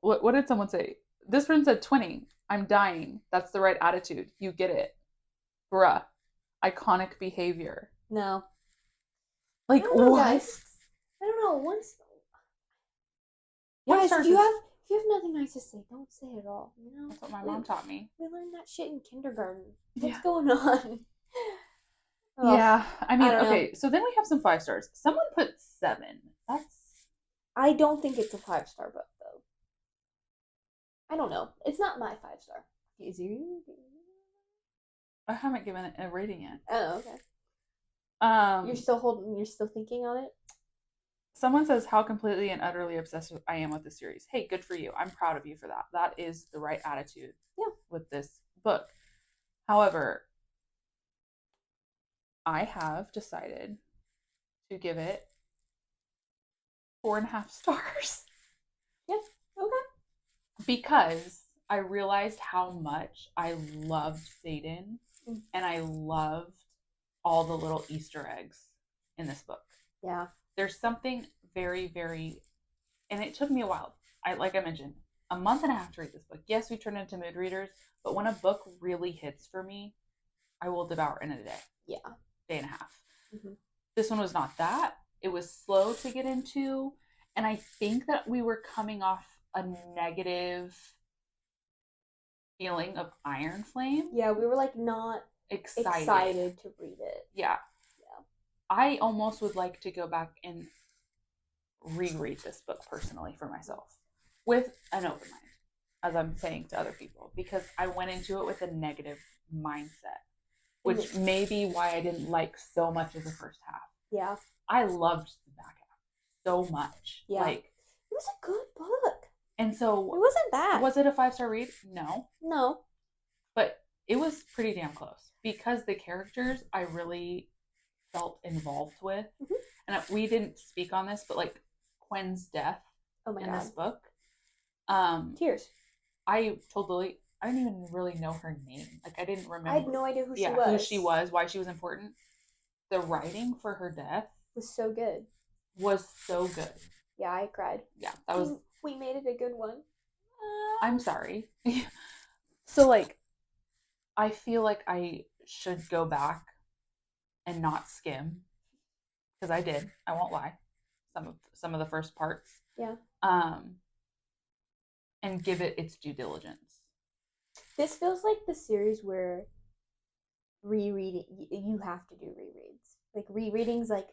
what did someone say? This one said 20. I'm dying. That's the right attitude. You get it. Bruh. Iconic behavior. No. Like, what? Guys. I don't know. Guys, if you have nothing nice to say, don't say it all. You know? That's what my mom taught me. We learned that shit in kindergarten. What's going on? Oh, yeah, I mean, okay, so then we have some 5 stars. Someone put 7. I don't think it's a 5-star book, though. I don't know. It's not my 5-star. Is you? I haven't given it a rating yet. Oh, okay. You're still thinking on it? Someone says how completely and utterly obsessed I am with the series. Hey, good for you. I'm proud of you for that. That is the right attitude with this book. However, I have decided to give it 4.5 stars. Yes. Okay. Because I realized how much I loved Zayden and I loved all the little Easter eggs in this book. Yeah. There's something very, very, and it took me a while. Like I mentioned, a month and a half to read this book. Yes, we turned into mood readers, but when a book really hits for me, I will devour it in a day. Yeah. Day and a half. Mm-hmm. This one was not that. It was slow to get into, and I think that we were coming off a negative feeling of Iron Flame. Yeah, we were like not excited to read it. Yeah. I almost would like to go back and reread this book personally for myself with an open mind, as I'm saying to other people, because I went into it with a negative mindset, which may be why I didn't like so much of the first half. Yeah. I loved the back half so much. Yeah. Like, It was a good book. and It so wasn't bad. was it a 5-star read? No, No. but it was pretty damn close because the characters I really felt involved with, Mhm. and we didn't speak on this, but like Quinn's death Oh my in god. this book, Tears. I told Lily I didn't even really know her name. Like I didn't I had remember, no idea who she yeah, was. who she was, why she was important. The writing for her death Was so good. was so good. Yeah, I cried. Yeah, that was. We made it a good one. I'm sorry. So like, I feel like I should go back and not skim because I did. I won't lie. Some of the first parts. Yeah. Um, and give it its due diligence. This feels like the series where rereading you have to do rereads. Like rereadings like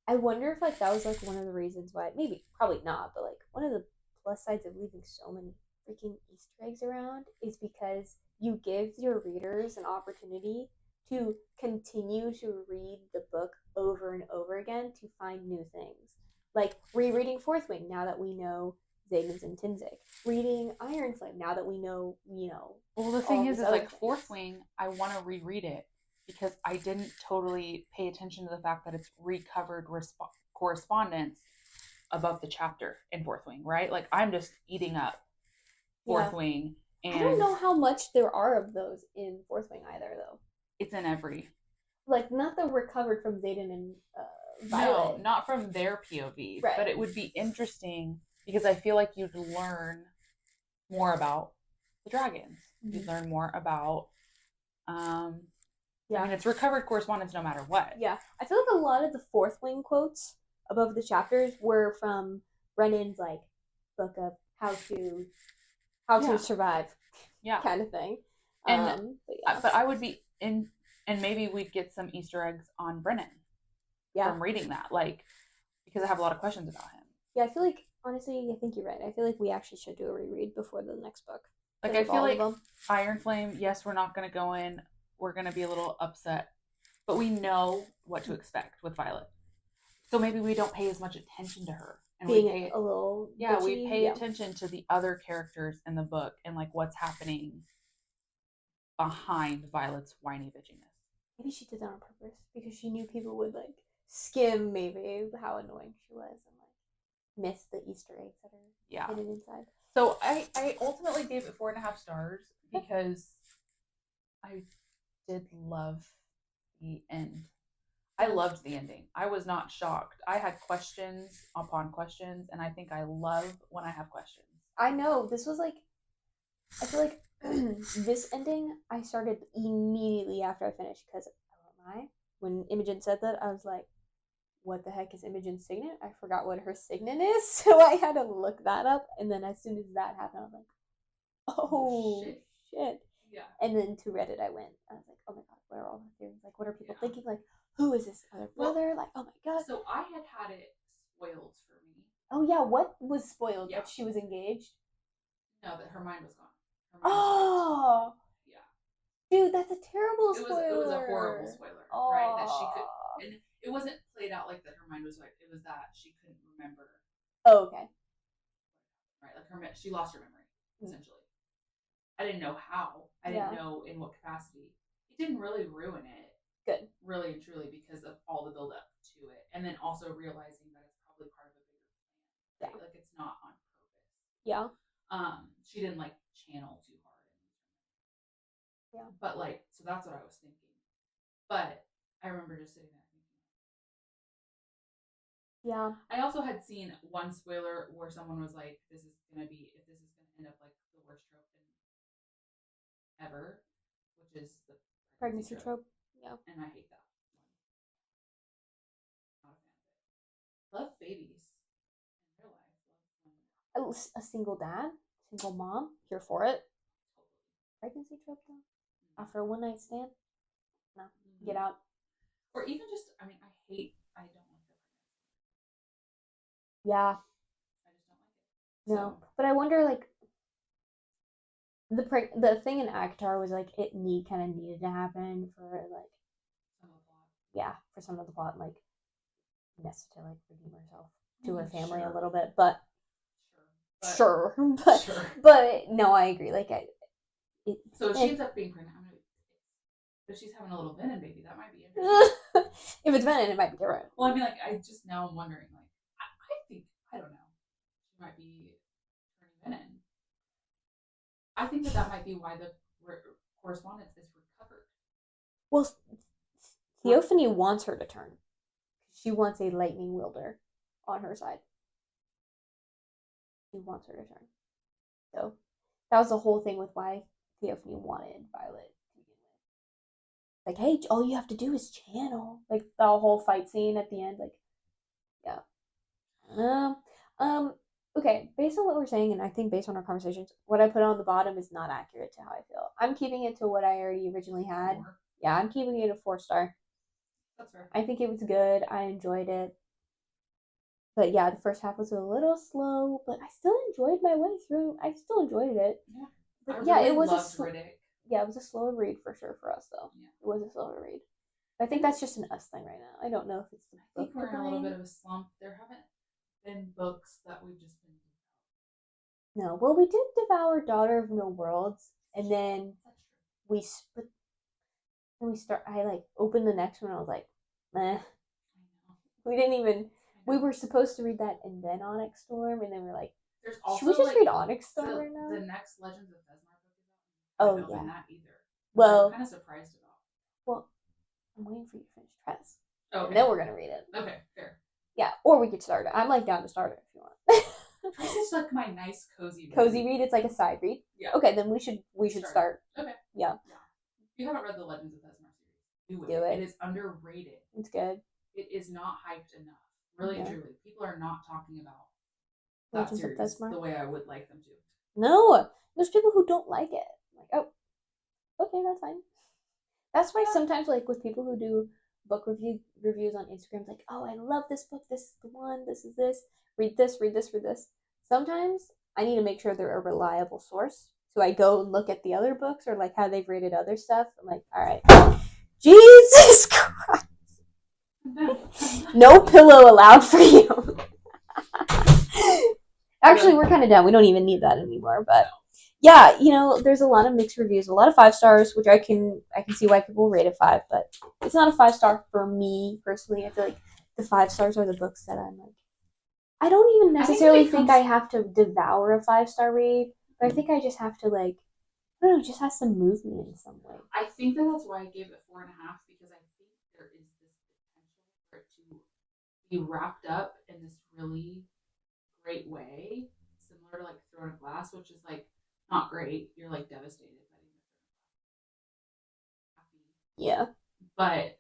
I wonder if like that was like one of the reasons why maybe probably not, but like one of the plus sides of leaving so many freaking Easter eggs around is because you give your readers an opportunity to continue to read the book over and over again to find new things. Like rereading Fourthwing now that we know Zayden's and Tinzik. Reading Iron Flame now that we know, Well, the all thing these is other like things. Fourthwing, I want to reread it because I didn't totally pay attention to the fact that it's recovered correspondence above the chapter in Fourthwing, right? Like I'm just eating up Yeah. Fourthwing, I don't and know how much there are of those in Fourthwing either, though. it's in every. Like, not the recovered from Zayden and No, Violet. not from their POV, Right. but it would be interesting because I feel like you'd learn more about the dragons. Mm-hmm. You'd learn more about. Yeah. I mean, it's recovered correspondence no matter what. Yeah. I feel like a lot of the Fourthwing quotes above the chapters were from Brennan's, like, book of how to Yeah. survive Yeah. kind of thing. And yeah. but I would be in, and maybe we'd get some Easter eggs on Brennan from reading that, like because I have a lot of questions about him. Yeah, I feel like honestly, I think you're right. I feel like we actually should do a reread before the next book. Like I feel like Iron Flame, yes, we're not going to go in. We're going to be a little upset, but we know what to expect with Violet. So maybe we don't pay as much attention to her, and being we pay a little yeah, bitchy, we pay attention to the other characters in the book and like what's happening behind Violet's whiny bitchiness. Maybe she did that on purpose because she knew people would like skim maybe how annoying she was and like miss the Easter eggs that are hidden inside. So I ultimately gave it 4.5 stars because I did love the end. I loved the ending. I was not shocked. I had questions upon questions, and I think I love when I have questions. I know. This was like, I feel like this ending I started immediately after I finished because, oh my, when Imogen said that, I was like, what the heck is Imogen's signet? I forgot what her signet is, so I had to look that up. And then as soon as that happened, I was like, oh shit. Yeah. And then to Reddit I went. I was like, oh my god, what are all the theories? Like, what are people thinking? Like, who is this other brother? Like, oh my god. So I had it spoiled for me. Oh yeah, what was spoiled? That she was engaged? No, that her mind was gone. Oh. Yeah. Dude, that's a terrible spoiler. It was a horrible spoiler, right? That she could, and it wasn't played out like that. Her mind was like it was that she couldn't remember. Oh, okay. Right, like she lost her memory essentially. I didn't know how. I didn't know in what capacity. It didn't really ruin it. Good. Really and truly because of all the build up to it, and then also realizing that it's probably part of a bigger plan. Right? Like it's not on purpose. Yeah. She didn't like channel too hard. Yeah. But like, so that's what I was thinking. But I remember just sitting there thinking. Yeah. I also had seen one spoiler where someone was like, "This is gonna be if this is gonna end up like the worst trope ever," which is the pregnancy trope. Yeah. And I hate that one. Not a fan of it. Love babies in real life. A single dad, single mom, here for it. Totally. Pregnancy trope though. Mm-hmm. After a one night stand, no, get out. Or even just, I mean, I don't like the pregnancy. Yeah. I just don't like it. No, but I wonder like the thing in Akatar was like it kind of needed to happen for like some of the plot. Yeah, for some of the plot. Like necessarily redeem herself to her Mm, family a sure. little bit, but Sure. sure, but Sure. but no, I agree. Like So if she ends up being pregnant, if she's having a little venom baby, that might be interesting. if it's Brennan, it might be different. Well, I mean, like, I just now I'm wondering, like, I think, I don't know, she might be turning venom. I think that might be why the correspondence is recovered. Well, Theophany wants her to turn. She wants a lightning wielder on her side. She wants her to turn. So that was the whole thing with why Theophany wanted Violet to begin with. Like, hey, all you have to do is channel. Like the whole fight scene at the end. Like, yeah. Um. Um. Okay. Based on what we're saying, and I think based on our conversations, what I put on the bottom is not accurate to how I feel. I'm keeping it to what I already originally had. 4. Yeah, I'm keeping it a 4-star. That's fair. I think it was good. I enjoyed it. But yeah, the first half was a little slow, but I still enjoyed my way through. I still enjoyed it. Yeah. But I yeah, really it was loved Riddick. yeah, it was a slower read for sure for us though. Yeah. It was a slower read. I think that's just an us thing right now. I don't know if it's the I think book we're to in a little bit blame. of a slump. There haven't been books that we've just been. No, well, we did devour Daughter of No Worlds, and then That's true. we split. And we start. I like opened the next one. I was like, meh. I know. We didn't even. I We know. were supposed to read that and then Onyx Storm, and then we're like, There's should we also just like read Onyx Storm the right now? the next Legends of Thesmar book is out. I Oh haven't opened yeah. that either. Which I'm Well, kind of surprised about. well, I'm waiting for you to finish Tress, Okay. and then we're gonna read it. Okay, fair. Yeah, or we could start it. I'm like down to start it if you want. Tress is like my nice cozy read. Cozy read. It's like a side read. Yeah. Okay, then we should start. Okay. Yeah. If you haven't read the Legends of Thesmar series, Do it. It is underrated. It's good. It is not hyped enough. Really and truly, people are not talking about that Legends of series Thesmar? the way I would like them to. No, there's people who don't like it. Like, oh, okay, that's fine. That's why sometimes, like with people who do book reviews on Instagram, like, oh, I love this book. This is the one. This is this. Read this. Read this. Read this. Sometimes I need to make sure they're a reliable source. So I go and look at the other books or like how they've rated other stuff. I'm like, all right, Jesus Christ, no pillow allowed for you. Actually, we're kind of done. We don't even need that anymore. But yeah, there's a lot of mixed reviews, a lot of 5 stars, which I can see why people rate it 5, but it's not a 5-star for me personally. I feel like the 5 stars are the books that I'm like. I don't even necessarily think I have to devour a 5-star read, but I think I just have to like, I don't know, it just has to move me in some way. I think that's why I gave it 4.5 because I think there is this potential for it to be wrapped up in this really great way, similar to like Throne of Glass, which is like not great. You're like devastated by the end of it. Yeah. But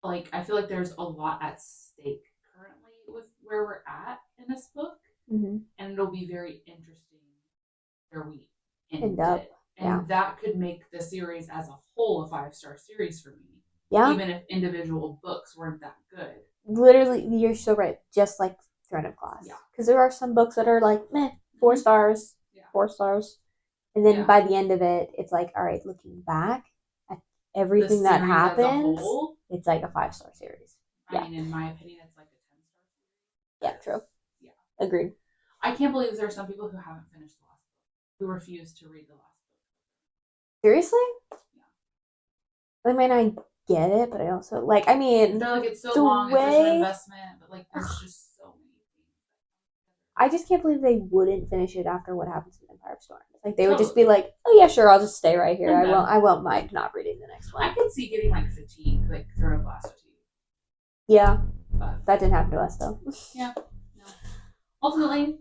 like I feel like there's a lot at stake currently with where we're at in this book, and it'll be very interesting where we end up. And that could make the series as a whole a 5-star series for me. Yeah. Even if individual books weren't that good. Literally, you're so right. Just like Throne of Glass. Yeah. Because there are some books that are like, meh, 4 stars, 4 stars. And then by the end of it, it's like, all right, looking back at everything that happens, it's like a 5-star series. I mean, in my opinion, it's like a 10-star series. Yeah, true. Yeah. Agreed. I can't believe there are some people who haven't finished the last book, who refuse to read the last book. Seriously? Yeah. I mean, I get it, but I also, like, I mean, they're like, it's so long, it's such an investment, but like, there's just so many things. I just can't believe they wouldn't finish it after what happens in Empire Storm. Like, they would just be like, oh yeah, sure, I'll just stay right here. I won't mind not reading the next one. I could see getting like fatigue, like Throne of Glass fatigue. Yeah. But that didn't happen to us though. Yeah. No. Ultimately,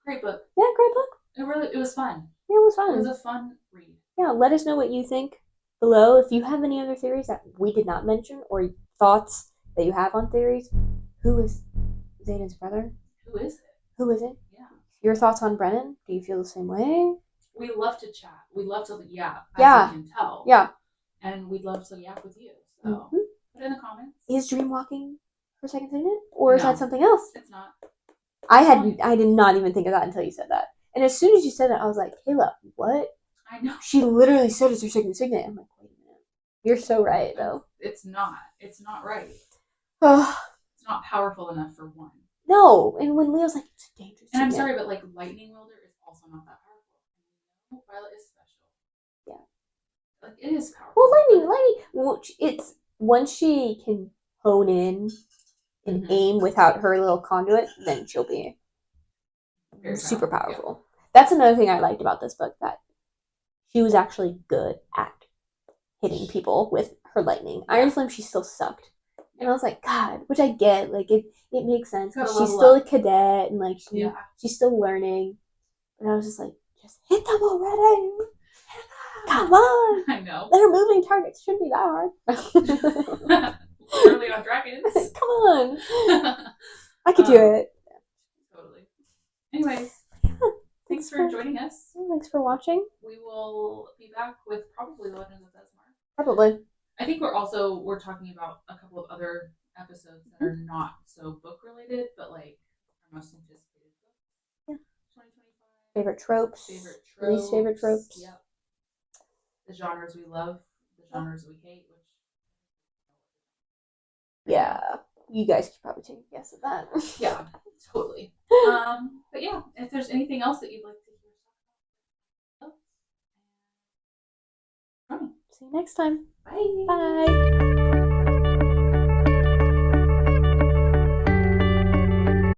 great book. Yeah, great book. It was fun. Yeah, it was fun. It was a fun read. Yeah, let us know what you think below. If you have any other theories that we did not mention or thoughts that you have on theories, who is Xaden's brother? Who is it? Who is it? Yeah. Your thoughts on Brennan? Do you feel the same way? We love to chat. We love to, as you can tell. Yeah. And we'd love to yak with you. So put it in the comments. Is dream walking her second signet? Or is that something else? It's not. I did not even think of that until you said that. And as soon as you said that, I was like, Kayla, what? I know. She literally said it's her second signet. I'm like, wait a minute. You're so right, though. It's not. It's not right. It's not powerful enough for one. No, and when Leo's like, it's a dangerous And I'm unit. sorry, but like lightning welder is also not that powerful. Violet is special. Yeah. Like it is Well, powerful. it's once she can hone in and aim without her little conduit, then she'll be Very super powerful. powerful. Yeah. That's another thing I liked about this book, that she was actually good at hitting people with her lightning. Yeah. Iron Flame, she still sucked. And I was like, God, which I get, like it makes sense because she's still a cadet and like she's still learning. And I was just like, just hit them already. Come on. I know. They're moving targets. Shouldn't be that hard. Literally on dragons. Come on. I could do it. Totally. Anyways, thanks for joining us. Thanks for watching. We will be back with probably Legends of Besmar. Probably. I think we're talking about a couple of other episodes that are not so book related, but like our most anticipated book. Yeah. 2025. Favorite tropes. Least favorite tropes. Yep. The genres we love, the genres we hate, which. Yeah. You guys could probably take a guess at that. Yeah, totally. But yeah, if there's anything else that you'd like to hear, see you next time. Bye. Bye.